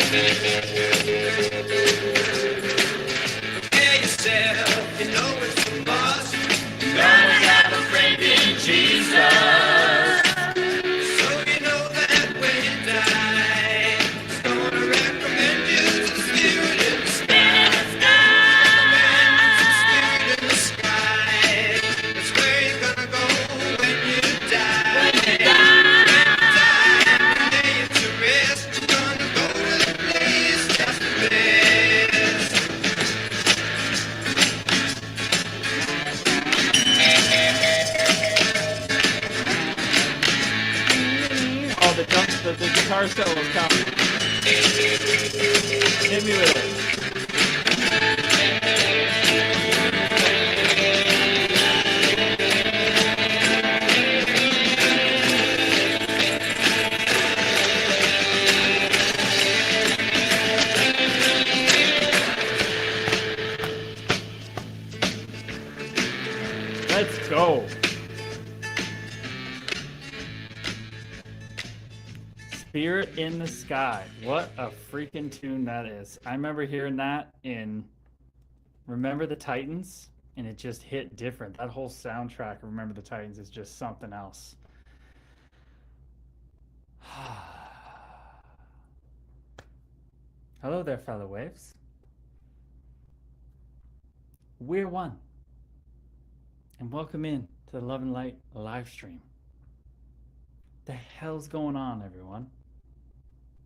Prepare yourself, you know it's a must. You're gonna have a friend in Jesus. So you know that when you die, it's gonna recommend you to the Spirit in the sky. Recommend you to the Spirit in the sky. That's where you're gonna go when you die. When you die, and lay you to rest. You're gonna go to the place just the best. Oh, the guitar solo is coming. Hit me with it. Let's go. Spirit in the Sky. What a freaking tune that is. I remember hearing that in Remember the Titans, and it just hit different. That whole soundtrack of Remember the Titans is just something else. Hello there, fellow waves. We're one. And welcome in to the Love and Light live stream. The hell's going on, everyone?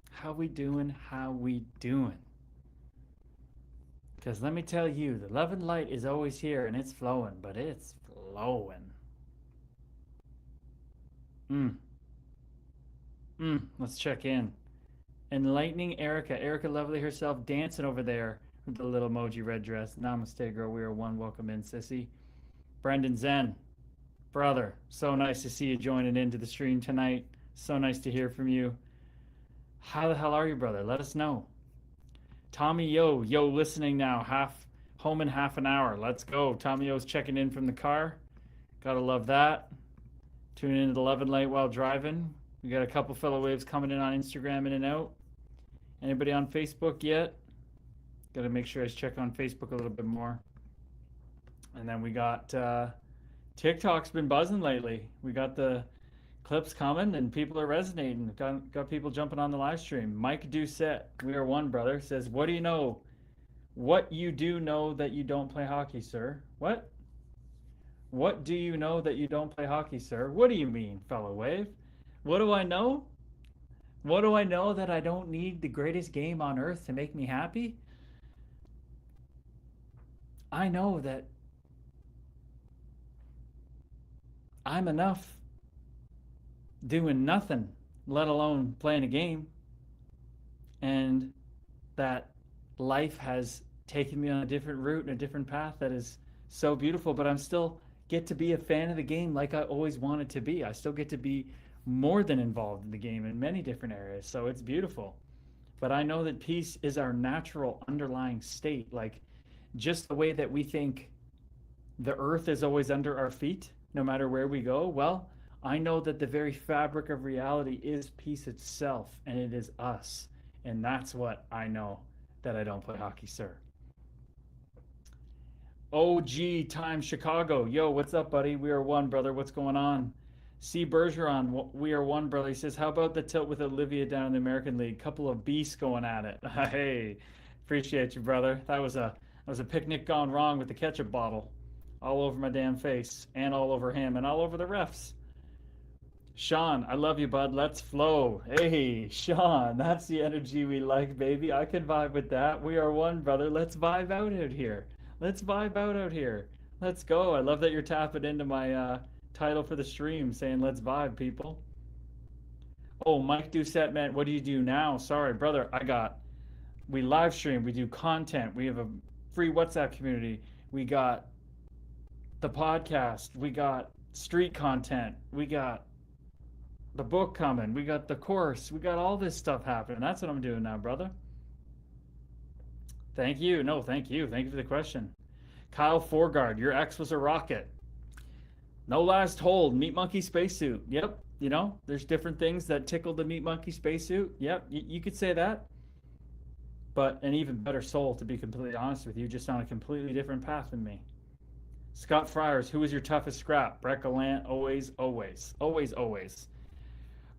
How we doing? How we doing? Because let me tell you, the love and light is always here and it's flowing, but it's flowing. Let's check in. Enlightening Erica. Erica Lovely herself dancing over there with the little emoji red dress. Namaste, girl. We are one. Welcome in, sissy. Brendan Zen. Brother, so nice to see you joining into the stream tonight. So nice to hear from you. How the hell are you, brother? Let us know. Tommy Yo, listening now. Home in half an hour. Let's go. Tommy Yo's checking in from the car. Gotta love that. Tuning into the Love and Light while driving. We got a couple fellow waves coming in on Instagram in and out. Anybody on Facebook yet? Gotta make sure I check on Facebook a little bit more. And then we got TikTok's been buzzing lately. We got the clips coming and people are resonating. Got people jumping on the live stream. Mike Doucette, we are one, brother, says, what do you know? What you do know that you don't play hockey, sir? What? What do you know that you don't play hockey, sir? What do you mean, fellow wave? What do I know? What do I know that I don't need the greatest game on earth to make me happy? I know that I'm enough doing nothing, let alone playing a game. And that life has taken me on a different route and a different path that is so beautiful, but I'm still get to be a fan of the game like I always wanted to be. I still get to be more than involved in the game in many different areas. So it's beautiful. But I know that peace is our natural underlying state. Like just the way that we think the earth is always under our feet, no matter where we go. Well, I know that the very fabric of reality is peace itself, and it is us. And that's what I know that I don't play hockey, sir. OG Time Chicago. Yo, what's up, buddy? We are one, brother. What's going on? C. Bergeron, we are one, brother. He says, how about the tilt with Olivia down in the American League? Couple of beasts going at it. Hey, appreciate you, brother. That was a picnic gone wrong with the ketchup bottle. All over my damn face, and all over him, and all over the refs. Sean, I love you, bud. Let's flow. Hey, Sean, that's the energy we like, baby. I can vibe with that. We are one, brother. Let's vibe out here. Let's vibe out here. Let's go. I love that you're tapping into my title for the stream, saying let's vibe, people. Oh, Mike Doucette, man, what do you do now? Sorry, brother. We live stream. We do content. We have a free WhatsApp community. We got the podcast, we got street content, we got the book coming, we got the course, we got all this stuff happening. That's what I'm doing now, brother. Thank you. No, thank you. Thank you for the question. Kyle Forgard, your ex was a rocket. No last hold. Meat monkey spacesuit. Yep. You know, there's different things that tickle the meat monkey spacesuit. Yep. You could say that. but an even better soul, to be completely honest with you, just on a completely different path than me. Scott Friars, who was your toughest scrap? Brett Gallant, always, always, always, always.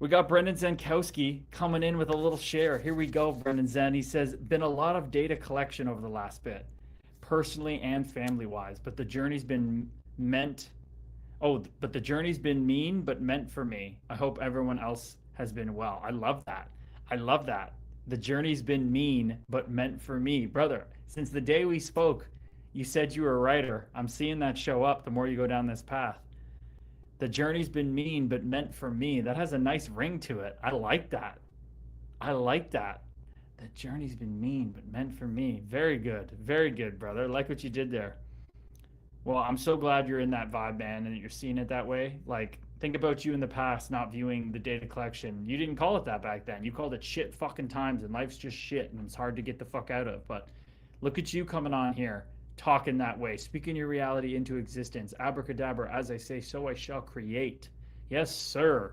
We got Brendan Zenkowski coming in with a little share. Here we go, Brendan Zen. He says, been a lot of data collection over the last bit, personally and family-wise, but the journey's been meant. Oh, but the journey's been mean, but meant for me. I hope everyone else has been well. I love that. I love that. The journey's been mean, but meant for me. Brother, since the day we spoke, you said you were a writer. I'm seeing that show up the more you go down this path. The journey's been mean, but meant for me. That has a nice ring to it. I like that. I like that. The journey's been mean, but meant for me. Very good. Very good, brother. I like what you did there. Well, I'm so glad you're in that vibe, man, and you're seeing it that way. Like, think about you in the past not viewing the data collection. You didn't call it that back then. You called it shit fucking times, and life's just shit, and it's hard to get the fuck out of. But look at you coming on here, talking that way, speaking your reality into existence. Abracadabra, as I say, so I shall create. Yes, sir.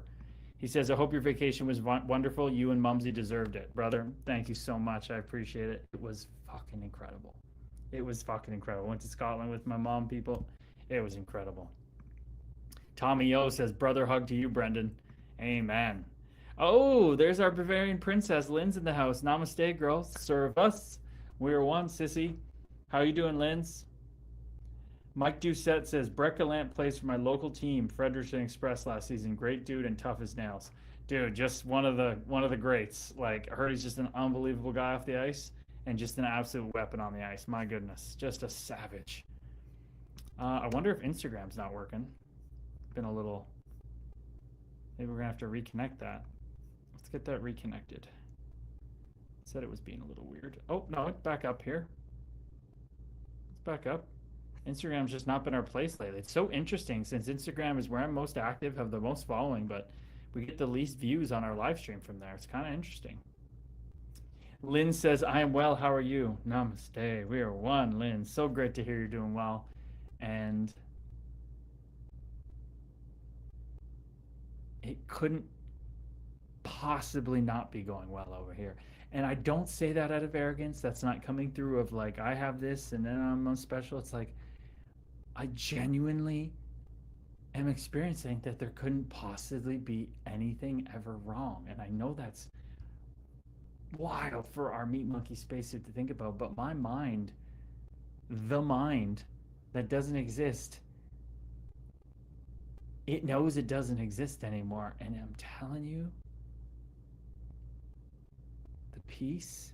He says, I hope your vacation was wonderful. You and Mumsy deserved it. Brother, thank you so much. I appreciate it. It was fucking incredible. It was fucking incredible. Went to Scotland with my mom, people. It was incredible. Tommy O says, brother hug to you, Brendan. Amen. Oh, there's our Bavarian princess. Lynn's in the house. Namaste, girls. Serve us. We are one, sissy. How you doing, Lynn's? Mike Doucette says, Brett Gallant plays for my local team, Fredericton Express, last season. Great dude and tough as nails. Dude, just one of the greats. Like, I heard he's just an unbelievable guy off the ice. And just an absolute weapon on the ice. My goodness. Just a savage. I wonder if Instagram's not working. Been a little... Maybe we're going to have to reconnect that. Let's get that reconnected. Said it was being a little weird. Oh, no, it's back up here. It's back up. Instagram's just not been our place lately. It's so interesting since Instagram is where I'm most active, have the most following, but we get the least views on our live stream from there. It's kind of interesting. Lynn says, I am well. How are you? Namaste. We are one, Lynn. So great to hear you're doing well. And it couldn't possibly not be going well over here. And I don't say that out of arrogance. That's not coming through of like, I have this and then I'm special. It's like, I genuinely am experiencing that there couldn't possibly be anything ever wrong. And I know that's wild for our meat monkey spacesuit to think about, but my mind, the mind that doesn't exist, it knows it doesn't exist anymore. And I'm telling you, the peace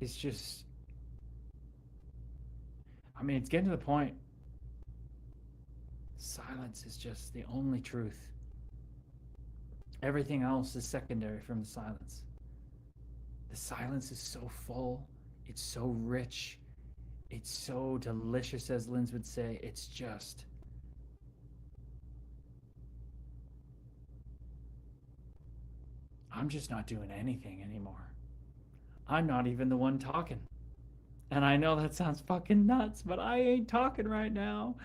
is just, I mean, it's getting to the point, silence is just the only truth. Everything else is secondary from the silence. The silence is so full. It's so rich. It's so delicious, as Linz would say. It's just... I'm just not doing anything anymore. I'm not even the one talking. And I know that sounds fucking nuts, but I ain't talking right now.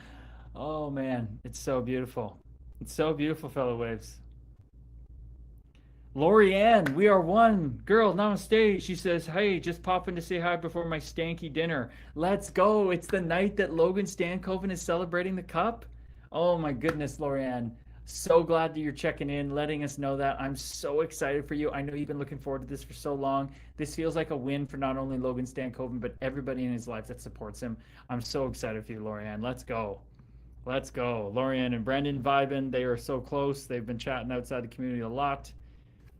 Oh, man. It's so beautiful. It's so beautiful, fellow waves. Lorianne, we are one. Girl, namaste. She says, hey, just popping to say hi before my stanky dinner. Let's go. It's the night that Logan Stankoven is celebrating the cup. Oh, my goodness, Lorianne. So glad that you're checking in, letting us know that. I'm so excited for you. I know you've been looking forward to this for so long. This feels like a win for not only Logan Stankoven, but everybody in his life that supports him. I'm so excited for you, Lorianne. Let's go. Let's go. Lorianne and Brendan vibing. They are so close. They've been chatting outside the community a lot.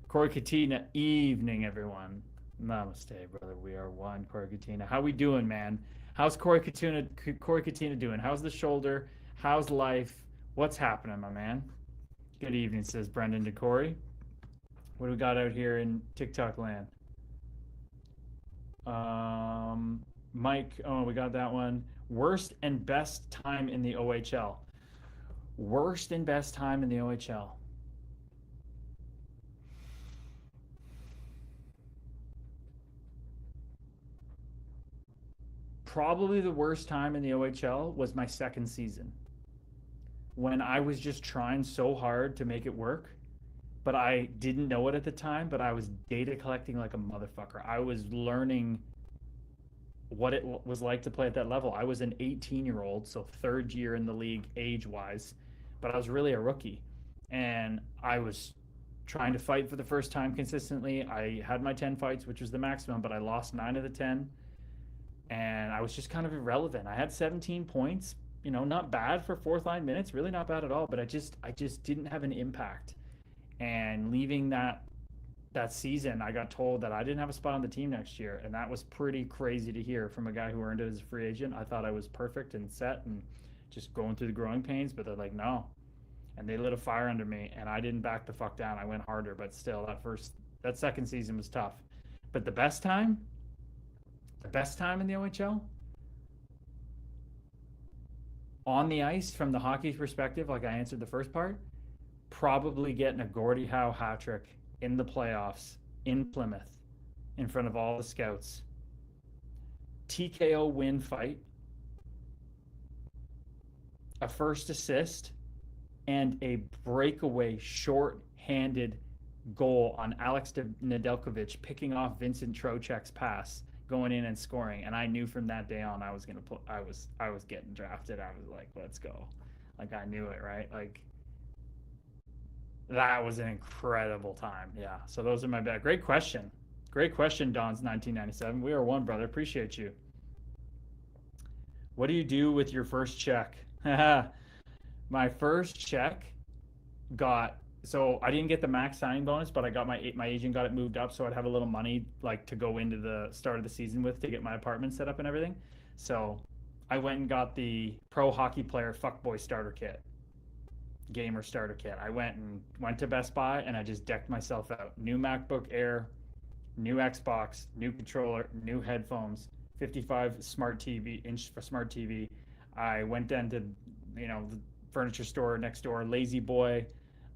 Corey Katina, evening, everyone. Namaste, brother. We are one. Corey Katina. How we doing, man? How's Corey Katina doing? How's the shoulder? How's life? What's happening, my man? Good evening, says Brendan to Corey. What do we got out here in TikTok land? Mike, oh, we got that one. Worst and best time in the OHL. Worst and best time in the OHL. Probably the worst time in the OHL was my second season, when I was just trying so hard to make it work but I didn't know it at the time. But I was data collecting like a motherfucker. I was learning what it was like to play at that level. I was an 18-year-old, so third year in the league age-wise, but I was really a rookie, and I was trying to fight for the first time consistently. I had my 10 fights, which was the maximum, but I lost 9 of the 10, and I was just kind of irrelevant. I had 17 points, not bad for fourth line minutes, really not bad at all, but I just didn't have an impact. And leaving that season, I got told that I didn't have a spot on the team next year, and that was pretty crazy to hear from a guy who earned it as a free agent. I thought I was perfect and set and just going through the growing pains, but they're like, no. And they lit a fire under me, and I didn't back the fuck down. I went harder, but still, that second season was tough. But the best time in the OHL, on the ice from the hockey perspective, like I answered the first part, probably getting a Gordie Howe hat trick in the playoffs in Plymouth in front of all the scouts. TKO win fight, a first assist, and a breakaway short-handed goal on Alex Nedeljkovic picking off Vincent Trocheck's pass, going in and scoring. And I knew from that day on I was getting drafted. I was like, let's go. Like, I knew it, right? Like, that was an incredible time. Yeah. So those are my bad. Great question. Great question, Don's 1997. We are one, brother. Appreciate you. What do you do with your first check? My first check so I didn't get the max signing bonus, but I got my agent got it moved up, so I'd have a little money like to go into the start of the season with to get my apartment set up and everything. So I went and got the Pro Hockey Player Fuckboy starter kit. Gamer starter kit. I went to Best Buy and I just decked myself out. New MacBook Air, new Xbox, new controller, new headphones, 55 smart TV for smart TV. I went down to the furniture store next door, Lazy Boy.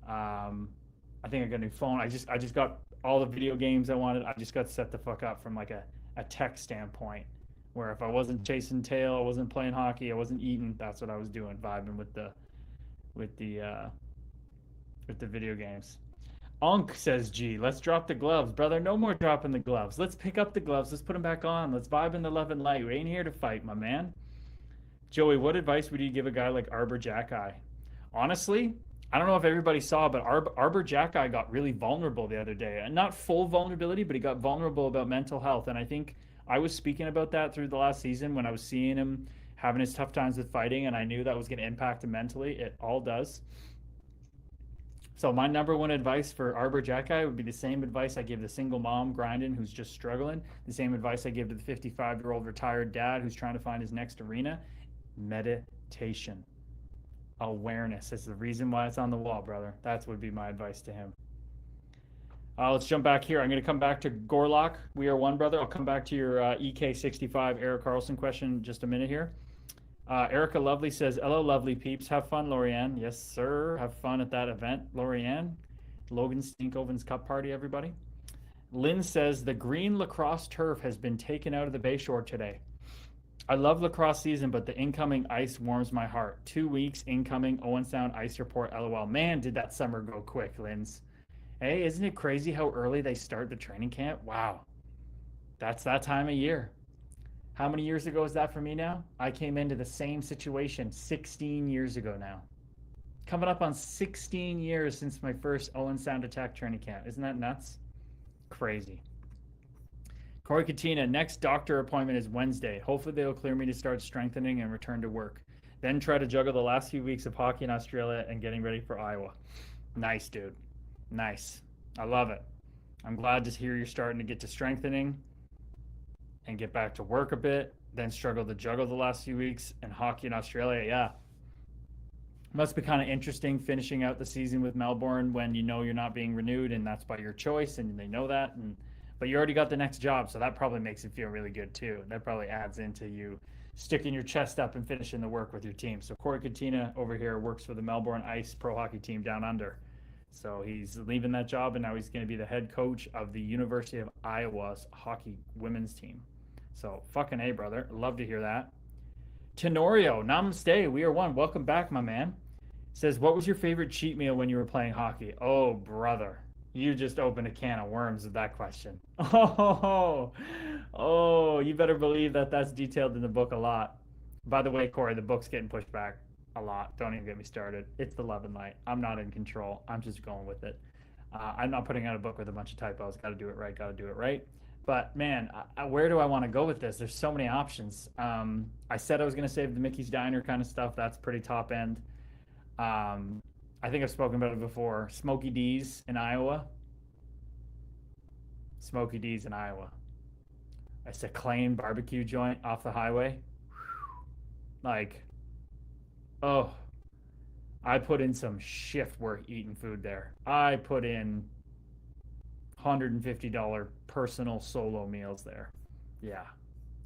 I think I got a new phone. I just got all the video games I wanted. I just got set the fuck up from like a tech standpoint, where if I wasn't chasing tail, I wasn't playing hockey, I wasn't eating. That's what I was doing, vibing with the video games. Unk says, "Gee, let's drop the gloves, brother. No more dropping the gloves. Let's pick up the gloves. Let's put them back on. Let's vibe in the love and light. We ain't here to fight, my man." Joey, what advice would you give a guy like Arbor Jacki? Honestly, I don't know if everybody saw, but Arbor Jacki got really vulnerable the other day. And not full vulnerability, but he got vulnerable about mental health. And I think I was speaking about that through the last season when I was seeing him having his tough times with fighting, and I knew that was going to impact him mentally. It all does. So my number one advice for Arbor Jacki would be the same advice I give the single mom grinding who's just struggling, the same advice I give to the 55-year-old retired dad who's trying to find his next arena. Meditation. Awareness is the reason why it's on the wall, brother. That would be my advice to him. Let's jump back here. I'm going to come back to Gorlock. We are one, brother. I'll come back to your EK65 Eric Carlson question in just a minute here. Erica Lovely says, "Hello, lovely peeps. Have fun, Lorianne." Yes, sir. Have fun at that event, Lorianne. Logan Stinkoven's Cup Party, everybody. Lynn says, "The green lacrosse turf has been taken out of the Bayshore today. I love lacrosse season, but the incoming ice warms my heart. 2 weeks incoming Owen Sound ice report, LOL." Man, did that summer go quick, Linz. Hey, isn't it crazy how early they start the training camp? Wow. That's that time of year. How many years ago is that for me now? I came into the same situation 16 years ago now. Coming up on 16 years since my first Owen Sound Attack training camp. Isn't that nuts? Crazy. Corey Katina, next doctor appointment is Wednesday. Hopefully they'll clear me to start strengthening and return to work. Then try to juggle the last few weeks of hockey in Australia and getting ready for Iowa. Nice, dude. Nice. I love it. I'm glad to hear you're starting to get to strengthening and get back to work a bit, then struggle to juggle the last few weeks and hockey in Australia. Yeah. Must be kind of interesting finishing out the season with Melbourne when you know you're not being renewed and that's by your choice and they know that. But you already got the next job, so that probably makes it feel really good too. That probably adds into you sticking your chest up and finishing the work with your team. So Corey Katina over here works for the Melbourne Ice Pro Hockey team down under. So he's leaving that job and now he's going to be the head coach of the University of Iowa's hockey women's team. So fucking A, brother. Love to hear that. Tenorio, namaste. We are one. Welcome back, my man. Says, what was your favorite cheat meal when you were playing hockey? Oh, brother. You just opened a can of worms with that question. Oh, oh, you better believe that that's detailed in the book a lot. By the way, Corey, the book's getting pushed back a lot. Don't even get me started. It's the love and light. I'm not in control. I'm just going with it. I'm not putting out a book with a bunch of typos. Got to do it right. Got to do it right. But man, where do I want to go with this? There's so many options. I said I was going to save the Mickey's Diner kind of stuff. That's pretty top end. I think I've spoken about it before. Smoky D's in Iowa. Smoky D's in Iowa. It's a clean barbecue joint off the highway. Like, oh, I put in some shift work eating food there. I put in $150 personal solo meals there. Yeah.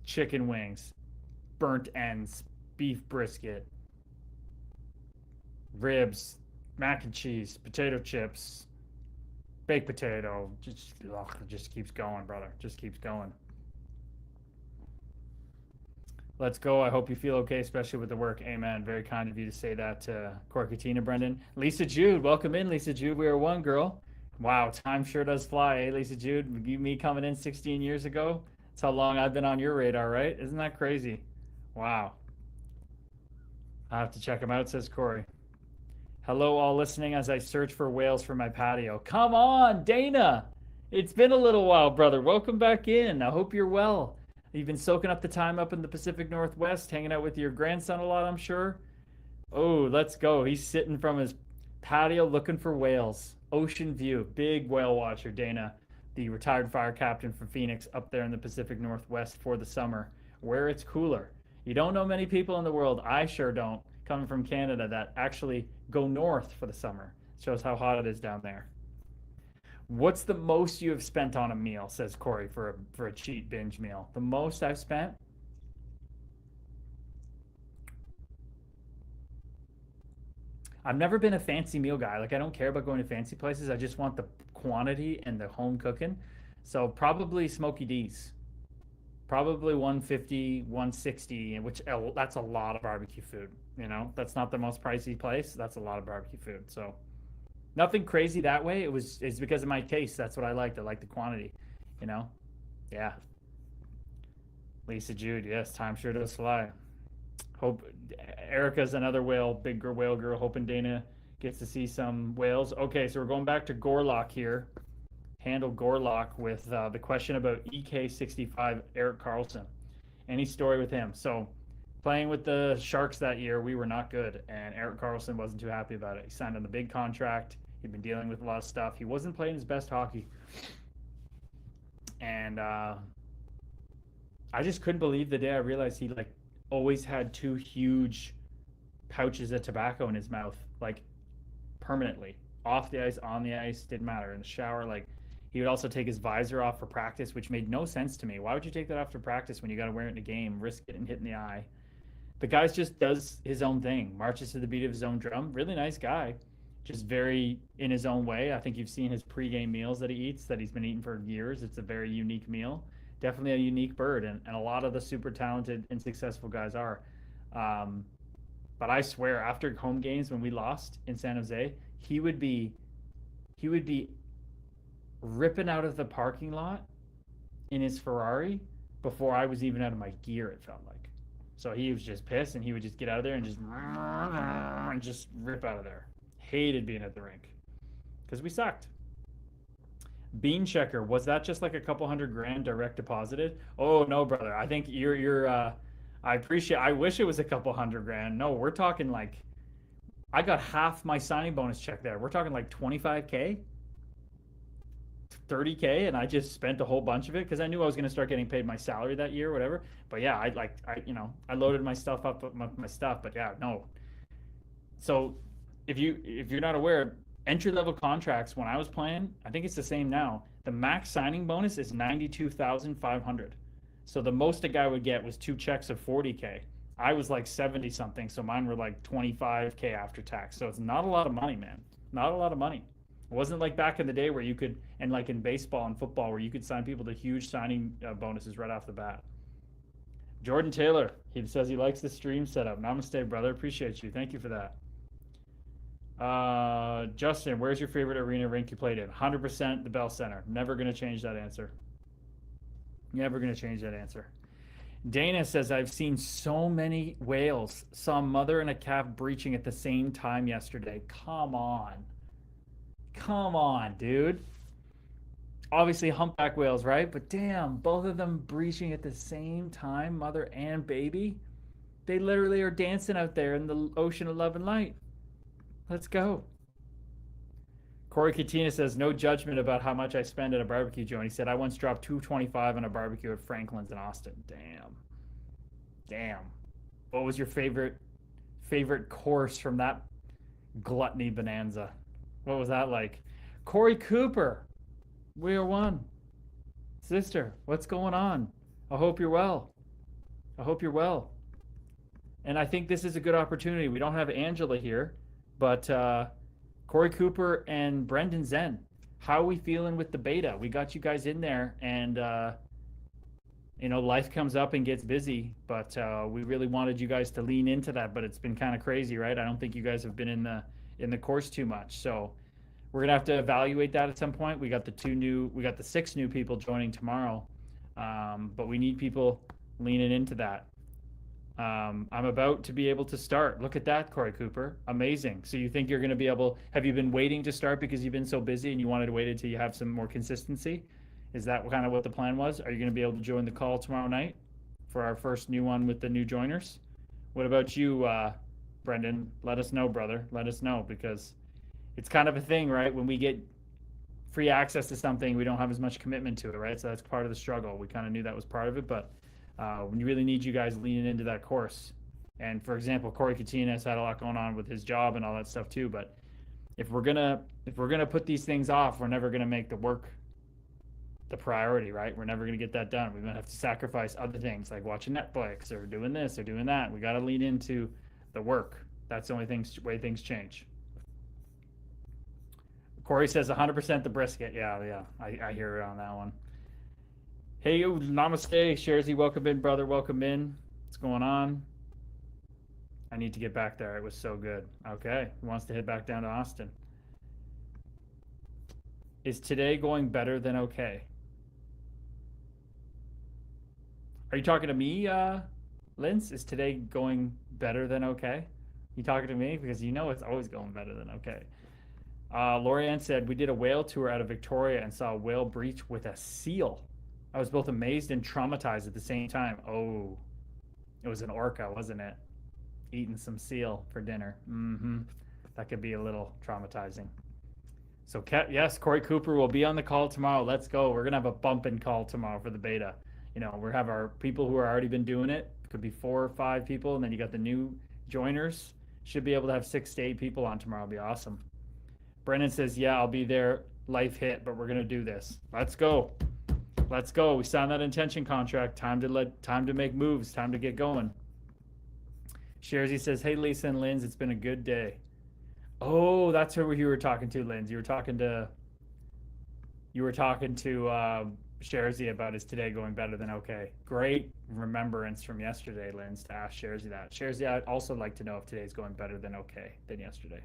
Chicken wings, burnt ends, beef brisket, ribs, mac and cheese, potato chips, baked potato. Just keeps going, brother. Just keeps going. Let's go. I hope you feel okay, especially with the work. Amen. Very kind of you to say that to Corkatina, Brendan. Lisa Jude, welcome in, Lisa Jude. We are one girl. Wow, time sure does fly, eh, Lisa Jude? Me coming in 16 years ago. That's how long I've been on your radar, right? Isn't that crazy? Wow. I have to check them out, says Corey. Hello, all listening as I search for whales for my patio. Come on, Dana. It's been a little while, brother. Welcome back in. I hope you're well. You've been soaking up the time up in the Pacific Northwest, hanging out with your grandson a lot, I'm sure. Oh, let's go. He's sitting from his patio looking for whales. Ocean view. Big whale watcher, Dana, the retired fire captain from Phoenix up there in the Pacific Northwest for the summer, where it's cooler. You don't know many people in the world, I sure don't, coming from Canada, that actually go north for the summer. Shows how hot it is down there. What's the most you have spent on a meal, says Corey, for a cheat binge meal? The most I've spent? I've never been a fancy meal guy. Like, I don't care about going to fancy places. I just want the quantity and the home cooking. So probably Smoky D's. Probably 150, 160, which that's a lot of barbecue food. You know, that's not the most pricey place. That's a lot of barbecue food. So nothing crazy that way. It's because of my taste. That's what I liked. I like the quantity, you know? Yeah. Lisa Jude, yes, time sure does fly. Hope Erica's another big whale girl, hoping Dana gets to see some whales. Okay, so we're going back to Gorlock here. Handle Gorlock with the question about EK65 Eric Carlson. Any story with him? So playing with the Sharks that year, we were not good, and Eric Carlson wasn't too happy about it. He signed on the big contract. He'd been dealing with a lot of stuff. He wasn't playing his best hockey. And I just couldn't believe the day I realized he always had two huge pouches of tobacco in his mouth, like permanently. Off the ice, on the ice, didn't matter. In the shower, he would also take his visor off for practice, which made no sense to me. Why would you take that off for practice when you got to wear it in a game, risk getting hit in the eye? The guy just does his own thing, marches to the beat of his own drum. Really nice guy, just very in his own way. I think you've seen his pregame meals that he eats, that he's been eating for years. It's a very unique meal. Definitely a unique bird, and a lot of the super talented and successful guys are. But I swear, after home games when we lost in San Jose, he would be ripping out of the parking lot in his Ferrari before I was even out of my gear, it felt like. So he was just pissed, and he would just get out of there and just rip out of there. Hated being at the rink because we sucked. Bean Checker, was that just like a couple $100,000 direct deposited? Oh no, brother. I think you're I wish it was a couple $100,000. No, we're talking I got half my signing bonus check there. We're talking like 25K, 30K, and I just spent a whole bunch of it because I knew I was going to start getting paid my salary that year or whatever. But yeah, I loaded my stuff up with my stuff, but yeah, no. So if you're not aware, entry-level contracts when I was playing, I think it's the same now. The max signing bonus is $92,500. So the most a guy would get was 2 checks of 40K. I was like 70 something, so mine were like 25K after tax. So it's not a lot of money, man. Not a lot of money. It wasn't like back in the day where you could, and like in baseball and football, where you could sign people to huge signing bonuses right off the bat. Jordan Taylor, he says he likes the stream setup. Namaste, brother. Appreciate you. Thank you for that. Justin, where's your favorite arena rink you played in? 100% the Bell Center. Never going to change that answer. Never going to change that answer. Dana says, I've seen so many whales. Saw a mother and a calf breaching at the same time yesterday. Come on. Come on, dude. Obviously, humpback whales, right? But damn, both of them breaching at the same time, mother and baby. They literally are dancing out there in the ocean of love and light. Let's go. Corey Katina says, no judgment about how much I spend at a barbecue joint. He said, I once dropped $225 on a barbecue at Franklin's in Austin. Damn. Damn. What was your favorite course from that gluttony bonanza? What was that like? Corey Cooper, we are one. Sister, what's going on? I hope you're well. I hope you're well. And I think this is a good opportunity. We don't have Angela here, but Corey Cooper and Brendan Zen, how are we feeling with the beta? We got you guys in there, and life comes up and gets busy, but we really wanted you guys to lean into that, but it's been kind of crazy, right? I don't think you guys have been in the course too much, so we're gonna have to evaluate that at some point. We got the 6 new people joining tomorrow, but we need people leaning into that. I'm about to be able to start. Look at that, Corey Cooper. Amazing. So you think you're going to be able, have you been waiting to start because you've been so busy and you wanted to wait until you have some more consistency? Is that kind of what the plan was? Are you going to be able to join the call tomorrow night for our first new one with the new joiners? What about you, Brendan? Let us know, brother. Let us know, because it's kind of a thing, right? When we get free access to something, we don't have as much commitment to it, right? So that's part of the struggle. We kind of knew that was part of it, but we really need you guys leaning into that course. And for example, Corey Katina has had a lot going on with his job and all that stuff too. But if we're gonna put these things off, we're never gonna make the work the priority, right? We're never gonna get that done. We're gonna have to sacrifice other things like watching Netflix or doing this or doing that. We got to lean into the work. That's the only way things change. Corey says 100% the brisket. Yeah, I hear it on that one. Hey, namaste, Sharzy, welcome in, brother, welcome in. What's going on? I need to get back there. It was so good. Okay, he wants to head back down to Austin. Is today going better than okay? Are you talking to me, Linz? Is today going better than okay? You talking to me? Because you know it's always going better than okay. Lorianne said, we did a whale tour out of Victoria and saw a whale breach with a seal. I was both amazed and traumatized at the same time. Oh, it was an orca, wasn't it? Eating some seal for dinner. That could be a little traumatizing. So, yes, Corey Cooper will be on the call tomorrow. Let's go. We're going to have a bumping call tomorrow for the beta. We have our people who are already been doing it. It could be 4 or 5 people, and then you got the new joiners. Should be able to have 6 to 8 people on tomorrow. It'll be awesome. Brennan says, yeah, I'll be there. Life hit, but we're going to do this. Let's go. Let's go. We signed that intention contract. Time to make moves. Time to get going. Sharzy says, hey, Lisa and Linz, it's been a good day. Oh, that's who you were talking to, Linz. You were talking to Sharzy about is today going better than okay. Great remembrance from yesterday, Linz, to ask Sharzy that. Sharzy, I'd also like to know if today's going better than okay than yesterday.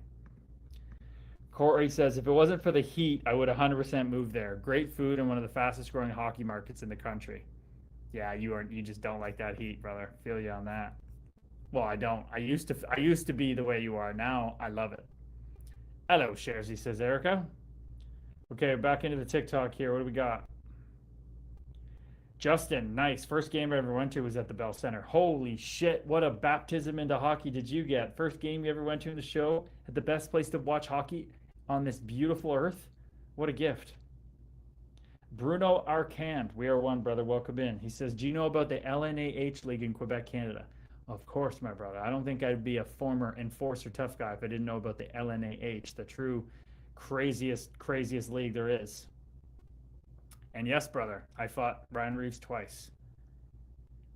Corey says, if it wasn't for the heat, I would 100% move there. Great food and one of the fastest growing hockey markets in the country. Yeah, you just don't like that heat, brother. Feel you on that. Well, I don't. I used to be the way you are. Now I love it. Hello, Sharzy, says Erica. Okay, back into the TikTok here. What do we got? Justin, nice. First game I ever went to was at the Bell Center. Holy shit, what a baptism into hockey did you get? First game you ever went to in the show at the best place to watch hockey on this beautiful earth? What a gift. Bruno Arcand, we are one, brother. Welcome in. He says, do you know about the LNAH League in Quebec, Canada? Of course, my brother. I don't think I'd be a former enforcer tough guy if I didn't know about the LNAH, the true craziest league there is. And yes, brother, I fought Ryan Reeves twice.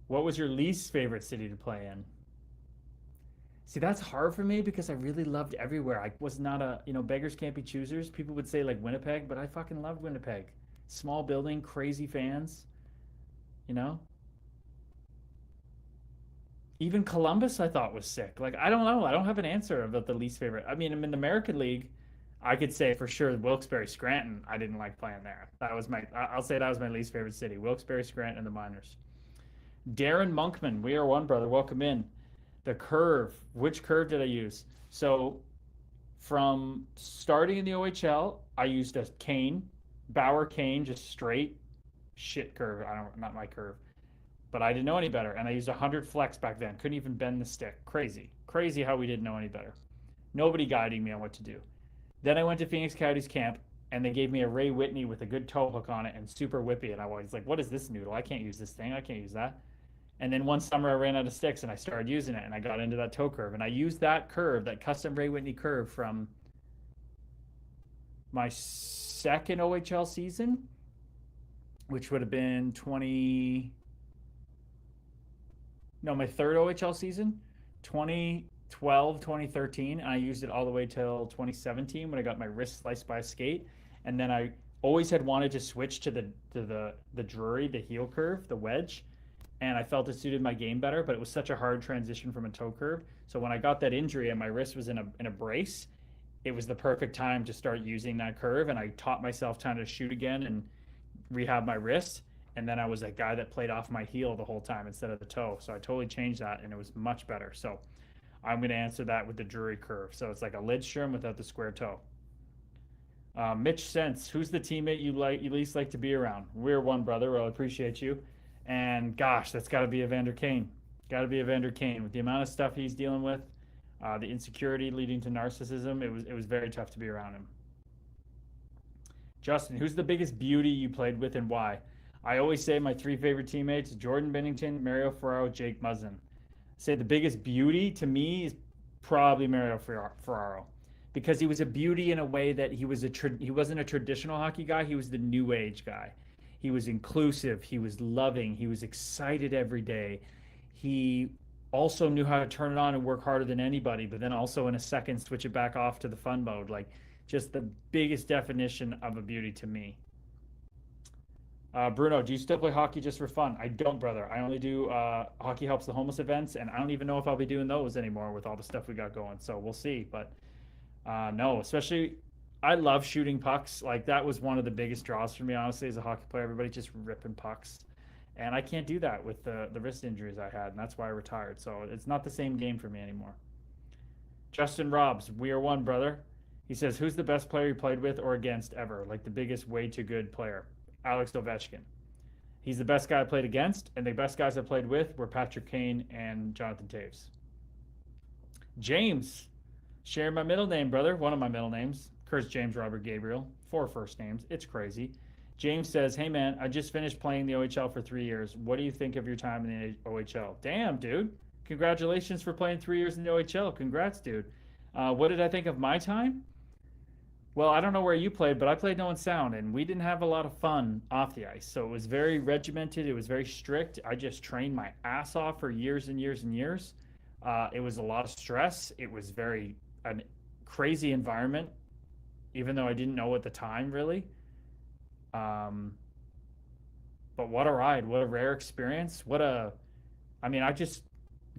What was your least favorite city to play in? See, that's hard for me because I really loved everywhere. I was not beggars can't be choosers. People would say like Winnipeg, but I fucking loved Winnipeg. Small building, crazy fans, Even Columbus, I thought was sick. Like, I don't know. I don't have an answer about the least favorite. I mean, I'm in the American League. I could say for sure Wilkes-Barre Scranton. I didn't like playing there. That was my. I'll say that was my least favorite city. Wilkes-Barre Scranton and the minors. Darren Monkman, we are one brother. Welcome in. The curve. Which curve did I use? So from starting in the OHL, I used a cane, Bauer cane, just straight shit curve. I don't, not my curve, but I didn't know any better, and I used 100 flex back then. Couldn't even bend the stick. Crazy, crazy how we didn't know any better. Nobody guiding me on what to do. Then I went to Phoenix Coyotes camp, and they gave me a Ray Whitney with a good toe hook on it and super whippy, and I was like, "What is this noodle? I can't use this thing. I can't use that." And then one summer I ran out of sticks and I started using it and I got into that toe curve. And I used that curve, that custom Ray Whitney curve from my second OHL season, which would have been my third OHL season, 2012, 2013. And I used it all the way till 2017 when I got my wrist sliced by a skate. And then I always had wanted to switch to the Drury, the heel curve, the wedge, and I felt it suited my game better, but it was such a hard transition from a toe curve. So when I got that injury and my wrist was in a brace, it was the perfect time to start using that curve. And I taught myself trying to shoot again and rehab my wrist. And then I was a guy that played off my heel the whole time instead of the toe. So I totally changed that and it was much better. So I'm going to answer that with the Drury curve. So it's like a Lidstrom without the square toe. Mitch Sense, who's the teammate you least like to be around? We're one brother. Well, I appreciate you. And gosh, that's got to be Evander Kane. Got to be Evander Kane with the amount of stuff he's dealing with, the insecurity leading to narcissism. It was very tough to be around him. Justin, who's the biggest beauty you played with and why? I always say my three favorite teammates: Jordan Bennington, Mario Ferraro, Jake Muzzin. Say the biggest beauty to me is probably Mario Ferraro, because he was a beauty in a way that he wasn't a traditional hockey guy. He was the new age guy. He was inclusive. He was loving. He was excited every day. He also knew how to turn it on and work harder than anybody, but then also in a second switch it back off to the fun mode. Like, just the biggest definition of a beauty to me. Bruno, do you still play hockey just for fun? I don't, brother. I only do Hockey Helps the Homeless events, and I don't even know if I'll be doing those anymore with all the stuff we got going. So we'll see. But no, especially I love shooting pucks. Like, that was one of the biggest draws for me, honestly, as a hockey player. Everybody just ripping pucks. And I can't do that with the wrist injuries I had, and that's why I retired. So it's not the same game for me anymore. Justin Robs, we are one, brother. He says, who's the best player you played with or against ever? Like, the biggest way too good player? Alex Ovechkin. He's the best guy I played against, and the best guys I played with were Patrick Kane and Jonathan Toews. James, share my middle name, brother. One of my middle names. Curse James Robert Gabriel. 4 first names. It's crazy. James says, hey, man, I just finished playing the OHL for 3 years. What do you think of your time in the OHL? Damn, dude. Congratulations for playing 3 years in the OHL. Congrats, dude. What did I think of my time? Well, I don't know where you played, but I played No One Sound, and we didn't have a lot of fun off the ice. So it was very regimented. It was very strict. I just trained my ass off for years and years and years. It was a lot of stress. It was a crazy environment, even though I didn't know at the time, really. But what a ride. What a rare experience. I just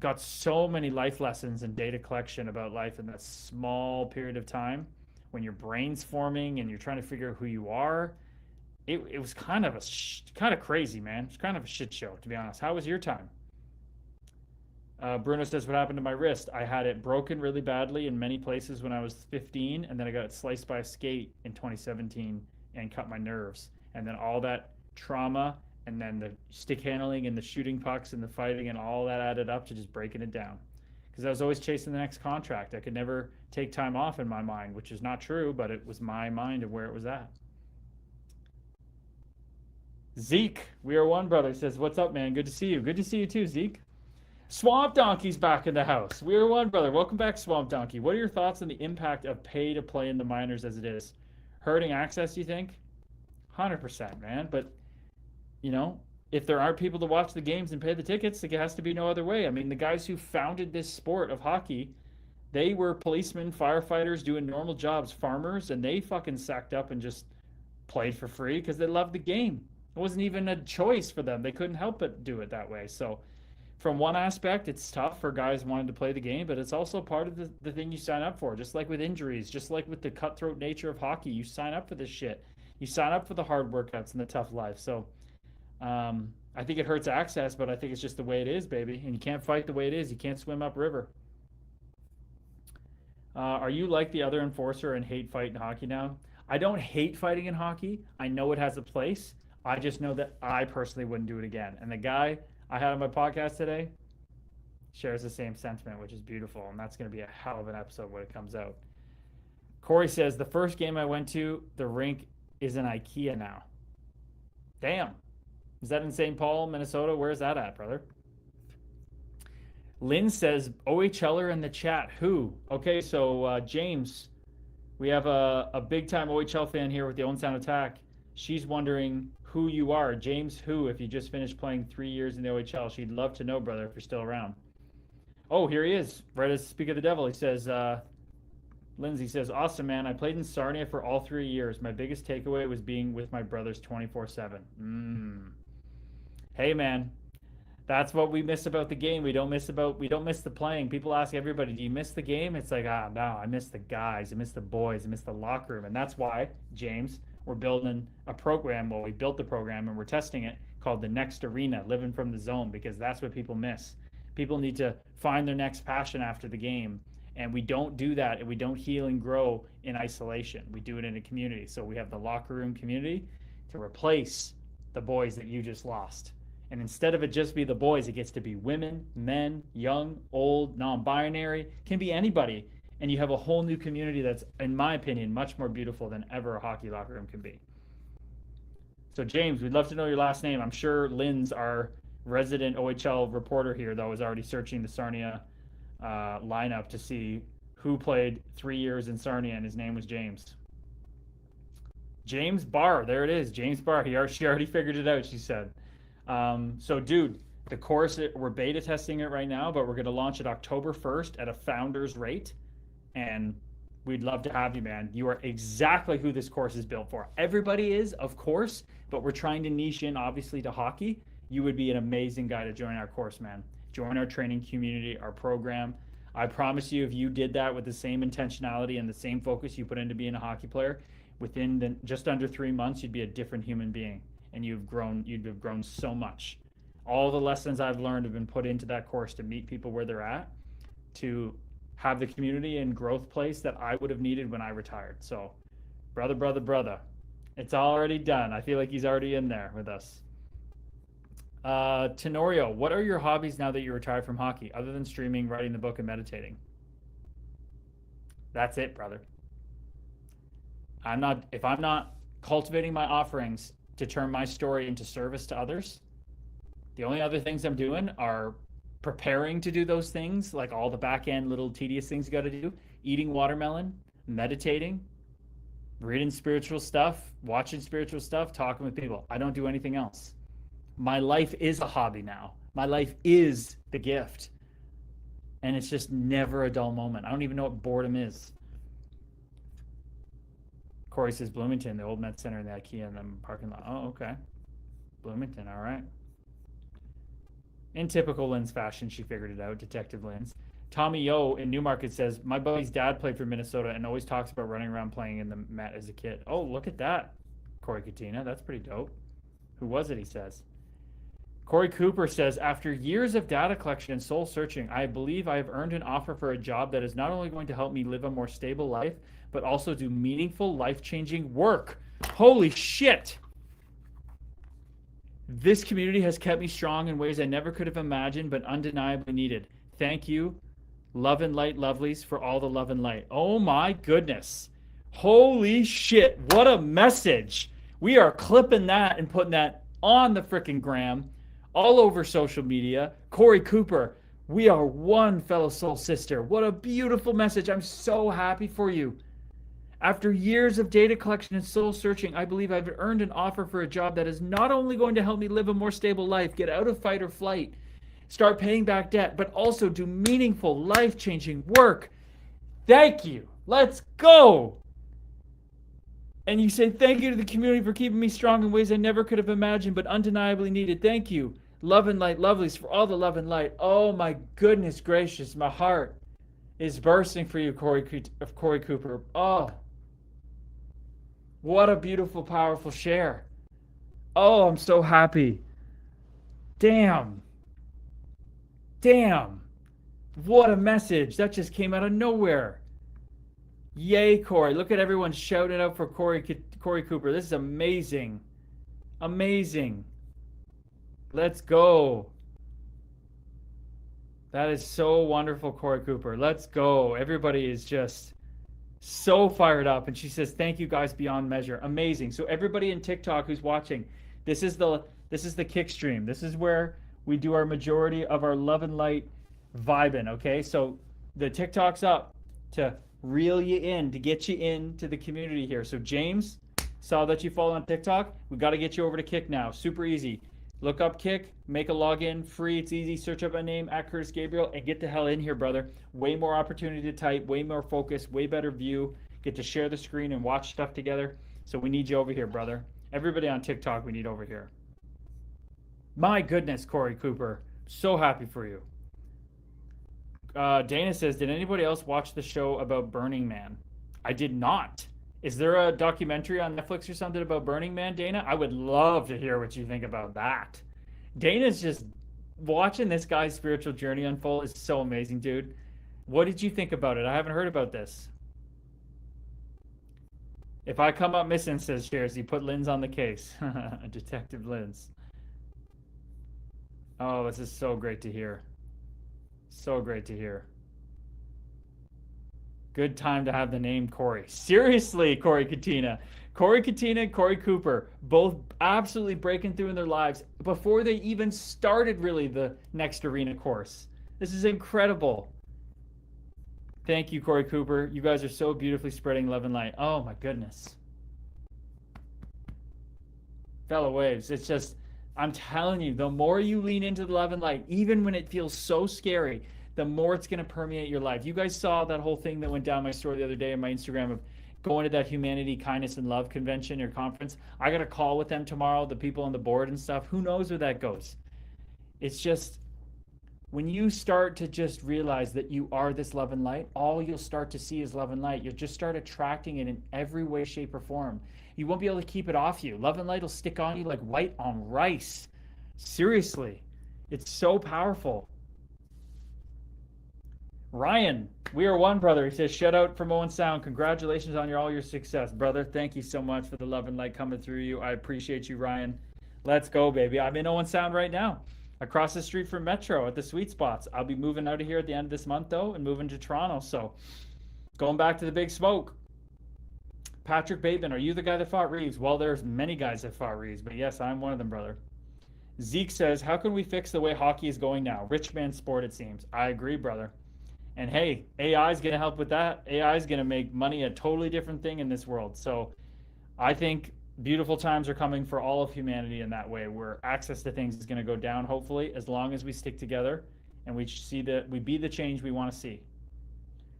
got so many life lessons and data collection about life in that small period of time. When your brain's forming and you're trying to figure out who you are, it was kind of crazy, man. It's kind of a shit show, to be honest. How was your time? Bruno says, what happened to my wrist? I had it broken really badly in many places when I was 15, and then I got it sliced by a skate in 2017 and cut my nerves. And then all that trauma and then the stick handling and the shooting pucks and the fighting and all that added up to just breaking it down. Because I was always chasing the next contract. I could never take time off in my mind, which is not true, but it was my mind of where it was at. Zeke, we are one, brother, says, what's up, man? Good to see you. Good to see you too, Zeke. Swamp Donkey's back in the house. We are one, brother. Welcome back, Swamp Donkey. What are your thoughts on the impact of pay to play in the minors as it is? Hurting access, you think? 100%, man. But, if there aren't people to watch the games and pay the tickets, it has to be no other way. I mean, the guys who founded this sport of hockey, they were policemen, firefighters, doing normal jobs, farmers, and they fucking sacked up and just played for free because they loved the game. It wasn't even a choice for them. They couldn't help but do it that way. So from one aspect, it's tough for guys wanting to play the game, but it's also part of the thing you sign up for. Just like with injuries, just like with the cutthroat nature of hockey, you sign up for this shit. You sign up for the hard workouts and the tough life. So I think it hurts access, but I think it's just the way it is, baby. And you can't fight the way it is. You can't swim upriver. Are you like the other enforcer and hate fight in hockey now? I don't hate fighting in hockey. I know it has a place. I just know that I personally wouldn't do it again. And the guy I had on my podcast today shares the same sentiment, which is beautiful. And that's going to be a hell of an episode when it comes out. Corey says, the first game I went to, the rink is an IKEA now. Damn. Is that in St. Paul, Minnesota? Where's that at, brother? Lynn says, OHLer in the chat. Who? Okay, so James, we have a big-time OHL fan here with the Own Sound Attack. She's wondering who you are. James who, if you just finished playing 3 years in the OHL. She'd love to know, brother, if you're still around. Oh, here he is. Right as Speak of the Devil. He says, Lindsay says, awesome, man. I played in Sarnia for all 3 years. My biggest takeaway was being with my brothers 24/7. Hey, man. That's what we miss about the game. We don't miss the playing. People ask everybody, do you miss the game? It's like, no, I miss the guys. I miss the boys. I miss the locker room. And that's why, James, we're building a program. Well, we built the program and we're testing it called The Next Arena, Living from the Zone, because that's what people miss. People need to find their next passion after the game. And we don't do that, and we don't heal and grow in isolation. We do it in a community. So we have the locker room community to replace the boys that you just lost. And instead of it just be the boys, it gets to be women, men, young, old, non-binary, can be anybody. And you have a whole new community that's, in my opinion, much more beautiful than ever a hockey locker room can be. So James, we'd love to know your last name. I'm sure Lynn's our resident OHL reporter here, though, is already searching the Sarnia lineup to see who played 3 years in Sarnia, and his name was James. James Barr, there it is. James Barr. She already figured it out, she said. So, dude, the course, we're beta testing it right now, but we're going to launch it October 1st at a founder's rate. And we'd love to have you, man. You are exactly who this course is built for. Everybody is, of course, but we're trying to niche in, obviously, to hockey. You would be an amazing guy to join our course, man. Join our training community, our program. I promise you, if you did that with the same intentionality and the same focus you put into being a hockey player, within just under 3 months, you'd be a different human being. And you'd have grown so much. All the lessons I've learned have been put into that course to meet people where they're at, to have the community and growth place that I would have needed when I retired. So, brother, it's already done. I feel like he's already in there with us. Tenorio, what are your hobbies now that you're retired from hockey, other than streaming, writing the book, and meditating? That's it, brother. If I'm not cultivating my offerings to turn my story into service to others, the only other things I'm doing are preparing to do those things, like all the back end little tedious things you got to do, eating watermelon, meditating, reading spiritual stuff, watching spiritual stuff, talking with people. I don't do anything else. My life is a hobby now. My life is the gift. And it's just never a dull moment. I don't even know what boredom is. Corey says Bloomington, the old Met Center and the IKEA in the parking lot. Oh, okay. Bloomington, all right. In typical Lynn's fashion, she figured it out, Detective Lynn's. Tommy Yo in Newmarket says, my buddy's dad played for Minnesota and always talks about running around playing in the Met as a kid. Oh, look at that, Corey Katina. That's pretty dope. Who was it, he says? Corey Cooper says, after years of data collection and soul searching, I believe I have earned an offer for a job that is not only going to help me live a more stable life, but also do meaningful, life-changing work. Holy shit! This community has kept me strong in ways I never could have imagined, but undeniably needed. Thank you, Love and Light Lovelies, for all the love and light. Oh my goodness. Holy shit, what a message. We are clipping that and putting that on the frickin' gram, all over social media. Corey Cooper, we are one, fellow soul sister. What a beautiful message. I'm so happy for you. After years of data collection and soul searching, I believe I've earned an offer for a job that is not only going to help me live a more stable life, get out of fight or flight, start paying back debt, but also do meaningful, life-changing work. Thank you. Let's go. And you say, thank you to the community for keeping me strong in ways I never could have imagined, but undeniably needed. Thank you. Love and light, lovelies, for all the love and light. Oh my goodness gracious, my heart is bursting for you, Corey Cooper. Oh, what a beautiful, powerful share. Oh, I'm so happy. Damn. Damn. What a message. That just came out of nowhere. Yay, Corey. Look at everyone shouting out for Corey Cooper. This is amazing. Amazing. Let's go. That is so wonderful, Corey Cooper. Let's go. Everybody is just so fired up. And she says, thank you guys beyond measure. Amazing. So everybody in TikTok who's watching, this is the kick stream. This is where we do our majority of our love and light vibing, okay? So the TikTok's up to reel you in, to get you into the community here. So James, saw that you follow on TikTok. We got to get you over to Kick now. Super easy. Look up Kick, make a login, free, it's easy. Search up my name at Curtis Gabriel and get the hell in here, brother. Way more opportunity to type, way more focus, way better view. Get to share the screen and watch stuff together. So we need you over here, brother. Everybody on TikTok we need over here. My goodness, Corey Cooper. So happy for you. Dana says, did anybody else watch the show about Burning Man? I did not. Is there a documentary on Netflix or something about Burning Man, Dana? I would love to hear what you think about that. Dana's just watching this guy's spiritual journey unfold is so amazing, dude. What did you think about it? I haven't heard about this. If I come up missing, says Chersey, put Linz on the case. Detective Linz. Oh, this is so great to hear. So great to hear. Good time to have the name Corey. Seriously, Corey Katina. Corey Katina and Corey Cooper, both absolutely breaking through in their lives before they even started really the next arena course. This is incredible. Thank you, Corey Cooper. You guys are so beautifully spreading love and light. Oh my goodness. Fellow waves, it's just, I'm telling you, the more you lean into the love and light, even when it feels so scary, the more it's going to permeate your life. You guys saw that whole thing that went down my story the other day on my Instagram of going to that Humanity, Kindness, and Love convention or conference. I got a call with them tomorrow, the people on the board and stuff. Who knows where that goes? It's just, when you start to just realize that you are this love and light, all you'll start to see is love and light. You'll just start attracting it in every way, shape, or form. You won't be able to keep it off you. Love and light will stick on you like white on rice. Seriously. It's so powerful. Ryan, we are one, brother. He says, shout out from Owen Sound. Congratulations on all your success, brother. Thank you so much for the love and light coming through you. I appreciate you, Ryan. Let's go, baby. I'm in Owen Sound right now, across the street from Metro at the Sweet Spots. I'll be moving out of here at the end of this month, though, and moving to Toronto. So going back to the big smoke. Patrick Bateman, are you the guy that fought Reeves? Well, there's many guys that fought Reeves, but yes, I'm one of them, brother. Zeke says, how can we fix the way hockey is going now? Rich man sport, it seems. I agree, brother. And hey, AI is going to help with that. AI is going to make money a totally different thing in this world. So I think beautiful times are coming for all of humanity in that way, where access to things is going to go down, hopefully, as long as we stick together and we see that we be the change we want to see.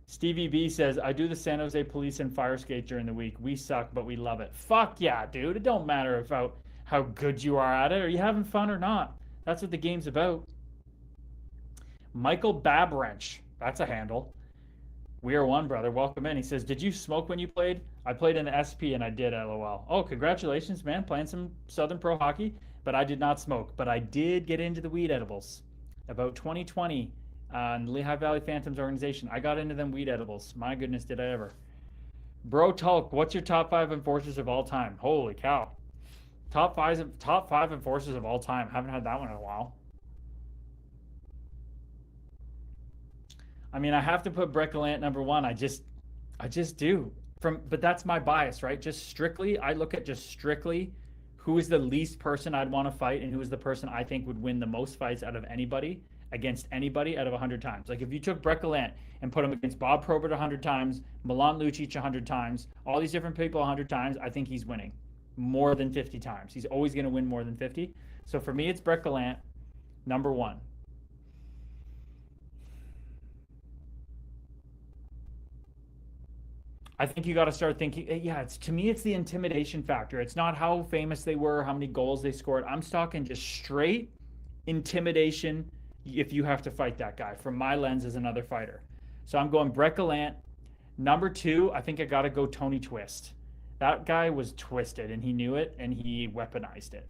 Stevie B says, I do the San Jose Police and Fire Skate during the week. We suck, but we love it. Fuck yeah, dude. It don't matter about how good you are at it. Are you having fun or not? That's what the game's about. Michael Babwrench. That's a handle. We are one, brother. Welcome in. He says, did you smoke when you played? I played in the SP and I did, LOL. Oh, congratulations, man. Playing some Southern Pro hockey. But I did not smoke. But I did get into the weed edibles. About 2020, in the Lehigh Valley Phantoms organization, I got into them weed edibles. My goodness, did I ever. Bro Tulk, what's your top 5 enforcers of all time? Holy cow. Top five enforcers of all time. Haven't had that one in a while. I mean, I have to put Brett Gallant number 1. I just do. But that's my bias, right? Just strictly, I look at just strictly who is the least person I'd want to fight and who is the person I think would win the most fights out of anybody against anybody out of 100 times. Like if you took Brett Gallant and put him against Bob Probert 100 times, Milan Lucic 100 times, all these different people 100 times, I think he's winning more than 50 times. He's always going to win more than 50. So for me, it's Brett Gallant, number 1. I think you got to start thinking, yeah, to me, it's the intimidation factor. It's not how famous they were, how many goals they scored. I'm talking just straight intimidation if you have to fight that guy from my lens as another fighter. So I'm going Brett Gallant. Number two, I think I got to go Tony Twist. That guy was twisted and he knew it and he weaponized it.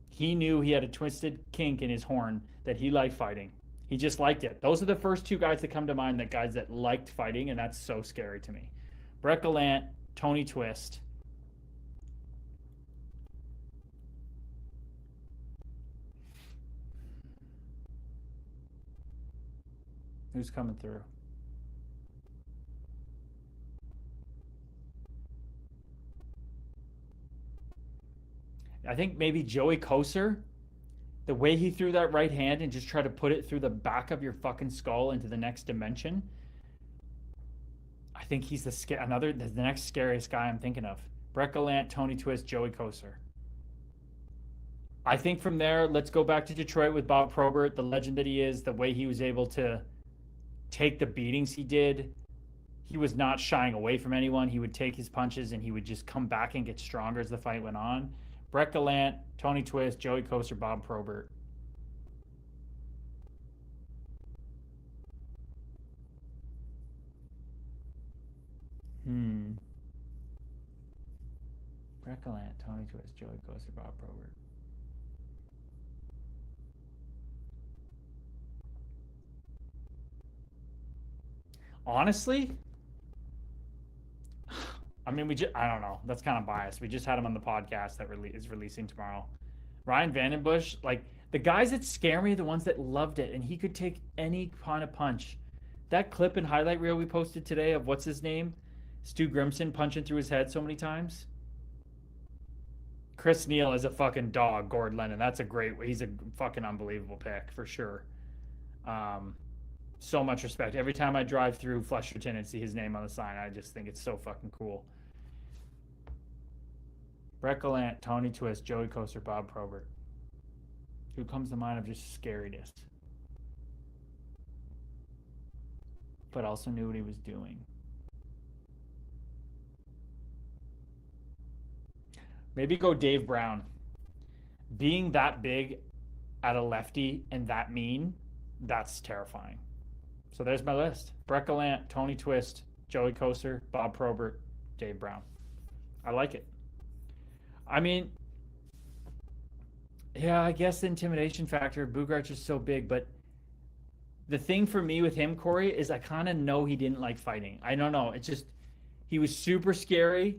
He knew he had a twisted kink in his horn that he liked fighting. He just liked it. Those are the first two guys that come to mind, that guys that liked fighting, and that's so scary to me. Brett Gallant, Tony Twist. Who's coming through? I think maybe Joey Koser. The way he threw that right hand and just tried to put it through the back of your fucking skull into the next dimension. I think he's the next scariest guy I'm thinking of. Brett Gallant, Tony Twist, Joey Koser. I think from there, let's go back to Detroit with Bob Probert, the legend that he is, the way he was able to take the beatings he did. He was not shying away from anyone. He would take his punches and he would just come back and get stronger as the fight went on. Brett Gallant, Tony Twist, Joey Koser, Bob Probert. Brett Gallant, Tony Twist, Joey Koser, Bob Probert. Honestly, I mean, I don't know. That's kind of biased. We just had him on the podcast that is releasing tomorrow. Ryan Vandenbush, like the guys that scare me, are the ones that loved it, and he could take any kind of punch. That clip and highlight reel we posted today of what's his name, Stu Grimson punching through his head so many times. Chris Neal is a fucking dog. Gord Lennon, that's a great. He's a fucking unbelievable pick for sure. So much respect. Every time I drive through Flesherton and see his name on the sign, I just think it's so fucking cool. Brett Gallant, Tony Twist, Joey Koser, Bob Probert. Who comes to mind of just scariness? But also knew what he was doing. Maybe go Dave Brown. Being that big at a lefty and that mean, that's terrifying. So there's my list. Brett Gallant, Tony Twist, Joey Koser, Bob Probert, Dave Brown. I like it. I mean, yeah, I guess the intimidation factor, Bugart's just so big, but the thing for me with him, Corey, is I kind of know he didn't like fighting. I don't know. It's just, he was super scary,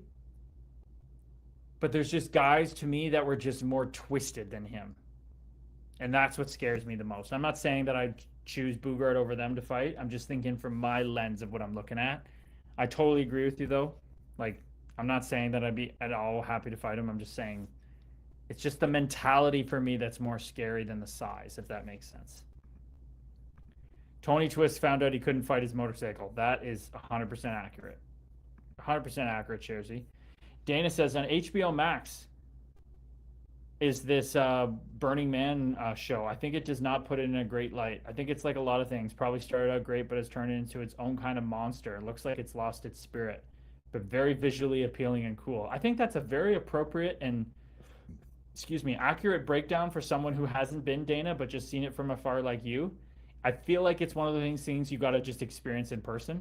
but there's just guys to me that were just more twisted than him. And that's what scares me the most. I'm not saying that I choose Bugart over them to fight. I'm just thinking from my lens of what I'm looking at. I totally agree with you, though. Like, I'm not saying that I'd be at all happy to fight him. I'm just saying it's just the mentality for me that's more scary than the size, if that makes sense. Tony Twist found out he couldn't fight his motorcycle. That is 100% accurate. 100% accurate, Chersey. Dana says on HBO Max is this Burning Man show. I think it does not put it in a great light. I think it's like a lot of things. Probably started out great, but has turned into its own kind of monster. It looks like it's lost its spirit, but very visually appealing and cool. I think that's a very appropriate and, accurate breakdown for someone who hasn't been Dana, but just seen it from afar like you. I feel like it's one of the things you got to just experience in person.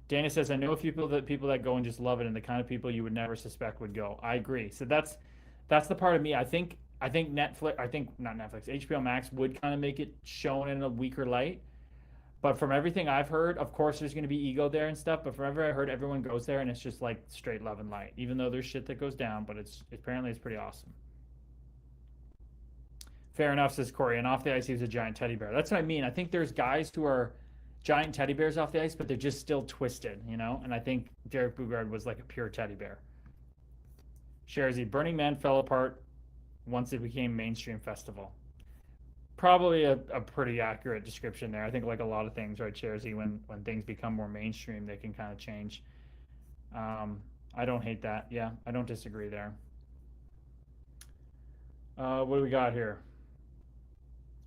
Dana says, I know a few people that go and just love it, and the kind of people you would never suspect would go. I agree. So that's the part of me. I think Netflix, not Netflix, HBO Max would kind of make it shown in a weaker light. But from everything I've heard, of course, there's going to be ego there and stuff. But from everything I heard, everyone goes there, and it's just like straight love and light. Even though there's shit that goes down, but apparently it's pretty awesome. Fair enough, says Corey. And off the ice, he was a giant teddy bear. That's what I mean. I think there's guys who are giant teddy bears off the ice, but they're just still twisted, you know? And I think Derek Bugard was like a pure teddy bear. Sharzy, Burning Man fell apart once it became mainstream festival. Probably a pretty accurate description there. I think like a lot of things, right, Sharzy, when things become more mainstream, they can kind of change. I don't hate that. Yeah, I don't disagree there. What do we got here?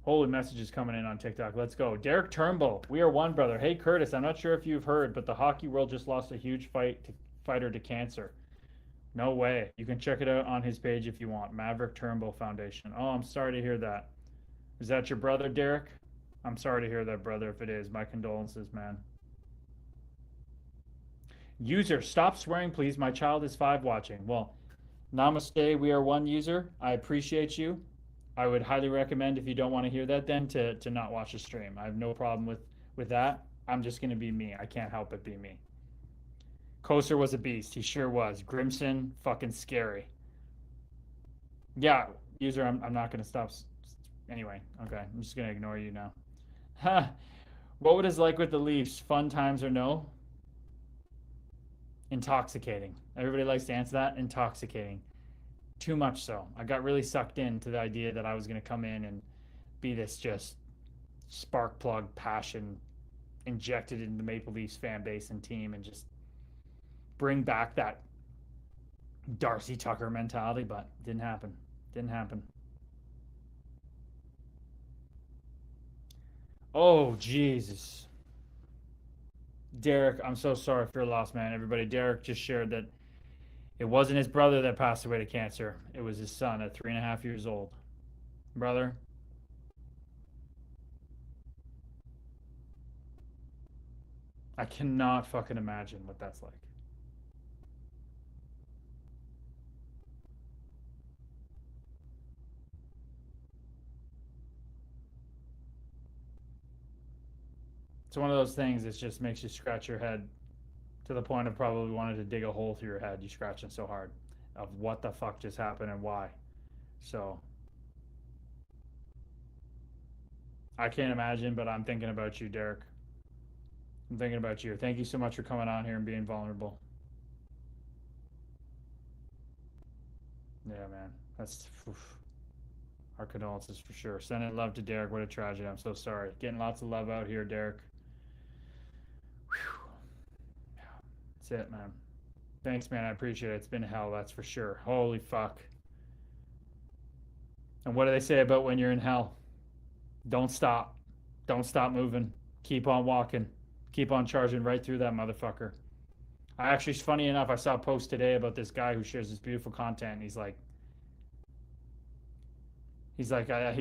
Holy messages coming in on TikTok. Let's go. Derek Turnbull. We are one, brother. Hey, Curtis, I'm not sure if you've heard, but the hockey world just lost a huge fighter to cancer. No way. You can check it out on his page if you want. Maverick Turnbull Foundation. Oh, I'm sorry to hear that. Is that your brother, Derek? I'm sorry to hear that, brother. If it is, my condolences, man. User, stop swearing, please. My child is 5 watching. Well, namaste. We are one user. I appreciate you. I would highly recommend, if you don't want to hear that, then to not watch the stream. I have no problem with that. I'm just gonna be me. I can't help but be me. Koser was a beast. He sure was. Grimson, fucking scary. Yeah, user. I'm not gonna stop. Anyway, okay. I'm just gonna ignore you now. Huh. What would it like with the Leafs? Fun times or no? Intoxicating. Everybody likes to answer that. Intoxicating. Too much so. I got really sucked into the idea that I was going to come in and be this just spark plug passion injected into the Maple Leafs fan base and team and just bring back that Darcy Tucker mentality, but didn't happen. Didn't happen. Oh, Jesus. Derek, I'm so sorry for your loss, man. Everybody, Derek just shared that it wasn't his brother that passed away to cancer. It was his son at 3.5 years old. Brother, I cannot fucking imagine what that's like. It's one of those things that just makes you scratch your head to the point of probably wanting to dig a hole through your head. You're scratching so hard of what the fuck just happened and why. So I can't imagine, but I'm thinking about you, Derek. I'm thinking about you. Thank you so much for coming on here and being vulnerable. Yeah, man. That's oof. Our condolences for sure. Sending love to Derek. What a tragedy. I'm so sorry. Getting lots of love out here, Derek. Whew. Yeah, that's it, man. Thanks, man. I appreciate it. It's been hell, that's for sure. Holy fuck. And what do they say about when you're in hell? Don't stop. Don't stop moving. Keep on walking. Keep on charging right through that motherfucker. I actually, funny enough, I saw a post today about this guy who shares this beautiful content. And he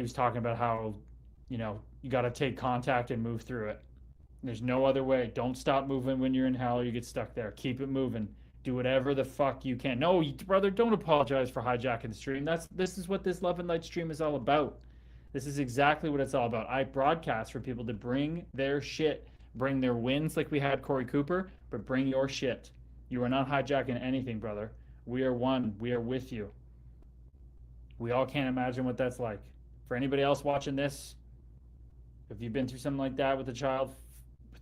was talking about how, you got to take contact and move through it. There's no other way. Don't stop moving when you're in hell. You get stuck there. Keep it moving. Do whatever the fuck you can. No, brother, don't apologize for hijacking the stream. This is what this Love and Light stream is all about. This is exactly what it's all about. I broadcast for people to bring their shit, bring their wins like we had Corey Cooper, but bring your shit. You are not hijacking anything, brother. We are one. We are with you. We all can't imagine what that's like. For anybody else watching this, if you've been through something like that with a child,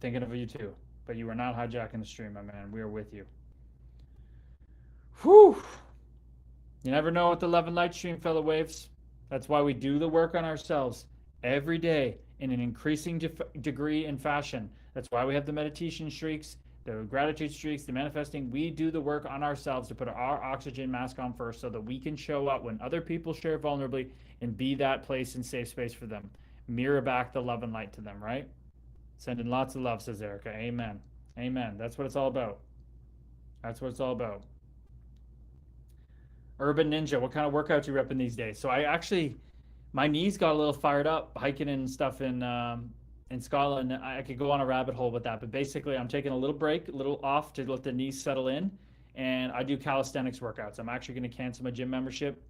thinking of you too. But you are not hijacking the stream, my man. We are with you. Whew. You never know with the Love and Light stream, fellow waves. That's why we do the work on ourselves every day in an increasing degree and fashion. That's why we have the meditation streaks, the gratitude streaks, the manifesting. We do the work on ourselves to put our oxygen mask on first so that we can show up when other people share vulnerably and be that place and safe space for them. Mirror back the love and light to them, right? Sending lots of love, says Erica. Amen. Amen. That's what it's all about. That's what it's all about. Urban Ninja, what kind of workouts you repping these days? So my knees got a little fired up hiking and stuff in Scotland. I could go on a rabbit hole with that, but basically I'm taking a little break, a little off to let the knees settle in, and I do calisthenics workouts. I'm actually going to cancel my gym membership.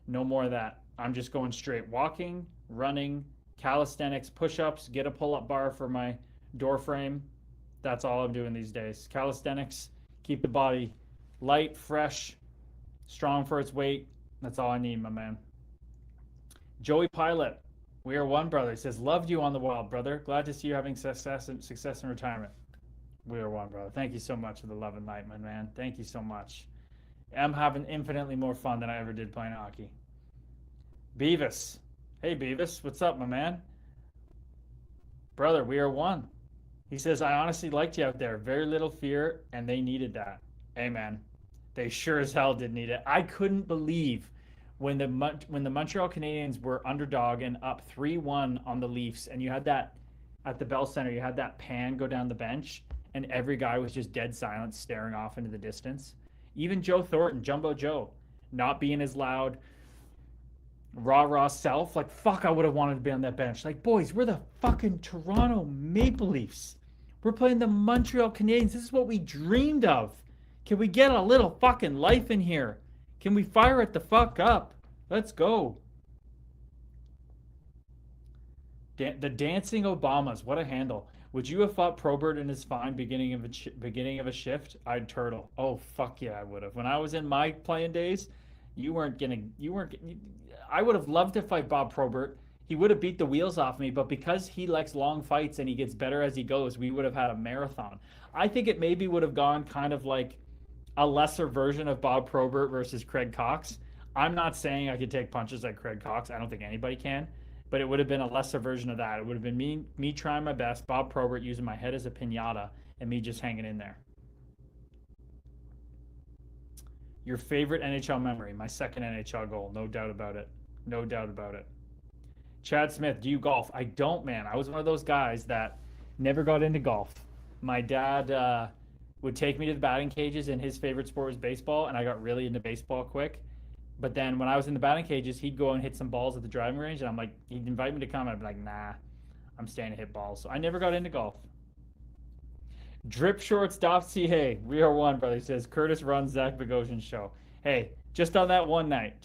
No more of that. I'm just going straight walking, running, calisthenics, push-ups, get a pull-up bar for my door frame. That's all I'm doing these days. Calisthenics, keep the body light, fresh, strong for its weight. That's all I need, my man. Joey Pilot, we are one, brother. He says, loved you on the wild, brother. Glad to see you having success in retirement. We are one, brother. Thank you so much for the love and light, my man. Thank you so much. I'm having infinitely more fun than I ever did playing hockey. Beavis. Hey, Beavis. What's up, my man? Brother, we are one. He says, I honestly liked you out there. Very little fear, and they needed that. Amen. They sure as hell did need it. I couldn't believe when the Montreal Canadiens were underdog and up 3-1 on the Leafs, and you had that at the Bell Center, you had that pan go down the bench, and every guy was just dead silent, staring off into the distance. Even Joe Thornton, Jumbo Joe, not being as loud, rah self. Like, fuck, I would have wanted to be on that bench. Like, boys, we're the fucking Toronto Maple Leafs. We're playing the Montreal Canadiens. This is what we dreamed of. Can we get a little fucking life in here? Can we fire it the fuck up? Let's go. The Dancing Obamas. What a handle. Would you have fought Probert in his fine beginning of a shift? I'd turtle. Oh fuck yeah, I would have. When I was in my playing days, you weren't. I would have loved to fight Bob Probert. He would have beat the wheels off me, but because he likes long fights and he gets better as he goes, we would have had a marathon. I think it maybe would have gone kind of like a lesser version of Bob Probert versus Craig Cox. I'm not saying I could take punches like Craig Cox. I don't think anybody can. But it would have been a lesser version of that. It would have been me trying my best, Bob Probert using my head as a pinata, and me just hanging in there. Your favorite NHL memory? My second NHL goal. No doubt about it. No doubt about it. Chad Smith, do you golf? I don't, man. I was one of those guys that never got into golf. My dad would take me to the batting cages, and his favorite sport was baseball, and I got really into baseball quick. But then when I was in the batting cages, he'd go and hit some balls at the driving range, and I'm like, he'd invite me to come, and I'd be like, nah, I'm staying to hit balls. So I never got into golf. Dripshorts.ca, we are one, brother. He says, Curtis runs Zach Bogosian's show. Hey, just on that one night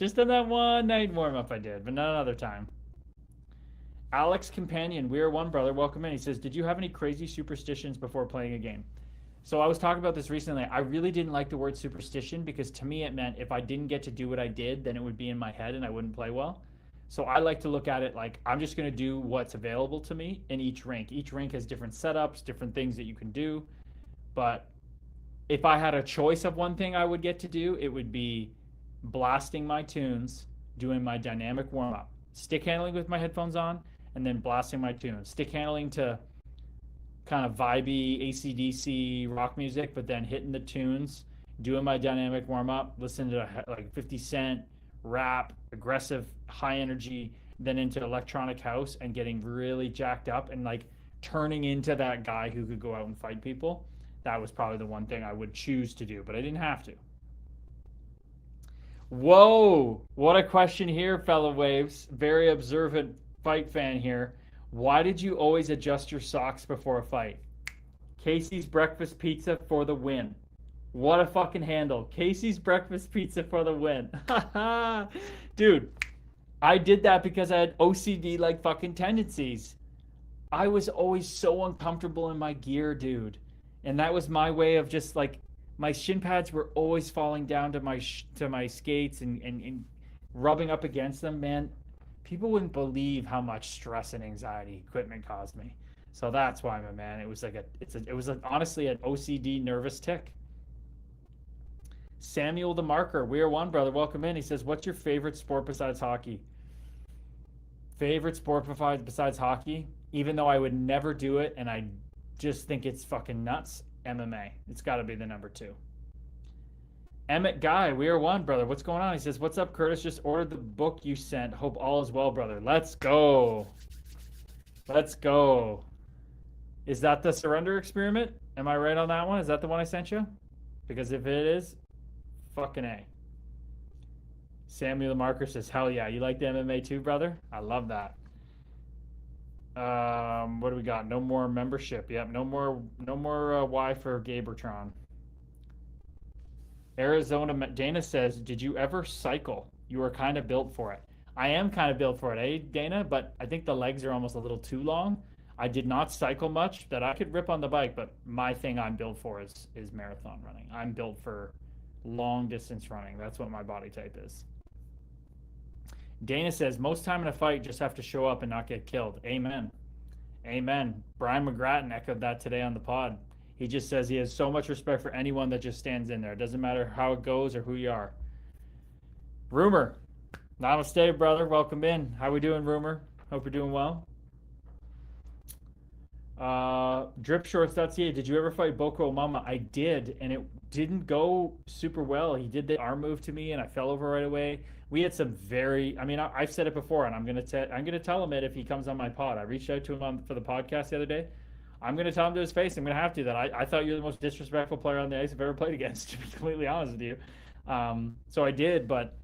warm-up I did, but not another time. Alex Companion, we are one, brother. Welcome in. He says, did you have any crazy superstitions before playing a game? So I was talking about this recently. I really didn't like the word superstition because to me it meant if I didn't get to do what I did, then it would be in my head and I wouldn't play well. So I like to look at it like I'm just going to do what's available to me in each rink. Each rink has different setups, different things that you can do. But if I had a choice of one thing I would get to do, it would be blasting my tunes, doing my dynamic warm-up, stick handling with my headphones on, and then blasting my tunes. Stick handling to kind of vibey AC/DC rock music, but then hitting the tunes, doing my dynamic warm-up, listening to like 50 Cent, rap, aggressive, high energy, then into electronic house and getting really jacked up and like turning into that guy who could go out and fight people. That was probably the one thing I would choose to do, but I didn't have to. Whoa, what a question here, fellow waves. Very observant fight fan here. Why did you always adjust your socks before a fight? Casey's Breakfast Pizza for the win. What a fucking handle. Casey's Breakfast Pizza for the win. Dude, I did that because I had OCD like fucking tendencies. I was always so uncomfortable in my gear, dude. And that was my way of just like, my shin pads were always falling down to my skates and rubbing up against them, man. People wouldn't believe how much stress and anxiety equipment caused me. So that's why, my man, it was honestly an OCD nervous tick. Samuel the Marker, we are one, brother. Welcome in. He says, what's your favorite sport besides hockey? Favorite sport besides hockey? Even though I would never do it and I just think it's fucking nuts, MMA. It's got to be the number 2. Emmett Guy, we are one, brother. What's going on? He says, what's up, Curtis? Just ordered the book you sent. Hope all is well, brother. Let's go. Let's go. Is that the Surrender Experiment? Am I right on that one? Is that the one I sent you? Because if it is, fucking A. Samuel the Marker says, hell yeah. You like the MMA too, brother? I love that. What do we got? No more membership. Yep, no more Y for Gabertron. Arizona Dana says, did you ever cycle? You were kind of built for it. I am kind of built for it, eh, Dana? But I think the legs are almost a little too long. I did not cycle much. That I could rip on the bike, but my thing I'm built for is marathon running. I'm built for long distance running. That's what my body type is. Dana says, most time in a fight, just have to show up and not get killed. Amen. Amen. Brian McGrattan echoed that today on the pod. He just says he has so much respect for anyone that just stands in there. It doesn't matter how it goes or who you are. Rumor. Namaste, brother. Welcome in. How we doing, Rumor? Hope you're doing well. Dripshorts.ca. Did you ever fight Boko Mama? I did, and it didn't go super well. He did the arm move to me, and I fell over right away. We had some I've said it before, and I'm gonna tell him it if he comes on my pod. I reached out to him for the podcast the other day. I'm gonna tell him to his face. I'm gonna have to that. I thought you were the most disrespectful player on the ice I've ever played against, to be completely honest with you. So I did, but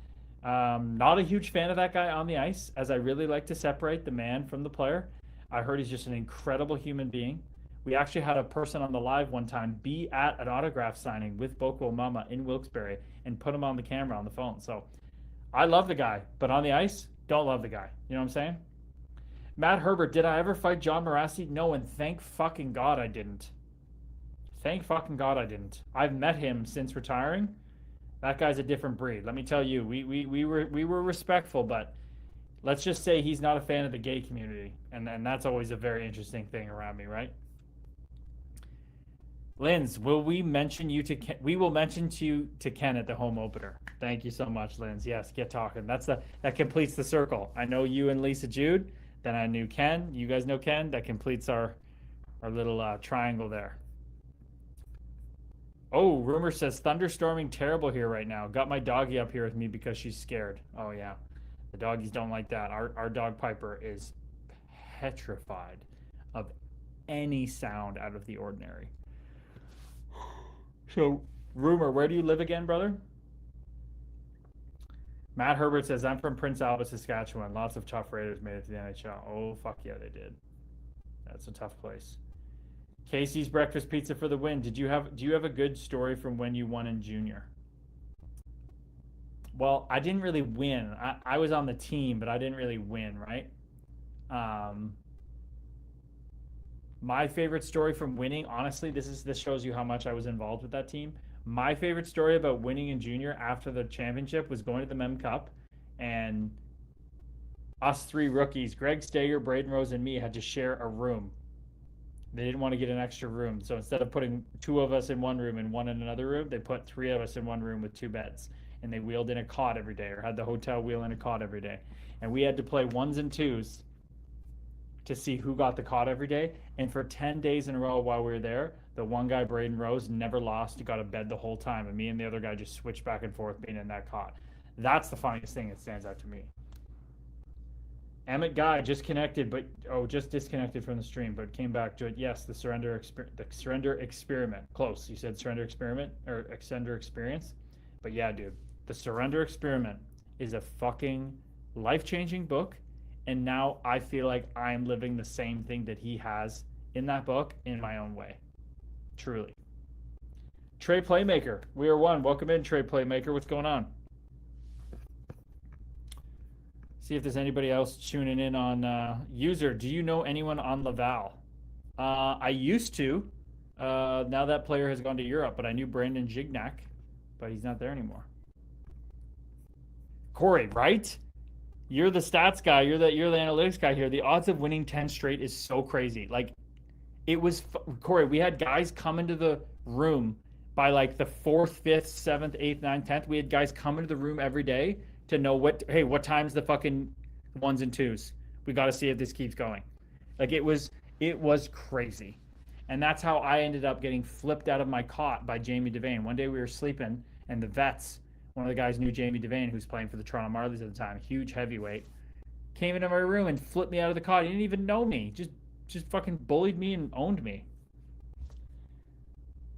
Not a huge fan of that guy on the ice, as I really like to separate the man from the player. I heard he's just an incredible human being. We actually had a person on the live one time be at an autograph signing with Boko Mama in Wilkes-Barre and put him on the camera on the phone. So I love the guy, but on the ice, don't love the guy. You know what I'm saying? Matt Herbert, did I ever fight John Morassi? No, and thank fucking God I didn't. Thank fucking God I didn't. I've met him since retiring. That guy's a different breed. Let me tell you, we were respectful, but let's just say he's not a fan of the gay community, and that's always a very interesting thing around me, right? Linz, will we mention you to Ken? We will mention you to Ken at the home opener. Thank you so much, Linz. Yes, get talking. That completes the circle. I know you and Lisa Jude. Then I knew Ken. You guys know Ken. That completes our little triangle there. Oh, rumor says thunderstorming terrible here right now. Got my doggy up here with me because she's scared. Oh yeah, the doggies don't like that. Our dog Piper is petrified of any sound out of the ordinary. So, rumor, where do you live again, brother? Matt Herbert says, I'm from Prince Albert, Saskatchewan. Lots of tough Raiders made it to the NHL. Oh, fuck yeah, they did. That's a tough place. Casey's breakfast pizza for the win. Do you have a good story from when you won in junior? Well, I didn't really win. I was on the team, but I didn't really win, right? My favorite story from winning, honestly, this shows you how much I was involved with that team. My favorite story about winning in junior after the championship was going to the Mem Cup, and us three rookies, Greg Stager, Braden Rose, and me, had to share a room. They didn't want to get an extra room, so instead of putting two of us in one room and one in another room, they put three of us in one room with two beds, and they wheeled in a cot every day, or had the hotel wheel in a cot every day, and we had to play ones and twos to see who got the cot every day. And for 10 days in a row while we were there, the one guy, Braden Rose, never lost. He got a bed the whole time, and me and the other guy just switched back and forth being in that cot. That's the funniest thing that stands out to me. Emmett Guy just disconnected from the stream, but came back to it. Yes, the surrender experiment. Close. You said surrender experiment or surrender experience, but yeah, dude, the surrender experiment is a fucking life-changing book. And now I feel like I'm living the same thing that he has in that book in my own way. Truly. Trey Playmaker, we are one. Welcome in, Trey Playmaker. What's going on? See if there's anybody else tuning in on user. Do you know anyone on Laval? I used to. Now that player has gone to Europe, but I knew Brandon Gignac, but he's not there anymore. Corey, right? You're the stats guy. You're the analytics guy here. The odds of winning 10 straight is so crazy. Like, it was Corey. We had guys come into the room by like the 4th, 5th, 7th, 8th, 9th, 10th. We had guys come into the room every day to know what time's the fucking ones and twos. We got to see if this keeps going. Like, it was crazy, and that's how I ended up getting flipped out of my cot by Jamie Devane. One day we were sleeping, and the vets. One of the guys knew Jamie Devane, who's playing for the Toronto Marlies at the time, huge heavyweight, came into my room and flipped me out of the cot. He didn't even know me. Just fucking bullied me and owned me.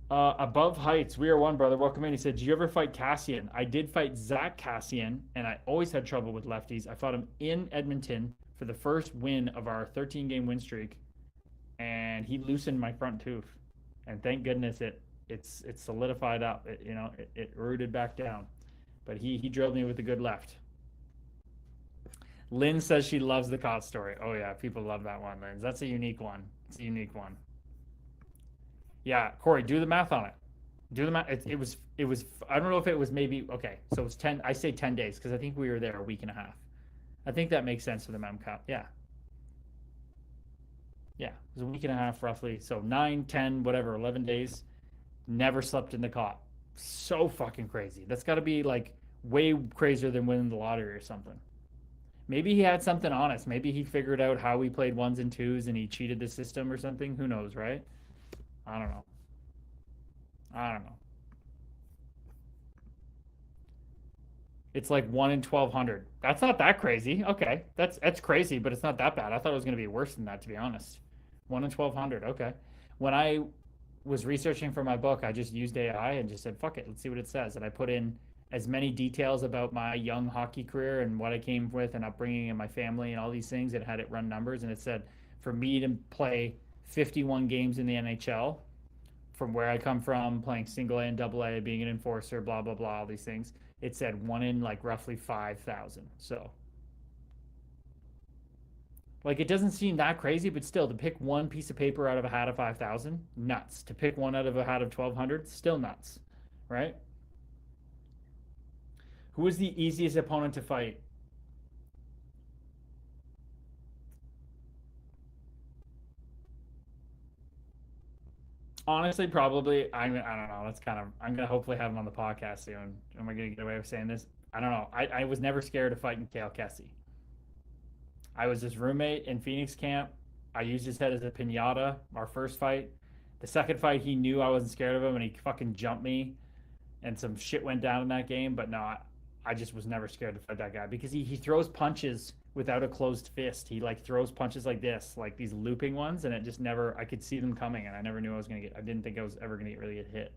Above Heights, we are one, brother. Welcome in. He said, "Did you ever fight Cassian?" I did fight Zach Cassian, and I always had trouble with lefties. I fought him in Edmonton for the first win of our 13-game win streak, and he loosened my front tooth. And thank goodness it's solidified up. It rooted back down. But he drilled me with a good left. Lynn says she loves the cot story. Oh yeah, people love that one, Lynn. That's a unique one. It's a unique one. Yeah, Corey, do the math on it. Do the math. It was. I don't know if it was maybe okay. So it was 10. I say 10 days because I think we were there a week and a half. I think that makes sense for the Mem Cup. Yeah. Yeah, it was a week and a half roughly. So 9, 10, whatever, 11 days. Never slept in the cot. So fucking crazy. That's got to be like way crazier than winning the lottery or something. Maybe he had something on us. Maybe he figured out how we played ones and twos and he cheated the system or something. Who knows, right? I don't know. It's like 1 in 1,200. That's not that crazy. Okay, that's crazy, but it's not that bad. I thought it was going to be worse than that, to be honest. 1 in 1,200. Okay. When I was researching for my book, I just used AI and just said, fuck it, let's see what it says. And I put in as many details about my young hockey career and what I came with and upbringing and my family and all these things. It had it run numbers, and it said for me to play 51 games in the NHL from where I come from, playing single A and double A, being an enforcer, blah blah blah, all these things. It said one in like roughly 5,000. So like it doesn't seem that crazy, but still, to pick one piece of paper out of a hat of 5,000, nuts. To pick one out of a hat of 1,200, still nuts, right? Who was the easiest opponent to fight? Honestly, probably. I don't know. That's kind of. I'm gonna hopefully have him on the podcast soon. Am I gonna get away with saying this? I don't know. I was never scared of fighting Kale Kessie. I was his roommate in Phoenix camp. I used his head as a pinata. Our first fight. The second fight, he knew I wasn't scared of him, and he fucking jumped me, and some shit went down in that game. But no, I just was never scared to fight that guy because he throws punches without a closed fist. He like throws punches like this, like these looping ones, and it just never. I could see them coming, and I never knew I was gonna get. I didn't think I was ever gonna really get hit.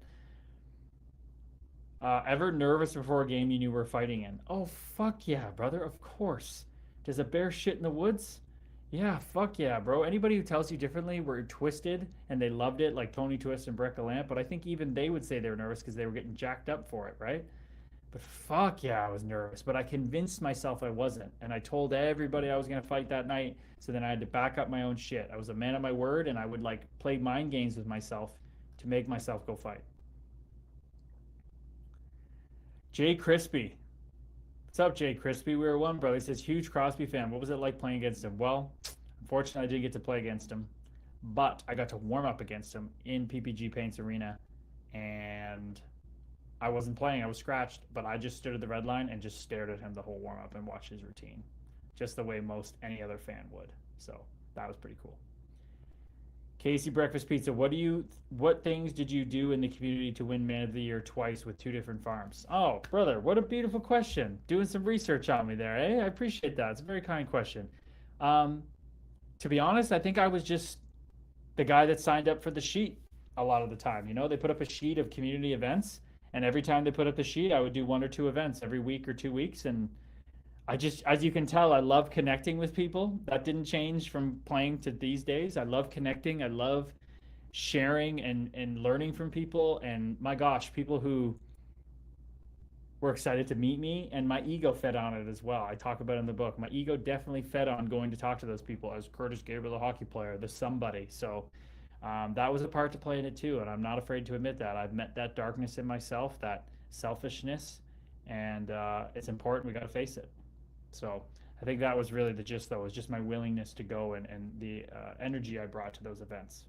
Ever nervous before a game you knew we were fighting in? Oh fuck yeah, brother! Of course. Does a bear shit in the woods? Yeah, fuck yeah, bro. Anybody who tells you differently were twisted and they loved it, like Tony Twist and Brett Galant. But I think even they would say they were nervous because they were getting jacked up for it, right? But fuck yeah, I was nervous. But I convinced myself I wasn't. And I told everybody I was going to fight that night. So then I had to back up my own shit. I was a man of my word, and I would like play mind games with myself to make myself go fight. Jay Crispy. What's up, Jay Crispy? We were one, brother. He says, huge Crosby fan. What was it like playing against him? Well, unfortunately, I didn't get to play against him. But I got to warm up against him in PPG Paints Arena. And I wasn't playing. I was scratched, but I just stood at the red line and just stared at him the whole warm up and watched his routine, just the way most any other fan would. So that was pretty cool. Casey Breakfast Pizza. What things did you do in the community to win Man of the Year twice with two different farms? Oh, brother, what a beautiful question. Doing some research on me there, eh? I appreciate that. It's a very kind question. To be honest, I think I was just the guy that signed up for the sheet a lot of the time. You know, they put up a sheet of community events, and every time they put up the sheet, I would do one or two events every week or 2 weeks. And I just, as you can tell, I love connecting with people. That didn't change from playing to these days. I love connecting. I love sharing and learning from people. And my gosh, people who were excited to meet me, and my ego fed on it as well. I talk about it in the book. My ego definitely fed on going to talk to those people. As Curtis Gabriel, a hockey player, the somebody. So that was a part to play in it too, and I'm not afraid to admit that. I've met that darkness in myself, that selfishness, and it's important. We got to face it. So I think that was really the gist, though, was just my willingness to go and the energy I brought to those events.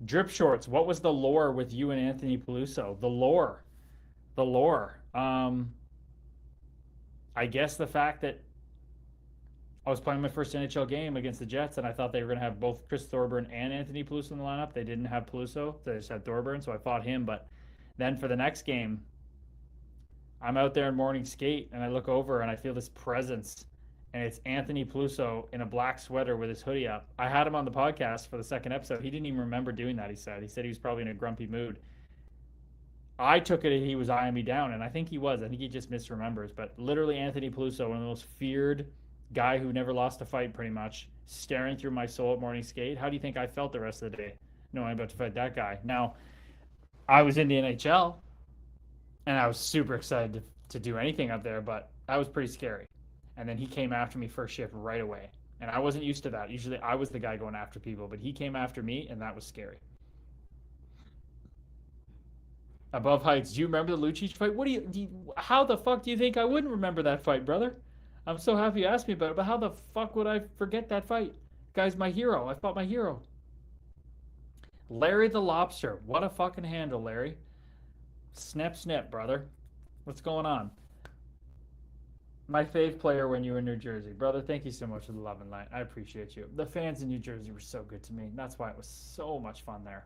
Drip Shorts, what was the lore with you and Anthony Peluso? The lore. I guess the fact that I was playing my first NHL game against the Jets, and I thought they were going to have both Chris Thorburn and Anthony Peluso in the lineup. They didn't have Peluso. They just had Thorburn, so I fought him. But then for the next game, I'm out there in morning skate, and I look over, and I feel this presence, and it's Anthony Peluso in a black sweater with his hoodie up. I had him on the podcast for the second episode. He didn't even remember doing that, he said. He said he was probably in a grumpy mood. I took it he was eyeing me down, and I think he was. I think he just misremembers. But literally Anthony Peluso, one of the most feared guy who never lost a fight pretty much, staring through my soul at morning skate. How do you think I felt the rest of the day knowing I'm about to fight that guy? Now, I was in the NHL, and I was super excited to do anything up there, but that was pretty scary. And then he came after me first shift right away. And I wasn't used to that. Usually I was the guy going after people, but he came after me, and that was scary. Above Heights, do you remember the Lucic fight? How the fuck do you think I wouldn't remember that fight, brother? I'm so happy you asked me about it, but how the fuck would I forget that fight? Guy's my hero. I fought my hero. Larry the Lobster. What a fucking handle, Larry. Snip, snip, brother. What's going on? My fave player when you were in New Jersey. Brother, thank you so much for the love and light. I appreciate you. The fans in New Jersey were so good to me. That's why it was so much fun there.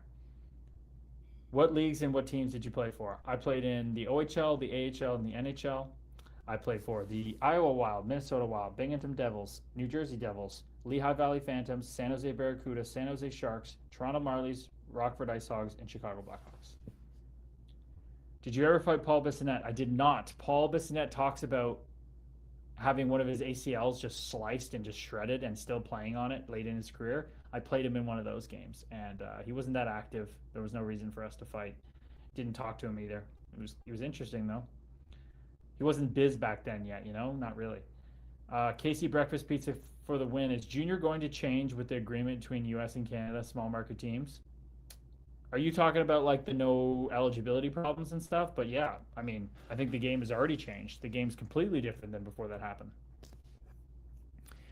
What leagues and what teams did you play for? I played in the OHL, the AHL, and the NHL. I played for the Iowa Wild, Minnesota Wild, Binghamton Devils, New Jersey Devils, Lehigh Valley Phantoms, San Jose Barracuda, San Jose Sharks, Toronto Marlies, Rockford Ice Hogs, and Chicago Blackhawks. Did you ever fight Paul Bissonnette? I did not. Paul Bissonnette talks about having one of his ACLs just sliced and just shredded and still playing on it late in his career. I played him in one of those games, and he wasn't that active. There was no reason for us to fight. Didn't talk to him either. It was interesting though. He wasn't biz back then yet, not really. Casey Breakfast Pizza for the win. Is Junior going to change with the agreement between U.S. and Canada small market teams? Are you talking about like the no eligibility problems and stuff? But yeah, I mean, I think the game has already changed. The game's completely different than before that happened.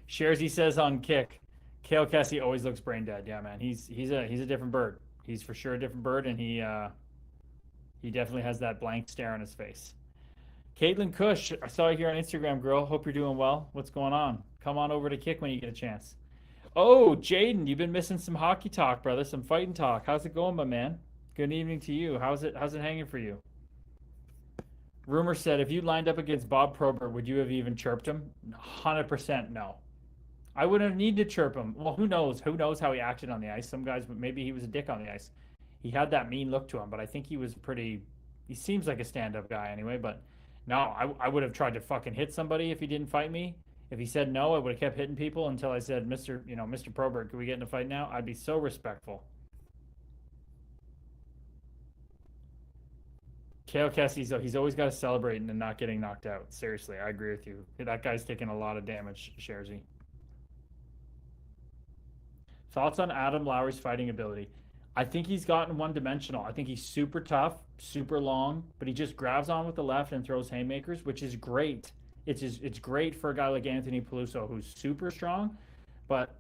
Sharesy says on Kick, Kale Kessie always looks brain dead. Yeah, man, he's a different bird. He's for sure a different bird, and he definitely has that blank stare on his face. Caitlin Cush, I saw you here on Instagram, girl. Hope you're doing well. What's going on? Come on over to Kick when you get a chance. Oh, Jaden, you've been missing some hockey talk, brother. Some fighting talk. How's it going, my man? Good evening to you. How's it hanging for you? Rumor said if you lined up against Bob Probert, would you have even chirped him? 100% no. I wouldn't have needed to chirp him. Well, who knows? Who knows how he acted on the ice? Some guys, maybe he was a dick on the ice. He had that mean look to him, but I think he was he seems like a stand-up guy anyway, but no, I would have tried to fucking hit somebody if he didn't fight me. If he said no, I would have kept hitting people until I said, Mr. Probert, can we get in a fight now? I'd be so respectful. Kale Kessie, he's always got to celebrate and not getting knocked out. Seriously, I agree with you. That guy's taking a lot of damage, Sharzy. Thoughts on Adam Lowry's fighting ability? I think he's gotten one-dimensional. I think he's super tough, super long, but he just grabs on with the left and throws haymakers, which is great. It's great for a guy like Anthony Peluso, who's super strong, but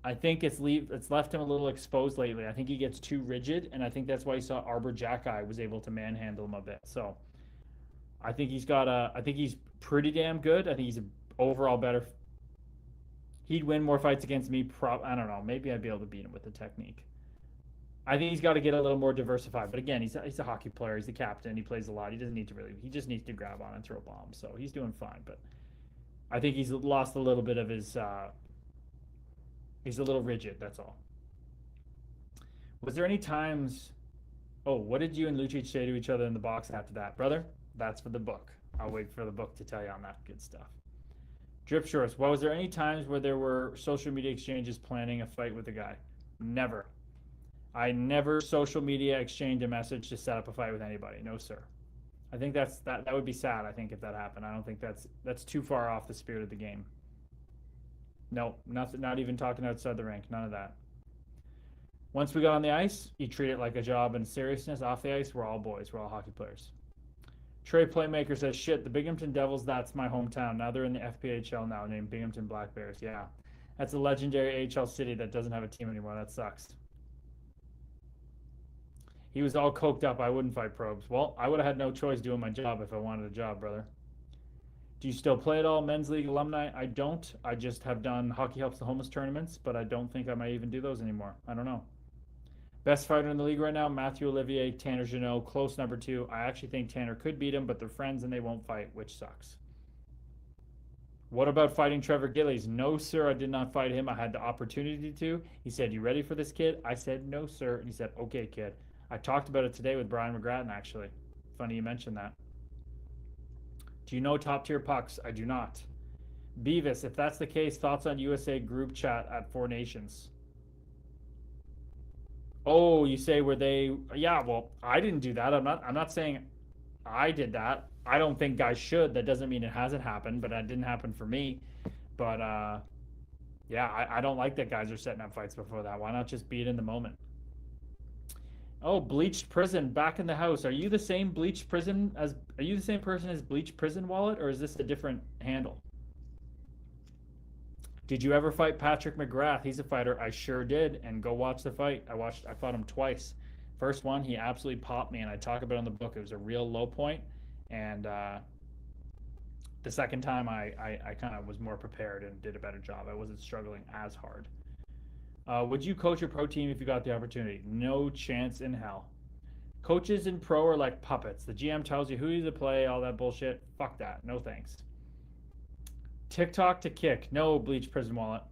I think it's left him a little exposed lately. I think he gets too rigid, and I think that's why you saw Arbor Jacki was able to manhandle him a bit. So I think I think he's pretty damn good. I think he's overall better. He'd win more fights against me. I don't know. Maybe I'd be able to beat him with the technique. I think he's got to get a little more diversified. But again, he's a hockey player. He's the captain. He plays a lot. He doesn't need to really. He just needs to grab on and throw bombs. So he's doing fine. But I think he's lost a little bit of his. He's a little rigid. That's all. Was there any times? Oh, what did you and Lucic say to each other in the box after that, brother? That's for the book. I'll wait for the book to tell you on that good stuff. Drip Shorts. Well, was there any times where there were social media exchanges planning a fight with a guy? Never. I never social media exchanged a message to set up a fight with anybody. No, sir. I think that would be sad, I think, if that happened. I don't think that's too far off the spirit of the game. No, nothing, not even talking outside the rink. None of that. Once we got on the ice, you treat it like a job and seriousness. Off the ice, we're all boys. We're all hockey players. Trey Playmaker says, shit, the Binghamton Devils, that's my hometown. Now they're in the FPHL now, named Binghamton Black Bears. Yeah. That's a legendary AHL city that doesn't have a team anymore. That sucks. He was all coked up. I wouldn't fight Probes. Well, I would have had no choice doing my job if I wanted a job, brother. Do you still play at all, Men's League alumni? I don't. I just have done Hockey Helps the Homeless tournaments, but I don't think I might even do those anymore. I don't know. Best fighter in the league right now, Matthew Olivier, Tanner Jeannot, close number 2. I actually think Tanner could beat him, but they're friends and they won't fight, which sucks. What about fighting Trevor Gillies? No, sir, I did not fight him. I had the opportunity to. He said, you ready for this, kid? I said, no, sir. And he said, okay, kid. I talked about it today with Brian McGrattan, actually. Funny you mentioned that. Do you know top tier pucks? I do not. Beavis, if that's the case, thoughts on USA group chat at Four Nations? Oh, you say were they? Yeah, well, I didn't do that. I'm not saying I did that. I don't think guys should. That doesn't mean it hasn't happened, but that didn't happen for me. But yeah, I don't like that guys are setting up fights before that. Why not just be it in the moment? Oh, Bleached Prison back in the house. Are you the same Bleached Prison as? Are you the same person as Bleached Prison Wallet, or is this a different handle? Did you ever fight Patrick McGrath? He's a fighter. I sure did. And go watch the fight. I fought him twice. First one, he absolutely popped me, and I talk about it in the book. It was a real low point. And the second time, I kind of was more prepared and did a better job. I wasn't struggling as hard. Would you coach a pro team if you got the opportunity? No chance in hell. Coaches in pro are like puppets. The GM tells you who you to play, all that bullshit. Fuck that. No thanks. TikTok to kick. No, Bleach Prison Wallet.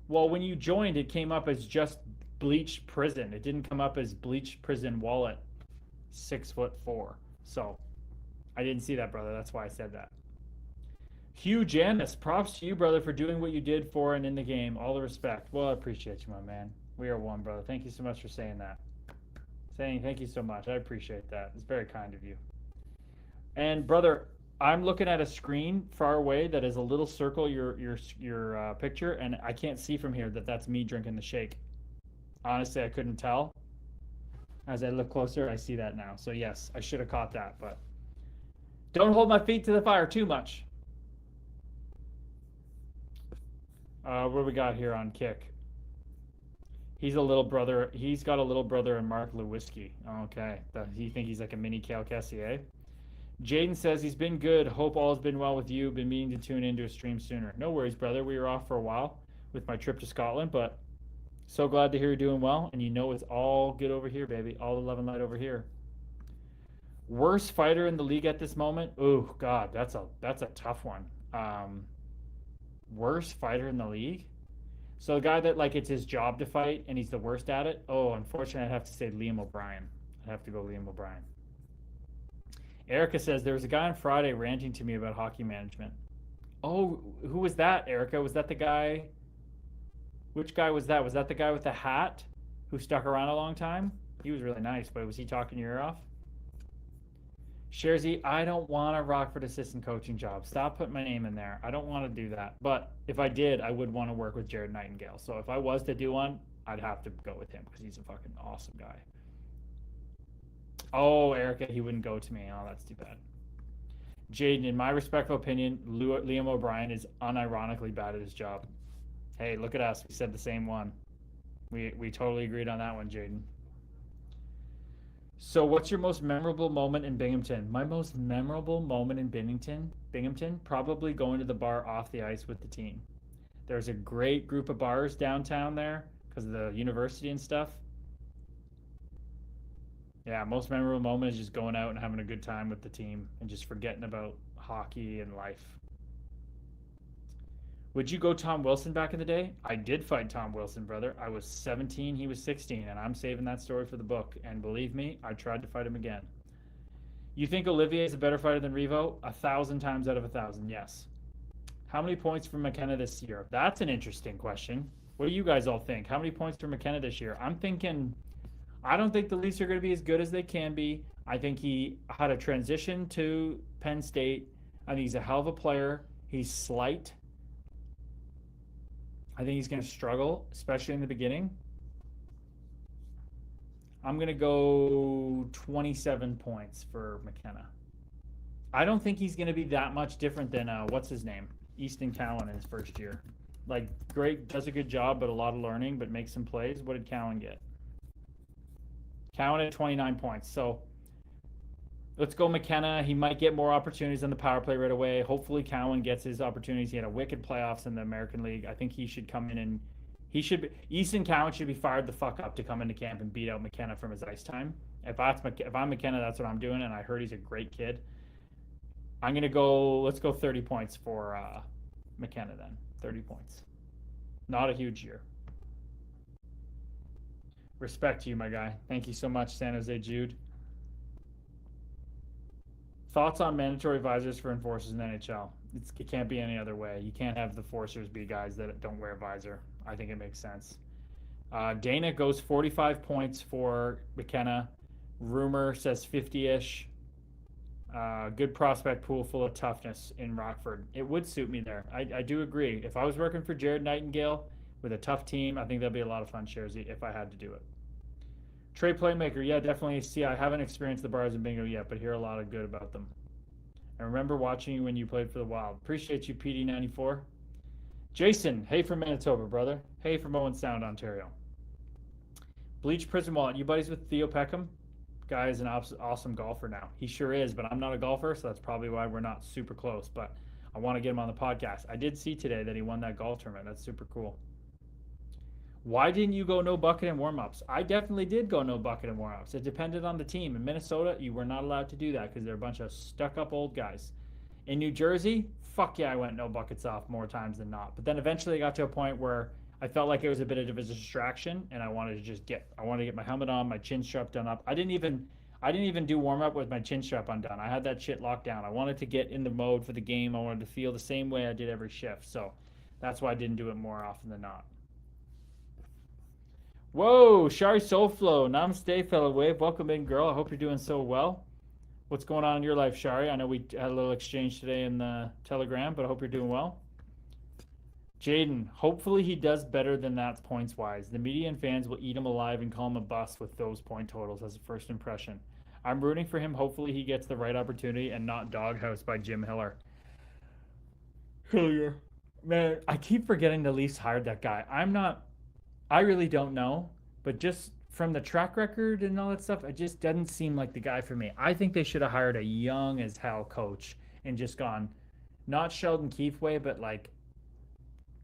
Well, when you joined, it came up as just Bleach Prison. It didn't come up as Bleach Prison Wallet. 6'4". So I didn't see that, brother. That's why I said that. Hugh Janis, props to you, brother, for doing what you did for and in the game. All the respect. Well, I appreciate you, my man. We are one, brother. Thank you so much for saying that. Thank you so much. I appreciate that. It's very kind of you. And brother, I'm looking at a screen far away that is a little circle your picture, and I can't see from here that that's me drinking the shake. Honestly, I couldn't tell. As I look closer, I see that now. So yes, I should have caught that, but don't hold my feet to the fire too much. What do we got here on Kick? He's a little brother. He's got a little brother in Mark Lewinsky. Okay. You think he's like a mini Cal Cassier? Jaden says he's been good. Hope all has been well with you. Been meaning to tune into a stream sooner. No worries, brother. We were off for a while with my trip to Scotland, but so glad to hear you're doing well. And you know it's all good over here, baby. All the love and light over here. Worst fighter in the league at this moment? Oh God, that's a tough one. Worst fighter in the league? So a guy that like it's his job to fight and he's the worst at it? Oh, unfortunately, I'd have to say Liam O'Brien. I'd have to go Liam O'Brien. Erica says there was a guy on Friday ranting to me about hockey management. Oh, who was that, Erica? Was that the guy? Which guy was that? Was that the guy with the hat who stuck around a long time? He was really nice, but was he talking your ear off? Sharzy, I don't want a Rockford assistant coaching job. Stop putting my name in there. I don't want to do that. But if I did, I would want to work with Jared Nightingale. So if I was to do one, I'd have to go with him because he's a fucking awesome guy. Oh, Erica, he wouldn't go to me. Oh, that's too bad. Jaden, in my respectful opinion, Liam O'Brien is unironically bad at his job. Hey, look at us. We said the same one. We totally agreed on that one, Jaden. So what's your most memorable moment in Binghamton? My most memorable moment in Binghamton, probably going to the bar off the ice with the team. There's a great group of bars downtown there because of the university and stuff. Yeah, most memorable moment is just going out and having a good time with the team and just forgetting about hockey and life. Would you go Tom Wilson back in the day? I did fight Tom Wilson, brother. I was 17, he was 16, and I'm saving that story for the book. And believe me, I tried to fight him again. You think Olivier is a better fighter than Revo? 1,000 times out of 1,000, yes. How many points for McKenna this year? That's an interesting question. What do you guys all think? How many points for McKenna this year? I'm thinking, I don't think the Leafs are going to be as good as they can be. I think he had a transition to Penn State. I think he's a hell of a player. He's slight. I think he's going to struggle, especially in the beginning. I'm going to go 27 points for McKenna. I don't think he's going to be that much different than, what's his name? Easton Cowan in his first year. Like, great, does a good job, but a lot of learning, but makes some plays. What did Cowan get? Cowan at 29 points. So let's go McKenna. He might get more opportunities on the power play right away. Hopefully Cowan gets his opportunities. He had a wicked playoffs in the American League. I think he should come in and Easton Cowan should be fired the fuck up to come into camp and beat out McKenna from his ice time. If I'm McKenna, that's what I'm doing, and I heard he's a great kid. I'm going to go, let's go 30 points for McKenna then. 30 points. Not a huge year. Respect to you, my guy. Thank you so much, San Jose Jude. Thoughts on mandatory visors for enforcers in the NHL? It can't be any other way. You can't have the forcers be guys that don't wear a visor. I think it makes sense. Dana goes 45 points for McKenna. Rumor says 50-ish. Good prospect pool full of toughness in Rockford. It would suit me there. I do agree. If I was working for Jared Nightingale with a tough team, I think that'd be a lot of fun, Sharzy, if I had to do it. Trey Playmaker, yeah, definitely. See, I haven't experienced the bars in Bingo yet, but hear a lot of good about them. I remember watching you when you played for the Wild. Appreciate you, PD94. Jason, hey from Manitoba, brother. Hey from Owen Sound, Ontario. Bleach Prison Wallet, you buddies with Theo Peckham? Guy is an awesome golfer now. He sure is, but I'm not a golfer, so that's probably why we're not super close. But I want to get him on the podcast. I did see today that he won that golf tournament. That's super cool. Why didn't you go no bucket and warm-ups? I definitely did go no bucket and warm-ups. It depended on the team. In Minnesota, you were not allowed to do that because they're a bunch of stuck-up old guys. In New Jersey, fuck yeah, I went no buckets off more times than not. But then eventually I got to a point where I felt like it was a bit of a distraction, and I wanted to get my helmet on, my chin strap done up. I I didn't even do warm up with my chin strap undone. I had that shit locked down. I wanted to get in the mode for the game. I wanted to feel the same way I did every shift. So that's why I didn't do it more often than not. Whoa, Shari Soulflow. Namaste, fellow wave. Welcome in, girl. I hope you're doing so well. What's going on in your life, Shari? I know we had a little exchange today in the Telegram, but I hope you're doing well. Jaden, hopefully he does better than that points wise. The media and fans will eat him alive and call him a bust with those point totals as a first impression. I'm rooting for him. Hopefully he gets the right opportunity and not doghoused by Jim Hiller. Hillier. Man, I keep forgetting the Leafs hired that guy. I really don't know, but just from the track record and all that stuff, it just doesn't seem like the guy for me. I think they should have hired a young as hell coach and just gone, not Sheldon Keefe way, but like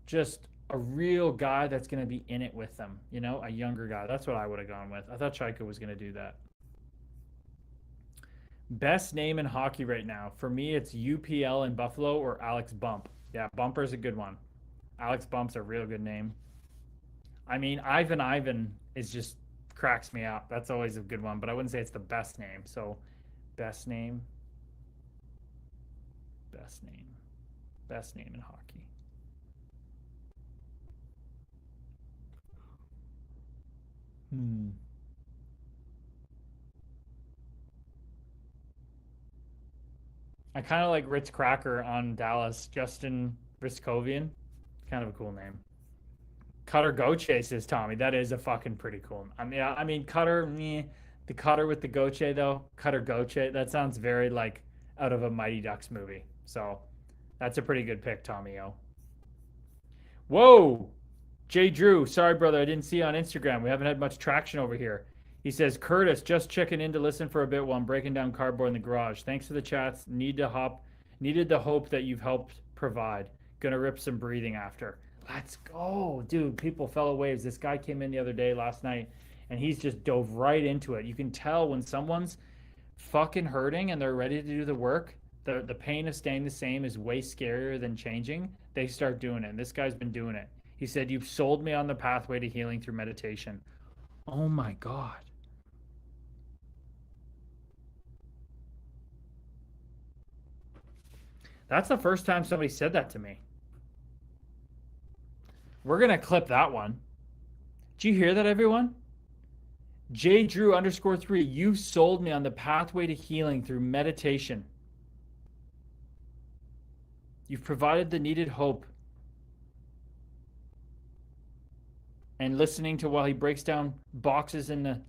just a real guy that's going to be in it with them, you know, a younger guy. That's what I would have gone with. I thought Chaika was going to do that. Best name in hockey right now. For me, it's UPL in Buffalo or Alex Bump. Yeah, Bumper's a good one. Alex Bump's a real good name. I mean, Ivan is just cracks me up. That's always a good one, but I wouldn't say it's the best name. So, best name. Best name. Best name in hockey. I kind of like Ritz Cracker on Dallas. Justin Riskovian. Kind of a cool name. Cutter Goche says Tommy. That is a fucking pretty cool. I mean Cutter, me, the Cutter with the Goche though. Cutter Goche. That sounds very like out of a Mighty Ducks movie. So that's a pretty good pick, Tommy O. Whoa, Jay Drew. Sorry, brother, I didn't see you on Instagram. We haven't had much traction over here. He says, Curtis, just checking in to listen for a bit while I'm breaking down cardboard in the garage. Thanks for the chats. Needed the hope that you've helped provide. Gonna rip some breathing after. Let's go, dude. People, fellow waves. This guy came in the other day, last night, and he's just dove right into it. You can tell when someone's fucking hurting and they're ready to do the work, the pain of staying the same is way scarier than changing. They start doing it. And this guy's been doing it. He said, you've sold me on the pathway to healing through meditation. Oh my God. That's the first time somebody said that to me. We're going to clip that one. Did you hear that, everyone? J Drew _3, you sold me on the pathway to healing through meditation. You've provided the needed hope. And listening to while he breaks down boxes in the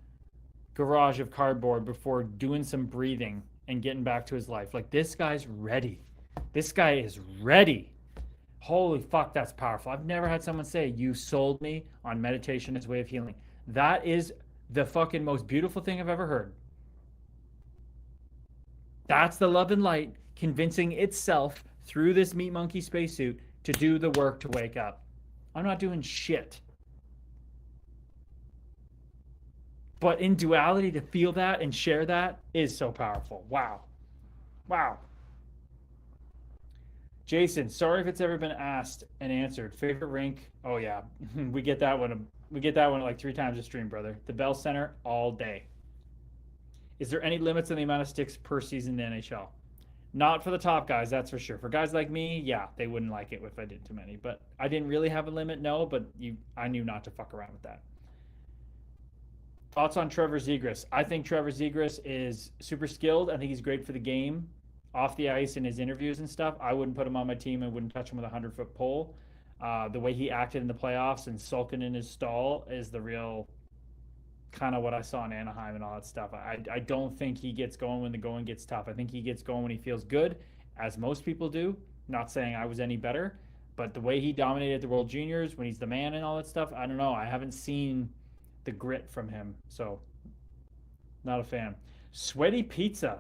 garage of cardboard before doing some breathing and getting back to his life. Like, this guy's ready. This guy is ready. Holy fuck, that's powerful. I've never had someone say, you sold me on meditation as a way of healing. That is the fucking most beautiful thing I've ever heard. That's the love and light convincing itself through this meat monkey spacesuit to do the work to wake up. I'm not doing shit. But in duality, to feel that and share that is so powerful. Wow. Wow. Jason, sorry if it's ever been asked and answered. Favorite rink? Oh yeah, we get that one. We get that one like 3 times a stream, brother. The Bell Center all day. Is there any limits on the amount of sticks per season in the NHL? Not for the top guys, that's for sure. For guys like me, yeah, they wouldn't like it if I did too many. But I didn't really have a limit, no. But I knew not to fuck around with that. Thoughts on Trevor Zegras? I think Trevor Zegras is super skilled. I think he's great for the game. Off the ice in his interviews and stuff, I wouldn't put him on my team and wouldn't touch him with a 100-foot pole. The way he acted in the playoffs and sulking in his stall is the real kind of what I saw in Anaheim and all that stuff. I don't think he gets going when the going gets tough. I think he gets going when he feels good, as most people do. Not saying I was any better, but the way he dominated the World Juniors when he's the man and all that stuff, I don't know. I haven't seen the grit from him, so not a fan. Sweaty Pizza.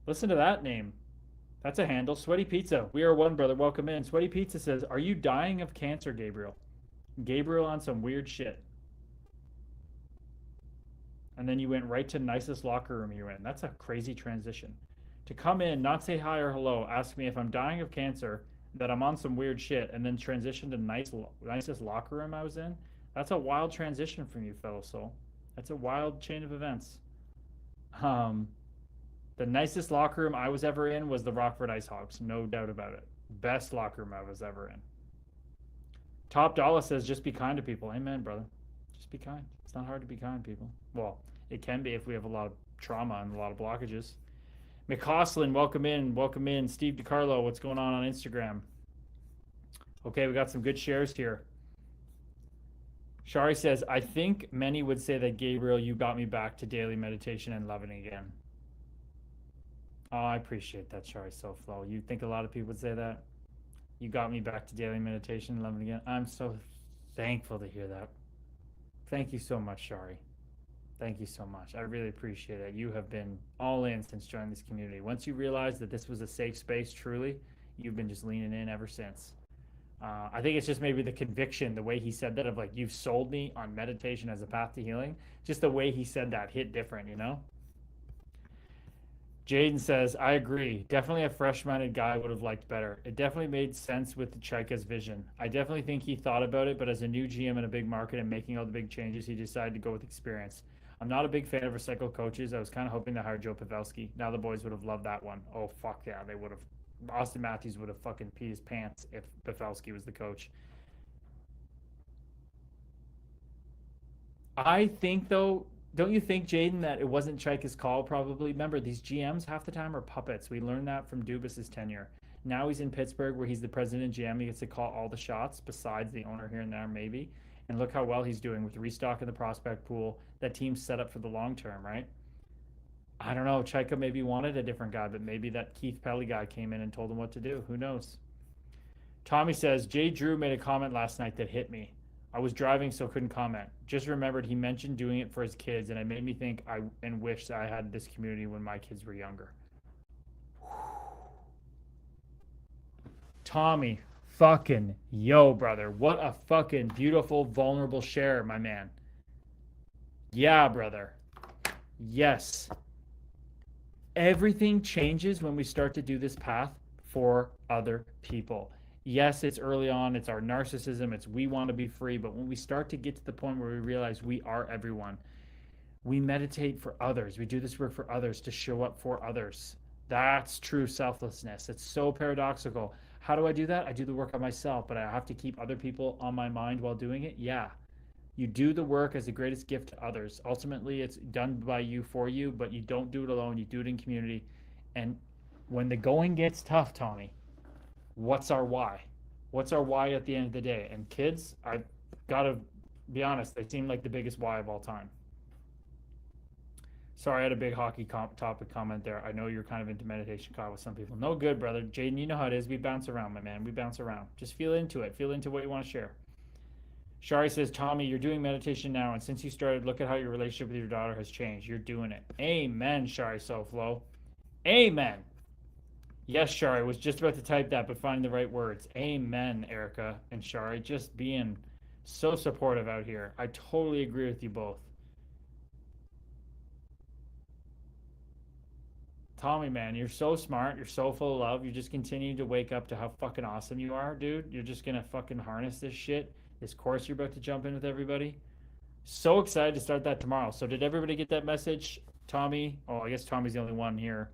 Listen to that name. That's a handle. Sweaty Pizza. We are one, brother. Welcome in. Sweaty Pizza says, are you dying of cancer, Gabriel? Gabriel on some weird shit. And then you went right to nicest locker room you were in. That's a crazy transition. To come in, not say hi or hello, ask me if I'm dying of cancer, that I'm on some weird shit, and then transition to nicest locker room I was in. That's a wild transition from you, fellow soul. That's a wild chain of events. Um, the nicest locker room I was ever in was the Rockford Ice Hogs, no doubt about it. Best locker room I was ever in. Top Dollar says, just be kind to people. Amen, brother. Just be kind. It's not hard to be kind, people. Well, it can be if we have a lot of trauma and a lot of blockages. McCausland, welcome in. Welcome in. Steve DiCarlo, what's going on Instagram? Okay, we got some good shares here. Shari says, I think many would say that, Gabriel, you got me back to daily meditation and loving again. Oh, I appreciate that, Shari SoFlow. You think a lot of people would say that? You got me back to daily meditation and loving again. I'm so thankful to hear that. Thank you so much, Shari. Thank you so much. I really appreciate it. You have been all in since joining this community. Once you realized that this was a safe space, truly, you've been just leaning in ever since. I think it's just maybe the conviction, the way he said that, of like, you've sold me on meditation as a path to healing. Just the way he said that hit different, you know? Jaden says, I agree. Definitely a fresh-minded guy would have liked better. It definitely made sense with Chaika's vision. I definitely think he thought about it, but as a new GM in a big market and making all the big changes, he decided to go with experience. I'm not a big fan of recycled coaches. I was kind of hoping to hire Joe Pavelski. Now the boys would have loved that one. Oh, fuck yeah, they would have. Austin Matthews would have fucking peed his pants if Pavelski was the coach. I think, though, don't you think, Jaden, that it wasn't Chaika's call probably? Remember, these GMs half the time are puppets. We learned that from Dubas's tenure. Now he's in Pittsburgh where he's the president and GM. He gets to call all the shots besides the owner here and there, maybe. And look how well he's doing with restocking the prospect pool. That team's set up for the long term, right? I don't know. Chaika maybe wanted a different guy, but maybe that Keith Pelly guy came in and told him what to do. Who knows? Tommy says, Jay Drew made a comment last night that hit me. I was driving, so couldn't comment. Just remembered he mentioned doing it for his kids, and it made me think and wish that I had this community when my kids were younger. Tommy, fucking yo, brother. What a fucking beautiful, vulnerable share, my man. Yeah, brother. Yes. Everything changes when we start to do this path for other people. Yes, it's early on, it's our narcissism, it's we want to be free, but when we start to get to the point where we realize we are everyone, we meditate for others, we do this work for others to show up for others. That's true selflessness. It's so paradoxical. How do I do that? I do the work on myself, but I have to keep other people on my mind while doing it? Yeah. You do the work as the greatest gift to others. Ultimately, it's done by you for you, but you don't do it alone. You do it in community. And when the going gets tough, Tony, what's our why? What's our why at the end of the day? And kids, I've got to be honest, they seem like the biggest why of all time. Sorry, I had a big hockey topic comment there. I know you're kind of into meditation, Kyle, with some people. No good, brother. Jaden, you know how it is. We bounce around, my man. We bounce around. Just feel into it. Feel into what you want to share. Shari says, Tommy, you're doing meditation now, and since you started, look at how your relationship with your daughter has changed. You're doing it. Amen, Shari SoFlow. Amen. Yes, Shari, was just about to type that, but finding the right words. Amen, Erica and Shari. Just being so supportive out here. I totally agree with you both. Tommy, man, you're so smart. You're so full of love. You just continue to wake up to how fucking awesome you are, dude. You're just going to fucking harness this shit. This course you're about to jump in with everybody. So excited to start that tomorrow. So did everybody get that message? Tommy? Oh, I guess Tommy's the only one here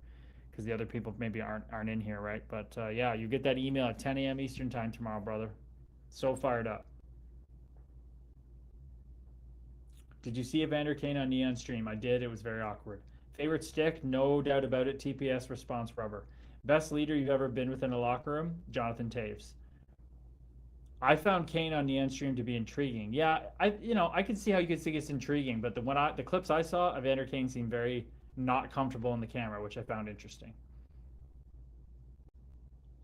because the other people maybe aren't in here, right? But yeah, you get that email at 10 a.m. Eastern time tomorrow, brother. So fired up. Did you see Evander Kane on Neon Stream? I did. It was very awkward. Favorite stick? No doubt about it. TPS response rubber. Best leader you've ever been within a locker room? Jonathan Taves. I found Kane on Neon Stream to be intriguing. Yeah, I can see how you could think it's intriguing, but the clips I saw, Evander Kane seemed very not comfortable in the camera, which I found interesting.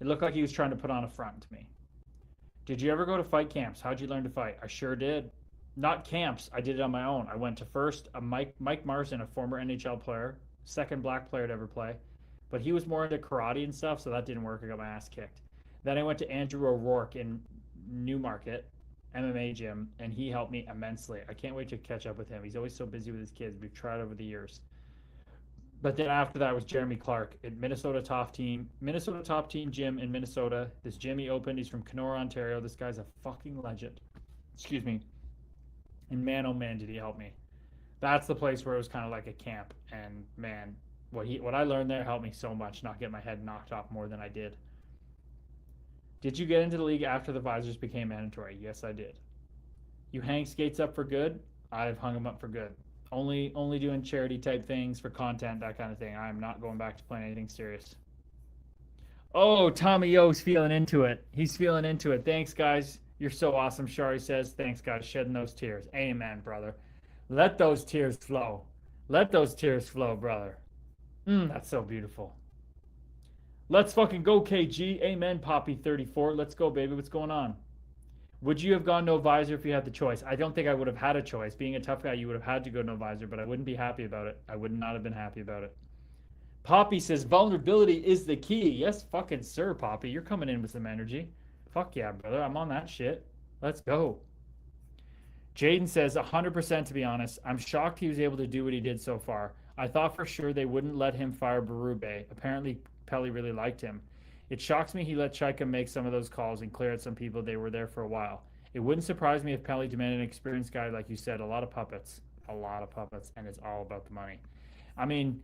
It looked like he was trying to put on a front to me. Did you ever go to fight camps? How'd you learn to fight? I sure did. Not camps. I did it on my own. I went to first Mike Marson, a former NHL player, second black player to ever play, but he was more into karate and stuff, so that didn't work. I got my ass kicked. Then I went to Andrew O'Rourke in Newmarket MMA gym, and he helped me immensely. I can't wait to catch up with him. He's always so busy with his kids. We've tried over the years. But then after that was Jeremy Clark at Minnesota top team gym in Minnesota. This gym he opened, he's from Kenora, Ontario. This guy's a fucking legend. Excuse me. And man, oh man, did he help me. That's the place where it was kind of like a camp. And man, what I learned there helped me so much not get my head knocked off more than I did. Did you get into the league after the visors became mandatory? Yes, I did. You hang skates up for good? I've hung them up for good. Only doing charity type things for content, that kind of thing. I'm not going back to playing anything serious. Oh, Tommy O's feeling into it. He's feeling into it. Thanks, guys. You're so awesome, Shari says. Thanks, guys. Shedding those tears. Amen, brother. Let those tears flow. Let those tears flow, brother. That's so beautiful. Let's fucking go, KG. Amen, Poppy34. Let's go, baby. What's going on? Would you have gone no visor if you had the choice? I don't think I would have had a choice. Being a tough guy, you would have had to go no visor, but I wouldn't be happy about it. I would not have been happy about it. Poppy says vulnerability is the key. Yes, fucking sir, Poppy. You're coming in with some energy. Fuck yeah, brother. I'm on that shit. Let's go. Jaden says 100% to be honest. I'm shocked he was able to do what he did so far. I thought for sure they wouldn't let him fire Berube. Apparently, Pelly really liked him. It shocks me he let Chaika make some of those calls and clear out some people. They were there for a while. It wouldn't surprise me if Pelly demanded an experienced guy, like you said. A lot of puppets. And it's all about the money. I mean,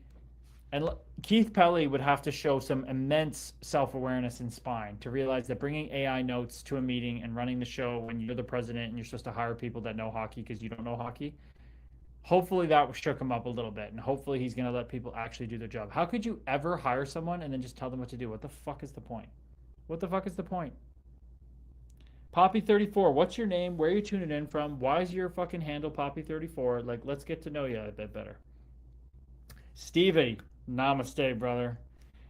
and Keith Pelly would have to show some immense self-awareness and spine to realize that bringing AI notes to a meeting and running the show when you're the president and you're supposed to hire people that know hockey because you don't know hockey, hopefully that shook him up a little bit, and hopefully he's going to let people actually do their job. How could you ever hire someone and then just tell them what to do? What the fuck is the point? What the fuck is the point? Poppy34, what's your name? Where are you tuning in from? Why is your fucking handle Poppy34? Like, let's get to know you a bit better. Stevie, namaste, brother.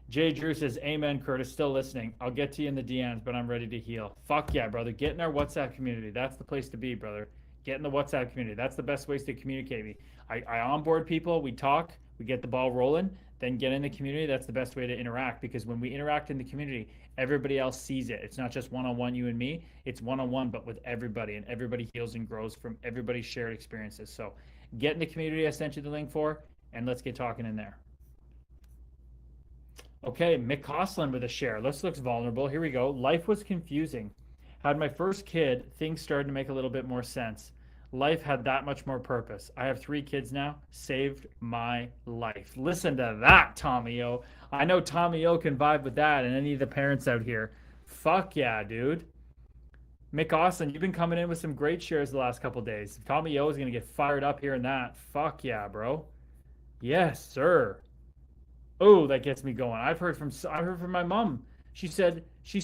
Jay Drew says, amen, Curtis. Still listening. I'll get to you in the DMs, but I'm ready to heal. Fuck yeah, brother. Get in our WhatsApp community. That's the place to be, brother. Get in the WhatsApp community. That's the best ways to communicate me. I onboard people. We talk. We get the ball rolling. Then get in the community. That's the best way to interact, because when we interact in the community, everybody else sees it. It's not just one-on-one, you and me. It's one-on-one, but with everybody, and everybody heals and grows from everybody's shared experiences. So get in the community I sent you the link for, and let's get talking in there. Okay, Mick Coslin with a share. This looks vulnerable. Here we go. Life was confusing. Had my first kid, things started to make a little bit more sense. Life had that much more purpose. I have 3 kids now. Saved my life. Listen to that, Tommy O. I know Tommy O can vibe with that, and any of the parents out here. Fuck yeah, dude. Mick Austin, you've been coming in with some great shares the last couple days. Tommy O is going to get fired up here and that. Fuck yeah, bro. Yes, sir. Oh, that gets me going. I heard from my mom. She said I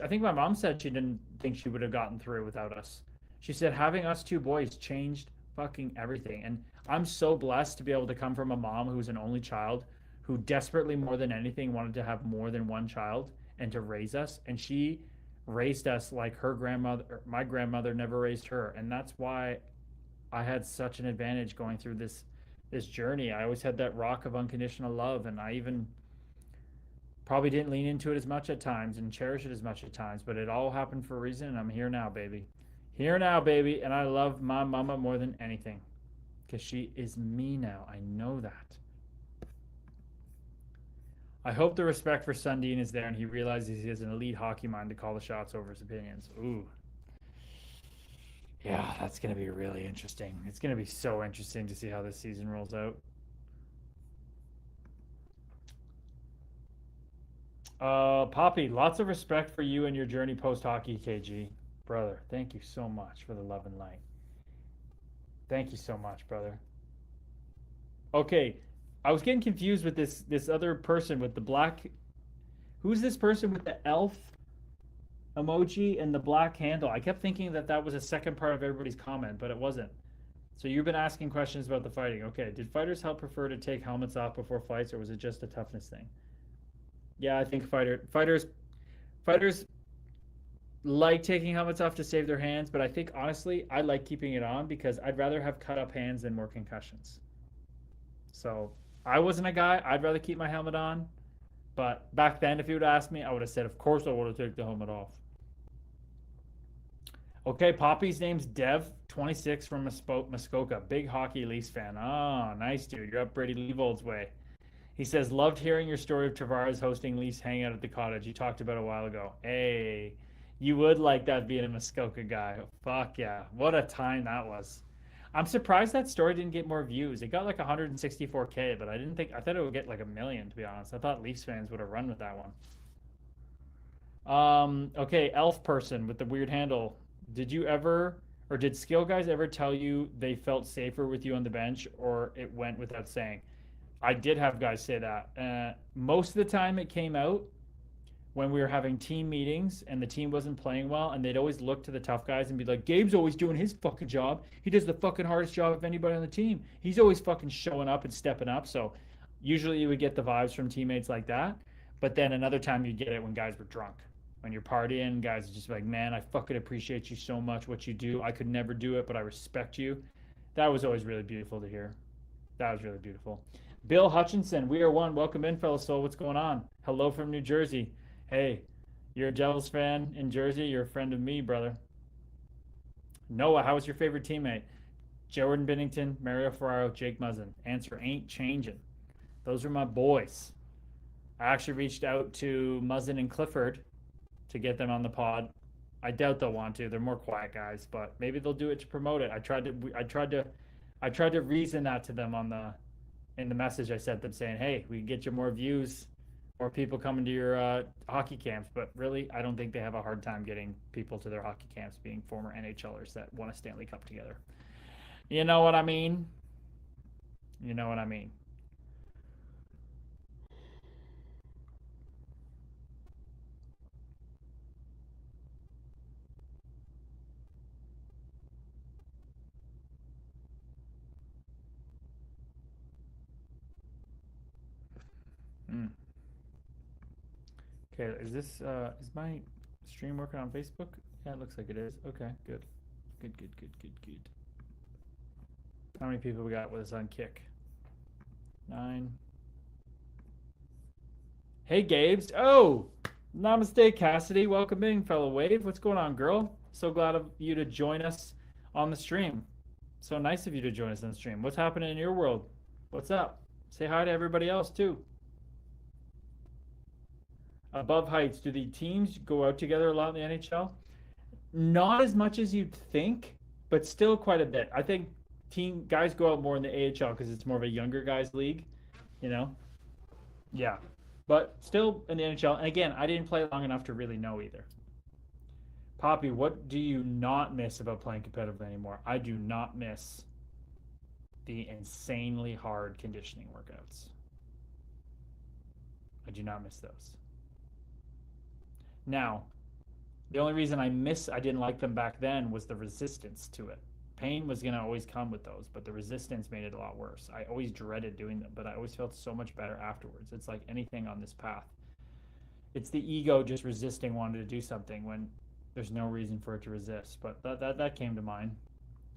think my mom said she didn't think she would have gotten through without us. She said having us 2 boys changed fucking everything. And I'm so blessed to be able to come from a mom who's an only child, who desperately more than anything wanted to have more than one child and to raise us. And she raised us like her grandmother, my grandmother never raised her. And that's why I had such an advantage going through this journey. I always had that rock of unconditional love, and I even probably didn't lean into it as much at times and cherish it as much at times, but it all happened for a reason, and I'm here now, baby. Here now, baby, and I love my mama more than anything because she is me now. I know that. I hope the respect for Sundin is there and he realizes he has an elite hockey mind to call the shots over his opinions. Ooh. Yeah, that's going to be really interesting. It's going to be so interesting to see how this season rolls out. Poppy, lots of respect for you and your journey post-hockey, KG. Brother, thank you so much for the love and light. Thank you so much, brother. Okay, I was getting confused with this other person with the black... Who's this person with the elf emoji and the black handle? I kept thinking that was a second part of everybody's comment, but it wasn't. So you've been asking questions about the fighting. Okay, did fighters prefer to take helmets off before fights, or was it just a toughness thing? Yeah, I think fighters like taking helmets off to save their hands, but I think honestly, I like keeping it on because I'd rather have cut up hands than more concussions. So I wasn't a guy. I'd rather keep my helmet on. But back then, if you would ask me, I would have said, of course I would have taken the helmet off. Okay, Poppy's name's Dev26 from Muskoka. Big hockey Leafs fan. Oh, nice, dude. You're up Brady Leavold's way. He says, loved hearing your story of Tavares hosting Leafs hangout at the cottage. You talked about a while ago. Hey, you would like that being a Muskoka guy. Fuck yeah. What a time that was. I'm surprised that story didn't get more views. It got like 164K, but I thought it would get like a million, to be honest. I thought Leafs fans would have run with that one. Okay, elf person with the weird handle. Did you ever, or did skill guys ever tell you they felt safer with you on the bench, or it went without saying? I did have guys say that. Most of the time it came out when we were having team meetings and the team wasn't playing well, and they'd always look to the tough guys and be like, Gabe's always doing his fucking job. He does the fucking hardest job of anybody on the team. He's always fucking showing up and stepping up. So usually you would get the vibes from teammates like that. But then another time you'd get it when guys were drunk. When you're partying, guys are just like, man, I fucking appreciate you so much, what you do. I could never do it, but I respect you. That was always really beautiful to hear. That was really beautiful. Bill Hutchinson, we are one. Welcome in, fellow soul. What's going on? Hello from New Jersey. Hey, you're a Devils fan in Jersey. You're a friend of me, brother. Noah, how was your favorite teammate? Jordan Binnington, Mario Ferraro, Jake Muzzin. Answer ain't changing. Those are my boys. I actually reached out to Muzzin and Clifford to get them on the pod. I doubt they'll want to. They're more quiet guys, but maybe they'll do it to promote it. I tried to reason that to them in the message I sent them, saying, hey, we can get you more views, more people coming to your hockey camps. But really, I don't think they have a hard time getting people to their hockey camps, being former NHLers that won a Stanley Cup together. You know what I mean? You know what I mean. Mm. Okay, is my stream working on Facebook? Yeah, it looks like it is. Okay, good. Good, good, good, good, good. How many people we got with us on Kick? 9. Hey, Gabes. Oh, namaste, Cassidy. Welcome in, fellow Wave. What's going on, girl? So glad of you to join us on the stream. So nice of you to join us on the stream. What's happening in your world? What's up? Say hi to everybody else, too. Above heights, do the teams go out together a lot in the NHL? Not as much as you'd think, but still quite a bit. I think team guys go out more in the AHL because it's more of a younger guys league, you know? Yeah. But still in the NHL. And again, I didn't play long enough to really know either. Poppy, what do you not miss about playing competitively anymore? I do not miss the insanely hard conditioning workouts. I do not miss those. Now, the only reason I didn't like them back then was the resistance to it. Pain was going to always come with those, but the resistance made it a lot worse. I always dreaded doing them, but I always felt so much better afterwards. It's like anything on this path. It's the ego just resisting wanting to do something when there's no reason for it to resist. But that came to mind.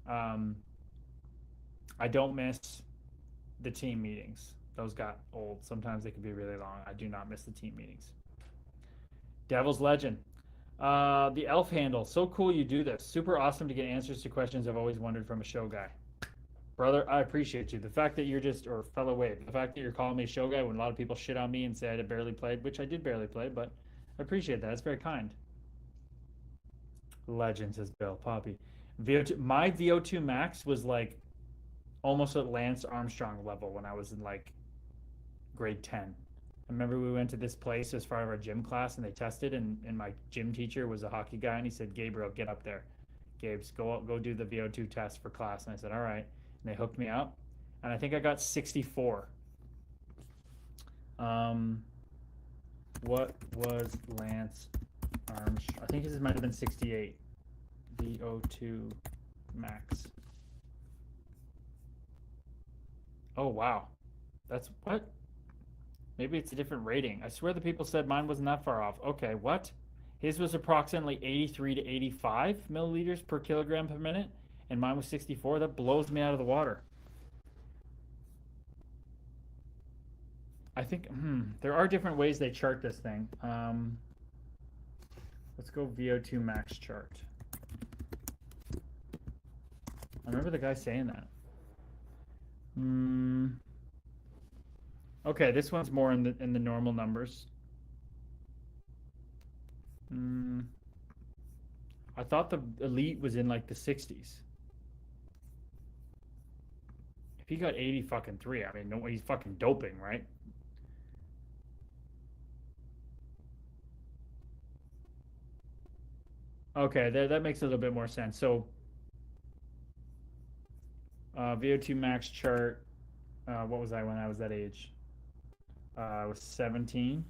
I don't miss the team meetings. Those got old. Sometimes they could be really long. I do not miss the team meetings. Devil's Legend. The elf handle. So cool you do this. Super awesome to get answers to questions I've always wondered from a show guy. Brother, I appreciate you. The fact that you're just, or fellow Wave, the fact that you're calling me a show guy when a lot of people shit on me and say I barely played, which I did barely play, but I appreciate that. It's very kind. Legend, says Bill. Poppy. VO2, my VO2 max was like almost at Lance Armstrong level when I was in like grade 10. I remember we went to this place as part of our gym class and they tested, and my gym teacher was a hockey guy, and he said, Gabriel, get up there. Gabes, go do the VO2 test for class. And I said, all right. And they hooked me up, and I think I got 64. What was Lance Armstrong? I think his might have been 68. VO2 max. Oh, wow. That's what? Maybe it's a different rating. I swear the people said mine wasn't that far off. Okay, what? His was approximately 83 to 85 milliliters per kilogram per minute, and mine was 64. That blows me out of the water. I think there are different ways they chart this thing. Let's go VO2 max chart. I remember the guy saying that. Okay, this one's more in the normal numbers. I thought the elite was in like the 60s. If he got 80 fucking 3, I mean, no, he's fucking doping, right? Okay, that makes a little bit more sense. So, VO2 max chart. What was I when I was that age? I was 17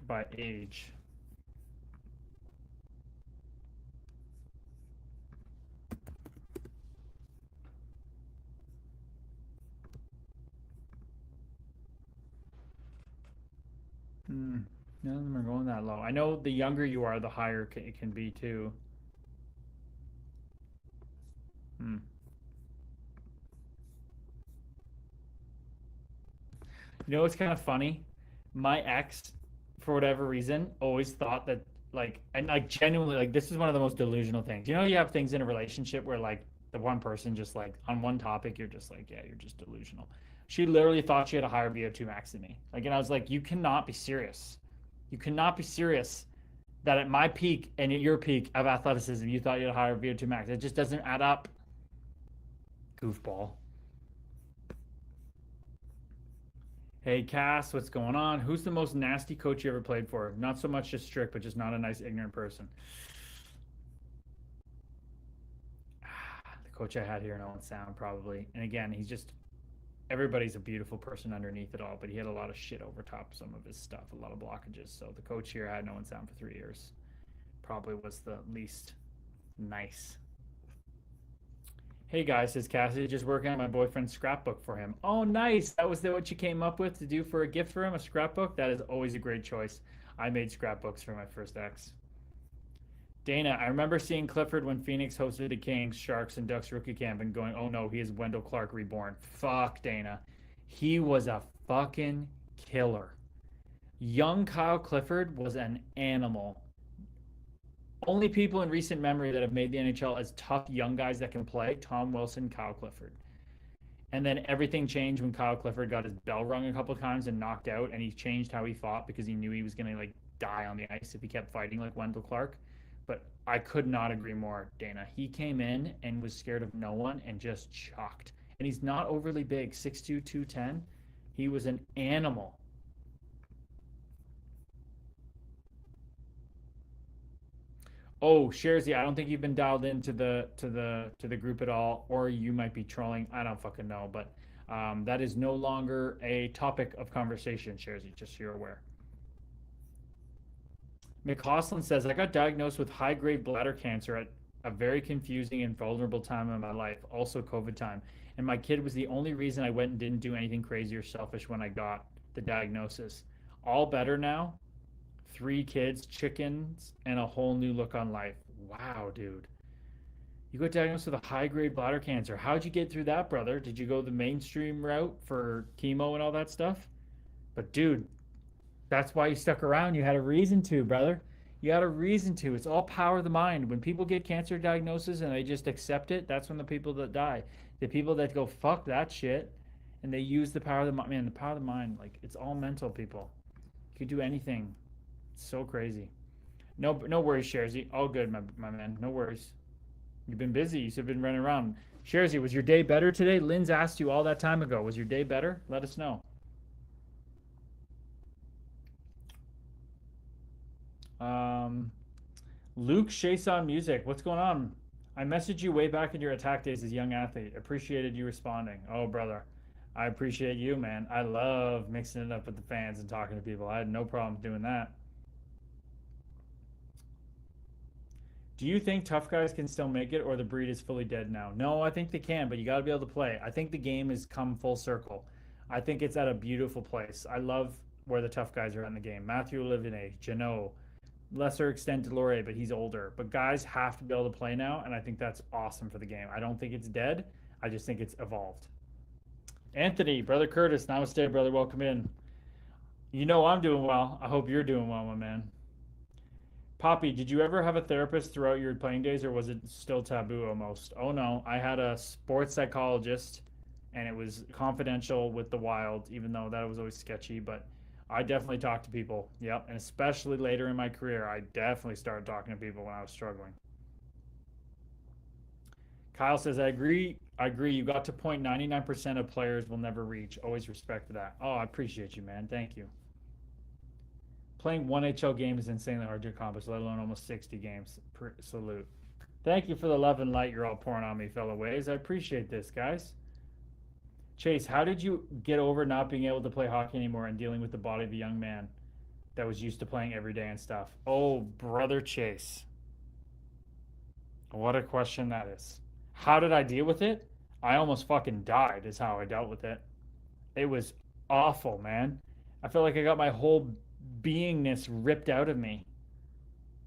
by age. Hmm. None of them are going that low. I know the younger you are, the higher it can be too. Hmm. You know what's kind of funny? My ex, for whatever reason, always thought that and like genuinely this is one of the most delusional things. You know, you have things in a relationship where like the one person just like on one topic, you're just like, yeah, you're just delusional. She literally thought she had a higher VO2 max than me. Like, and I was like, you cannot be serious. You cannot be serious that at my peak and at your peak of athleticism, you thought you had a higher VO2 max. It just doesn't add up. Goofball. Hey, Cass, what's going on? Who's the most nasty coach you ever played for? Not so much just strict, but just not a nice, ignorant person. The coach I had here in Owen Sound, probably. And again, he's just everybody's a beautiful person underneath it all, but he had a lot of shit over top some of his stuff, a lot of blockages. So the coach here I had in Owen Sound for 3 years. Probably was the least nice. Hey guys, says Cassidy, just working on my boyfriend's scrapbook for him. Oh, nice. That was what you came up with to do for a gift for him, a scrapbook? That is always a great choice. I made scrapbooks for my first ex. Dana, I remember seeing Clifford when Phoenix hosted the Kings, Sharks, and Ducks rookie camp and going, oh no, he is Wendell Clark reborn. Fuck, Dana. He was a fucking killer. Young Kyle Clifford was an animal. Only people in recent memory that have made the NHL as tough young guys that can play: Tom Wilson, Kyle Clifford. And then everything changed when Kyle Clifford got his bell rung a couple of times and knocked out, and he changed how he fought because he knew he was gonna like die on the ice if he kept fighting like Wendell Clark. But I could not agree more, Dana. He came in and was scared of no one and just chalked. And he's not overly big, 6'2", 210. He was an animal. Oh, Sharzy, I don't think you've been dialed into the group at all, or you might be trolling. I don't fucking know, but that is no longer a topic of conversation, Sharzy, just so you're aware. McCausland says, I got diagnosed with high-grade bladder cancer at a very confusing and vulnerable time in my life, also COVID time. And my kid was the only reason I went and didn't do anything crazy or selfish when I got the diagnosis. All better now. 3 kids, chickens, and a whole new look on life. Wow, dude. You got diagnosed with a high-grade bladder cancer. How'd you get through that, brother? Did you go the mainstream route for chemo and all that stuff? But dude, that's why you stuck around. You had a reason to, brother. You had a reason to. It's all power of the mind. When people get cancer diagnoses and they just accept it, that's when the people that die. The people that go, fuck that shit, and they use the power of the mind. Man, the power of the mind, like, it's all mental, people. You could do anything. It's so crazy. No worries, Sharzy. All good, my man. No worries. You've been busy. You've been running around. Sharzy, was your day better today? Lynn's asked you all that time ago. Was your day better? Let us know. Um, Luke Chason Music, what's going on? I messaged you way back in your attack days as a young athlete. Appreciated you responding. Oh, brother. I appreciate you, man. I love mixing it up with the fans and talking to people. I had no problem doing that. Do you think tough guys can still make it, or the breed is fully dead now? No, I think they can, but you got to be able to play. I think the game has come full circle. I think it's at a beautiful place. I love where the tough guys are in the game. Matthew Olivine, Janot, lesser extent Delore, but he's older. But guys have to be able to play now, and I think that's awesome for the game. I don't think it's dead. I just think it's evolved. Anthony, brother Curtis, namaste, brother. Welcome in. You know I'm doing well. I hope you're doing well, my man. Poppy, did you ever have a therapist throughout your playing days, or was it still taboo almost? Oh no, I had a sports psychologist, and it was confidential with the Wild, even though that was always sketchy. But I definitely talked to people. Yep, and especially later in my career, I definitely started talking to people when I was struggling. Kyle says, I agree I agree. You got to point 99% of players will never reach. Always respect that. Oh, I appreciate you, man. Thank you. Playing one HL game is insanely hard to accomplish, let alone almost 60 games. Salute. Thank you for the love and light you're all pouring on me, fellow ways. I appreciate this, guys. Chase, how did you get over not being able to play hockey anymore and dealing with the body of a young man that was used to playing every day and stuff? Oh, brother Chase. What a question that is. How did I deal with it? I almost fucking died, is how I dealt with it. It was awful, man. I felt like I got my whole beingness ripped out of me.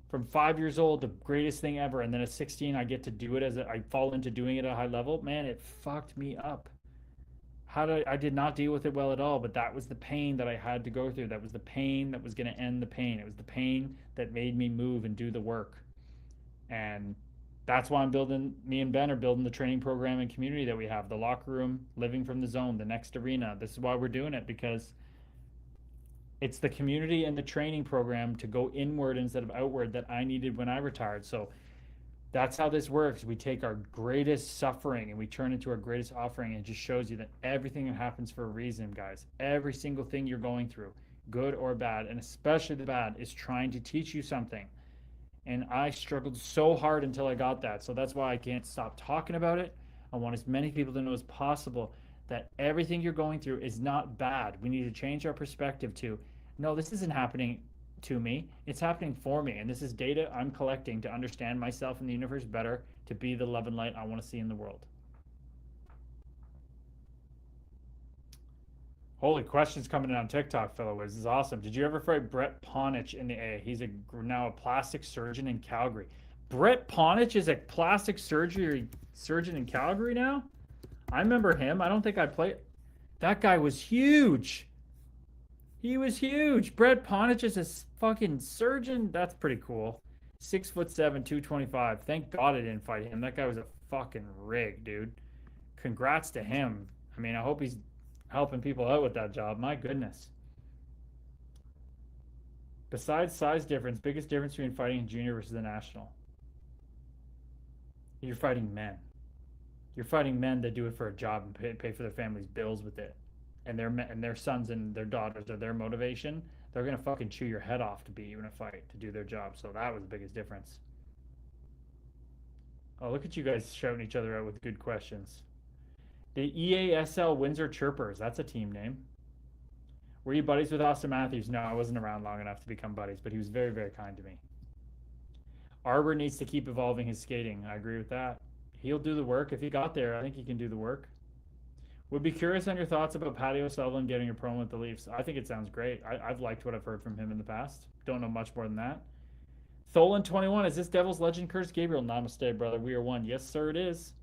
From 5 years old, the greatest thing ever, and then at 16, I get to do it I fall into doing it at a high level. Man, it fucked me up. I did not deal with it well at all, but that was the pain that I had to go through. That was the pain that was going to end the pain. It was the pain that made me move and do the work. And that's why me and Ben are building the training program and community that we have, the locker room, living from the zone, the next arena. This is why we're doing it, because it's the community and the training program to go inward instead of outward that I needed when I retired. So that's how this works. We take our greatest suffering and we turn it into our greatest offering. And it just shows you that everything happens for a reason, guys. Every single thing you're going through, good or bad, and especially the bad, is trying to teach you something. And I struggled so hard until I got that. So that's why I can't stop talking about it. I want as many people to know as possible that everything you're going through is not bad. We need to change our perspective to, no, this isn't happening to me. It's happening for me. And this is data I'm collecting to understand myself and the universe better, to be the love and light I want to see in the world. Holy questions coming in on TikTok, fellow. This is awesome. Did you ever fight Brett Ponich in the A? He's now a plastic surgeon in Calgary. Brett Ponich is a plastic surgeon in Calgary now? I remember him. I don't think I played. That guy was huge. He was huge. Brett Ponich is a fucking surgeon. That's pretty cool. 6'7", 225. Thank God I didn't fight him. That guy was a fucking rig, dude. Congrats to him. I mean, I hope he's helping people out with that job. My goodness. Besides size difference, biggest difference between fighting in junior versus the national? You're fighting men. You're fighting men that do it for a job and pay for their family's bills with it. And their sons and their daughters are their motivation. They're going to fucking chew your head off to beat you in a fight, to do their job. So that was the biggest difference. Oh, look at you guys shouting each other out with good questions. The EASL Windsor Chirpers. That's a team name. Were you buddies with Austin Matthews? No, I wasn't around long enough to become buddies, but he was very, very kind to me. Arbor needs to keep evolving his skating. I agree with that. He'll do the work. If he got there, I think he can do the work. Would be curious on your thoughts about Patty O'Sullivan getting a promo with the Leafs. I think it sounds great. I've liked what I've heard from him in the past. Don't know much more than that. Tholan21, is this Devil's Legend Curtis Gabriel? Namaste, brother. We are one. Yes, sir, it is.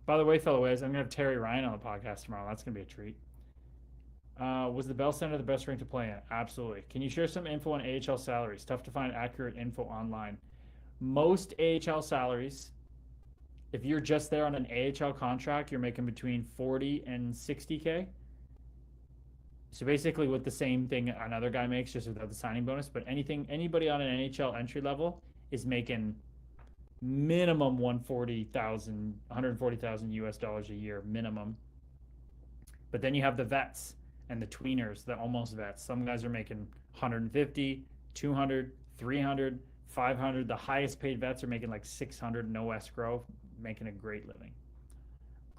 By the way, fellow ways, I'm going to have Terry Ryan on the podcast tomorrow. That's going to be a treat. Was the Bell Center the best ring to play in? Absolutely. Can you share some info on AHL salaries? Tough to find accurate info online. Most AHL salaries, if you're just there on an AHL contract, you're making between 40 and 60K. So basically with the same thing another guy makes, just without the signing bonus. But anybody on an NHL entry level is making minimum 140,000 US dollars a year, minimum. But then you have the vets and the tweeners, the almost vets. Some guys are making 150, 200, 300, 500. The highest paid vets are making like 600, no escrow, making a great living.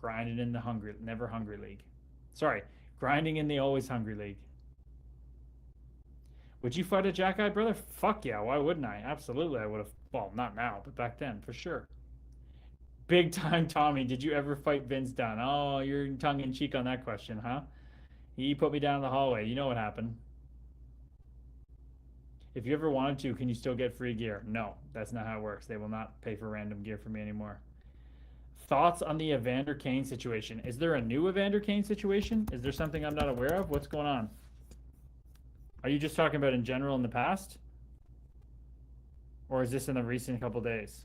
Grinding in the never hungry league. Sorry, grinding in the always hungry league. Would you fight a Jack-Eye brother? Fuck yeah, why wouldn't I? Absolutely, I would have. Well, not now, but back then, for sure. Big time Tommy, did you ever fight Vince Dunn? Oh, you're tongue-in-cheek on that question, huh? He put me down in the hallway. You know what happened. If you ever wanted to, can you still get free gear? No, that's not how it works. They will not pay for random gear for me anymore. Thoughts on the Evander Kane situation? Is there a new Evander Kane situation? Is there something I'm not aware of? What's going on? Are you just talking about in general in the past? Or is this in the recent couple days?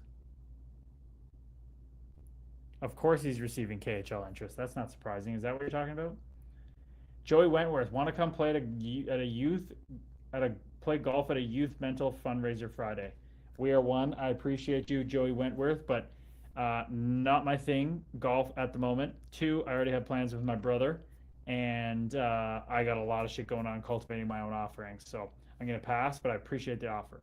Of course he's receiving KHL interest. That's not surprising. Is that what you're talking about? Joey Wentworth, want to come play play golf at a youth mental fundraiser Friday. We are one. I appreciate you, Joey Wentworth, but Not my thing, golf at the moment. Two, I already have plans with my brother, and I got a lot of shit going on cultivating my own offerings. So I'm going to pass, but I appreciate the offer.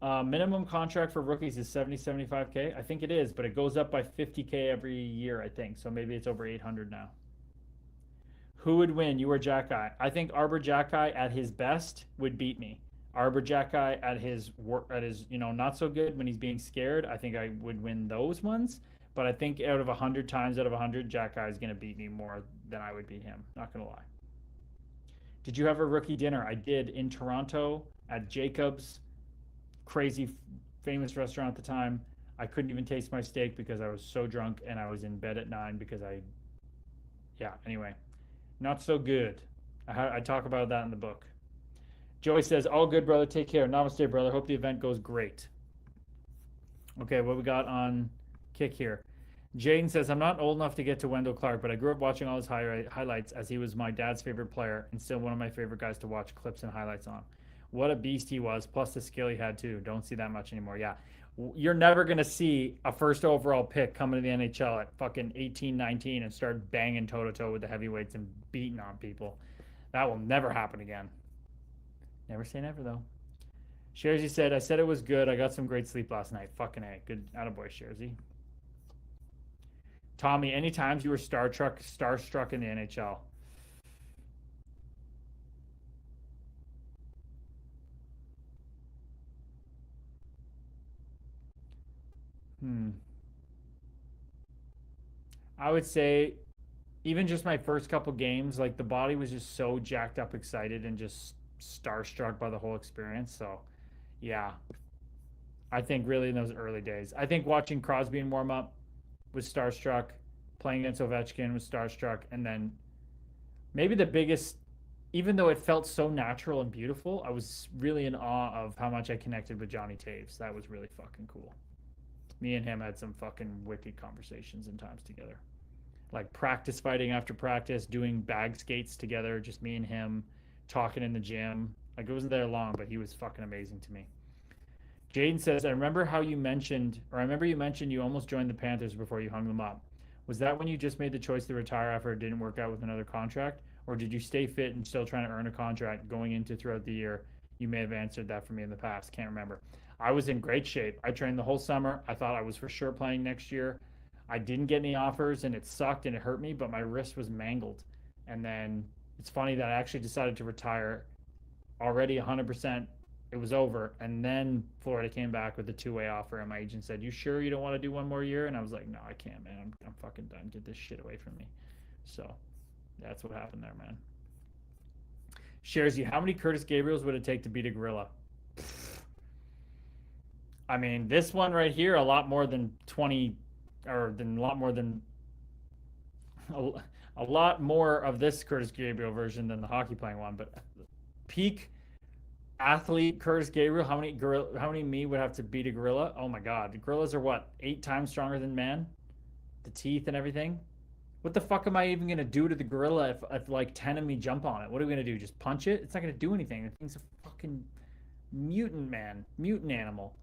Minimum contract for rookies is 75K. I think it is, but it goes up by 50K every year, I think. So maybe it's over 800 now. Who would win, you or Jack Eye? I think Arbor Jack Eye at his best would beat me. Arbor Jack Eye at his work, at his not so good when he's being scared. I think I would win those ones. But I think out of 100 times out of 100, Jack Eye is gonna beat me more than I would beat him. Not gonna lie. Did you have a rookie dinner? I did in Toronto at Jacob's, crazy famous restaurant at the time. I couldn't even taste my steak because I was so drunk and I was in bed at 9 because yeah. Anyway, not so good. I talk about that in the book. Joey says, all good, brother. Take care. Namaste, brother. Hope the event goes great. Okay, what we got on Kick here? Jaden says, I'm not old enough to get to Wendell Clark, but I grew up watching all his highlights as he was my dad's favorite player and still one of my favorite guys to watch clips and highlights on. What a beast he was, plus the skill he had too. Don't see that much anymore. Yeah. You're never going to see a first overall pick come into the NHL at fucking 18, 19 and start banging toe-to-toe with the heavyweights and beating on people. That will never happen again. Never say never, though. Sharzy said, I said it was good. I got some great sleep last night. Fucking A. Good. Attaboy, Sharzy. Tommy, any times you were starstruck in the NHL? I would say even just my first couple games, like the body was just so jacked up, excited, and just starstruck by the whole experience. So, yeah, I think really in those early days, I think watching Crosby and warm up was starstruck, playing against Ovechkin was starstruck, and then maybe the biggest, even though it felt so natural and beautiful, I was really in awe of how much I connected with Johnny Taves. That was really fucking cool. Me and him had some fucking wicked conversations and times together. Like practice fighting after practice, doing bag skates together, just me and him talking in the gym. Like it wasn't there long, but he was fucking amazing to me. Jaden says, I remember how you mentioned, or I remember you mentioned you almost joined the Panthers before you hung them up. Was that when you just made the choice to retire after it didn't work out with another contract? Or did you stay fit and still trying to earn a contract going into throughout the year? You may have answered that for me in the past. Can't remember. I was in great shape. I trained the whole summer. I thought I was for sure playing next year. I didn't get any offers and it sucked and it hurt me, but my wrist was mangled. And then it's funny that I actually decided to retire already 100%. It was over. And then Florida came back with a two-way offer. And my agent said, you sure you don't want to do one more year? And I was like, no, I can't, man. I'm fucking done. Get this shit away from me. So that's what happened there, man. Shares you, how many Curtis Gabriels would it take to beat a gorilla? I mean, this one right here, a lot more than 20, or than a lot more than a, a lot more of this Curtis Gabriel version than the hockey playing one. But peak athlete Curtis Gabriel, how many me would have to beat a gorilla? Oh my God, the gorillas are what, 8 times stronger than man? The teeth and everything. What the fuck am I even gonna do to the gorilla if like 10 of me jump on it? What are we gonna do? Just punch it? It's not gonna do anything. The thing's a fucking mutant, man, mutant animal.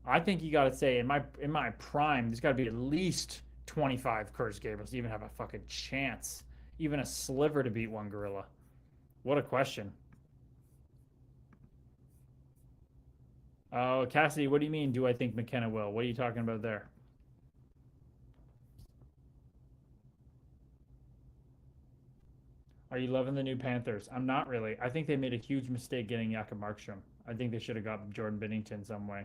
I think you got to say in my prime, there's got to be at least 25 Curtis Gabriels to even have a fucking chance, even a sliver to beat one gorilla. What a question. Oh, Cassidy, what do you mean? Do I think McKenna will? What are you talking about there? Are you loving the new Panthers? I'm not really. I think they made a huge mistake getting Jakob Markstrom. I think they should have got Jordan Binnington some way.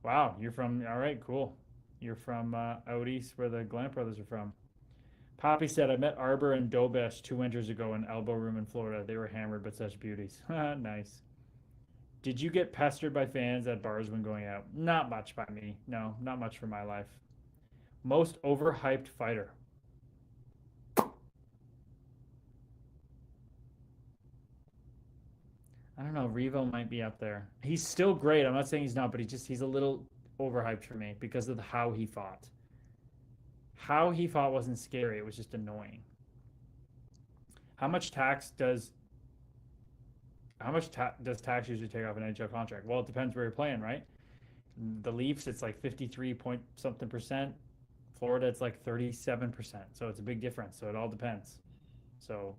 Wow, you're from, all right, cool. You're from out east where the Glant brothers are from. Poppy said, I met Arbor and Dobesh 2 winters ago in Elbow Room in Florida. They were hammered, but such beauties. Nice. Did you get pestered by fans at bars when going out? Not much by me. No, not much for my life. Most overhyped fighter. I don't know. Revo might be up there. He's still great. I'm not saying he's not, but he's a little overhyped for me because of how he fought. How he fought wasn't scary. It was just annoying. How much tax does How much does tax usually take off an NHL contract? Well, it depends where you're playing, right? The Leafs, it's like 53 point something percent. Florida, it's like 37%. So it's a big difference. So it all depends. So,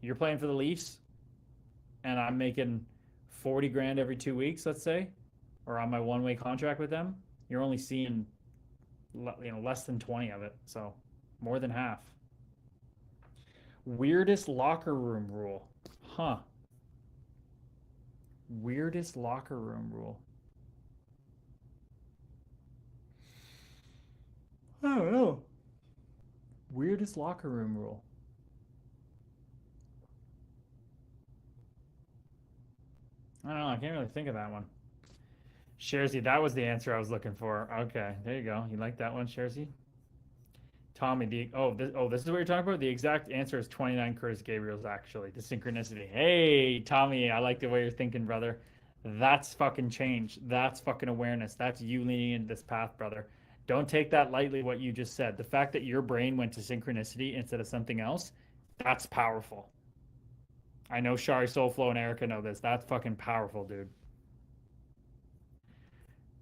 you're playing for the Leafs and I'm making 40 grand every 2 weeks, let's say, or on my one-way contract with them, you're only seeing, less than 20 of it. So more than half. Weirdest locker room rule. Huh. Weirdest locker room rule. I don't know. Weirdest locker room rule. I don't know. I can't really think of that one. Shersey, that was the answer I was looking for. Okay, there you go. You like that one, Shersey? Tommy, this is what you're talking about. The exact answer is 29 Curtis Gabriel's actually. The synchronicity. Hey, Tommy, I like the way you're thinking, brother. That's fucking change. That's fucking awareness. That's you leaning into this path, brother. Don't take that lightly, what you just said. The fact that your brain went to synchronicity instead of something else, that's powerful. I know Shari Soulflow and Erica know this. That's fucking powerful, dude.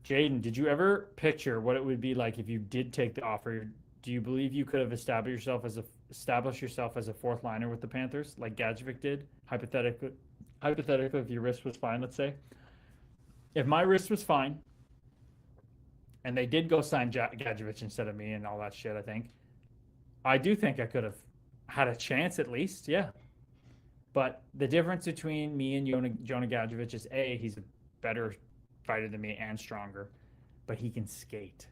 Jaden, did you ever picture what it would be like if you did take the offer? Do you believe you could have established yourself as a fourth liner with the Panthers, like Gadjevich did? Hypothetically, if your wrist was fine, let's say. If my wrist was fine, and they did go sign Gadjevich instead of me and all that shit, I do think I could have had a chance at least, yeah. But the difference between me and Jonah Gadjevich is he's a better fighter than me and stronger, but he can skate.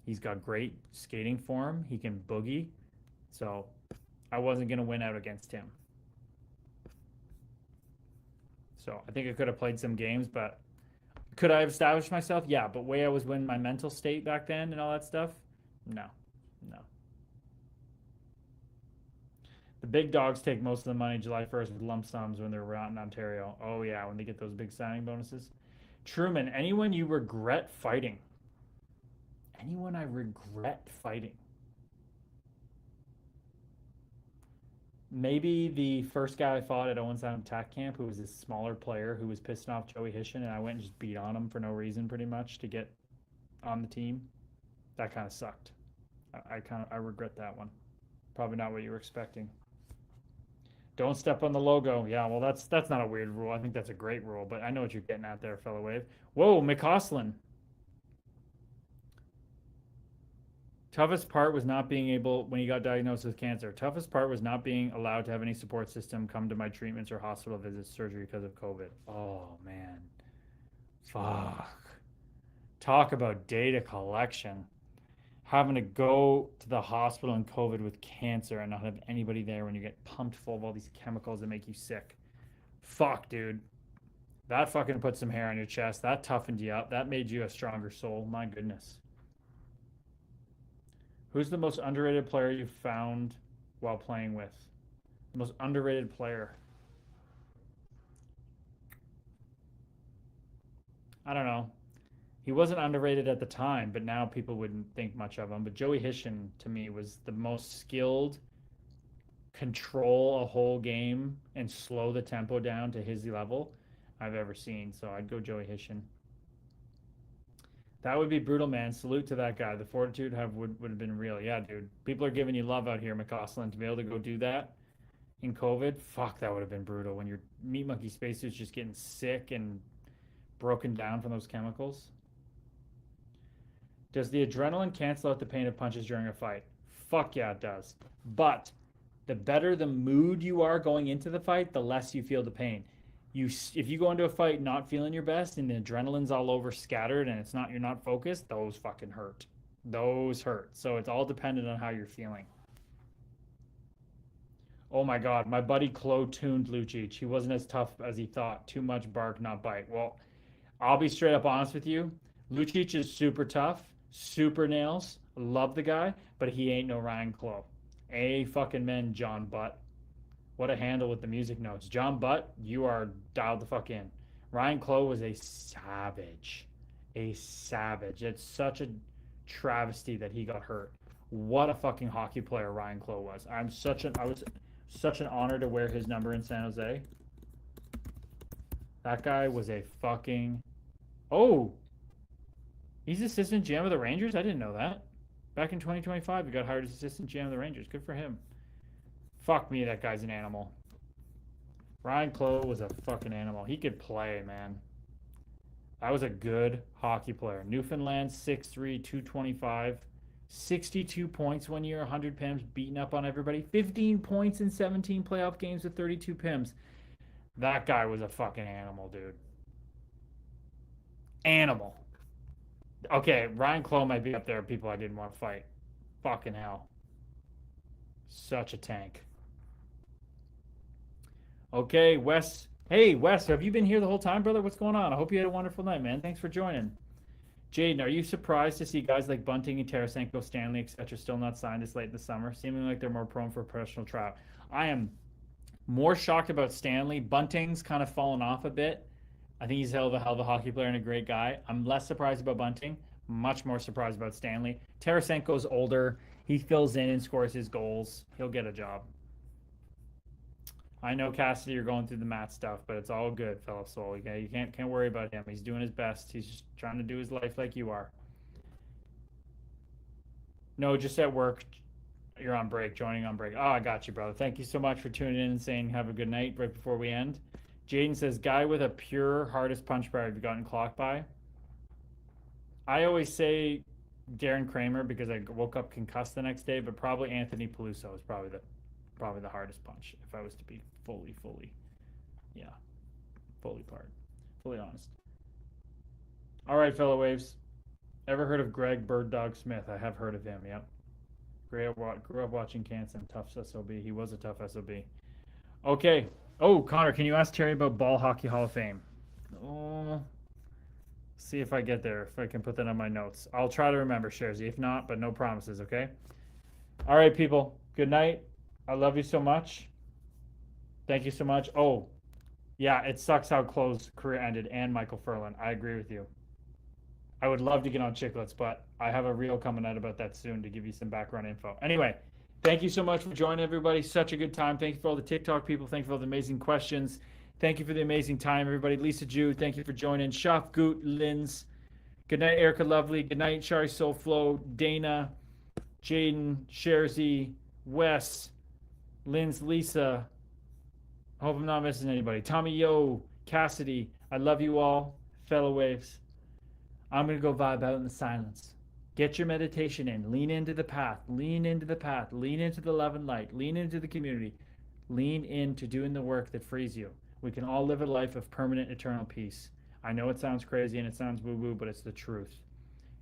He's got great skating form. He can boogie. So I wasn't going to win out against him. So I think I could have played some games, but could I have established myself? Yeah, but way I was in my mental state back then and all that stuff? No. The big dogs take most of the money July 1st with lump sums when they're out in Ontario. Oh, yeah, when they get those big signing bonuses. Truman, anyone you regret fighting? Anyone I regret fighting? Maybe the first guy I fought at Owen Sound Tack Camp, who was a smaller player who was pissing off Joey Hishin, and I went and just beat on him for no reason, pretty much, to get on the team. That kind of sucked. I regret that one. Probably not what you were expecting. Don't step on the logo. Yeah, well, that's not a weird rule. I think that's a great rule, but I know what you're getting at there, fellow Wave. Whoa, McCausland. Toughest part was not being able, when he got diagnosed with cancer, toughest part was not being allowed to have any support system come to my treatments or hospital visits, surgery because of COVID. Oh, man. Fuck. Talk about data collection. Having to go to the hospital in COVID with cancer and not have anybody there when you get pumped full of all these chemicals that make you sick. Fuck, dude. That fucking put some hair on your chest. That toughened you up. That made you a stronger soul. My goodness. Who's the most underrated player you found while playing with? The most underrated player. I don't know. He wasn't underrated at the time, but now people wouldn't think much of him. But Joey Hishin, to me, was the most skilled, control a whole game and slow the tempo down to his level I've ever seen. So I'd go Joey Hishin. That would be brutal, man. Salute to that guy. The fortitude would have been real. Yeah, dude. People are giving you love out here, McCausland, to be able to go do that in COVID. Fuck, that would have been brutal when your meat monkey spacesuit's just getting sick and broken down from those chemicals. Does the adrenaline cancel out the pain of punches during a fight? Fuck yeah, it does. But the better the mood you are going into the fight, the less you feel the pain. If you go into a fight not feeling your best and the adrenaline's all over scattered and you're not focused, those fucking hurt. Those hurt. So it's all dependent on how you're feeling. Oh my God, my buddy Chloe tuned Lucic. He wasn't as tough as he thought. Too much bark, not bite. Well, I'll be straight up honest with you. Lucic is super tough, super nails. Love the guy, but he ain't no Ryan Chloe. A fucking men, John Butt. What a handle with the music notes. John Butt, you are dialed the fuck in. Ryan Chloe was a savage. A savage. It's such a travesty that he got hurt. What a fucking hockey player Ryan Chloe was. I was such an honor to wear his number in San Jose. That guy was a fucking... Oh! He's assistant GM of the Rangers? I didn't know that. Back in 2025, he got hired as assistant GM of the Rangers. Good for him. Fuck me, that guy's an animal. Ryan Clough was a fucking animal. He could play, man. That was a good hockey player. Newfoundland, 6'3", 225. 62 points one year, 100 PIMs, beating up on everybody. 15 points in 17 playoff games with 32 PIMs. That guy was a fucking animal, dude. Animal. Okay, Ryan Clough might be up there with people I didn't want to fight. Fucking hell. Such a tank. Okay, Wes. Hey, Wes, have you been here the whole time, brother? What's going on? I hope you had a wonderful night, man. Thanks for joining. Jaden, are you surprised to see guys like Bunting and Tarasenko, Stanley, etc. still not signed this late in the summer, seeming like they're more prone for a professional tryout? I am more shocked about Stanley. Bunting's kind of fallen off a bit. I think he's a hell of a hockey player and a great guy. I'm less surprised about Bunting. Much more surprised about Stanley. Tarasenko's older. He fills in and scores his goals. He'll get a job. I know, Cassidy, you're going through the Matt stuff, but it's all good, fellow soul. Okay? You can't worry about him. He's doing his best. He's just trying to do his life like you are. No, just at work. You're on break, joining on break. Oh, I got you, brother. Thank you so much for tuning in and saying have a good night right before we end. Jaden says, guy with a pure hardest punch power have you gotten clocked by? I always say Darren Kramer because I woke up concussed the next day, but probably Anthony Peluso is probably the hardest punch if I was to be fully honest. All right, fellow waves. Ever heard of Greg Bird Dog Smith? I have heard of him. Yep. Grew up watching Canson. Tough SOB. He was a tough SOB. Okay. Oh, Connor, can you ask Terry about Ball Hockey Hall of Fame? Oh, see if I get there. If I can put that on my notes. I'll try to remember, Sharzy. If not, but no promises. Okay. All right, people. Good night. I love you so much. Thank you so much. Oh, yeah, it sucks how Chloe's career ended and Michael Furlan. I agree with you. I would love to get on Chicklets, but I have a reel coming out about that soon to give you some background info. Anyway, thank you so much for joining, everybody. Such a good time. Thank you for all the TikTok people. Thank you for all the amazing questions. Thank you for the amazing time, everybody. Lisa Jew, thank you for joining. Shaf Goot, Lins. Good night, Erica Lovely. Good night, Shari Soulflow, Dana, Jaden, Sharzy, Wes, Linz, Lisa. I hope I'm not missing anybody. Tommy Yo, Cassidy. I love you all, fellow waves. I'm going to go vibe out in the silence. Get your meditation in. Lean into the path. Lean into the path. Lean into the love and light. Lean into the community. Lean into doing the work that frees you. We can all live a life of permanent, eternal peace. I know it sounds crazy and it sounds woo-woo, but it's the truth.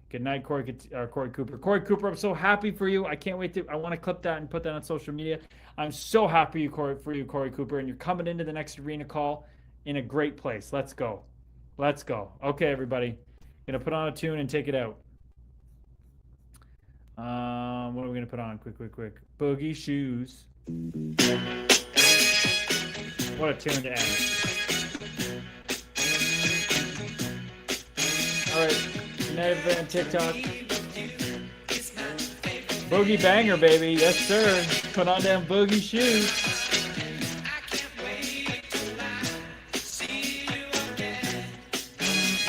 Good night, Corey Cooper. Corey Cooper, I'm so happy for you. I can't wait to. I want to clip that and put that on social media. I'm so happy for you, Corey Cooper, and you're coming into the next arena call in a great place. Let's go. Let's go. Okay, everybody. Gonna put on a tune and take it out. What are we gonna put on? Quick. Boogie Shoes. What a tune to end. All right. Never on TikTok. Boogie banger, baby. Yes, sir. Put on them boogie shoes.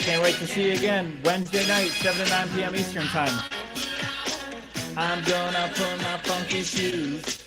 Can't wait to see you again. Wednesday night, 7 to 9 p.m. Eastern time. I'm gonna put my funky shoes.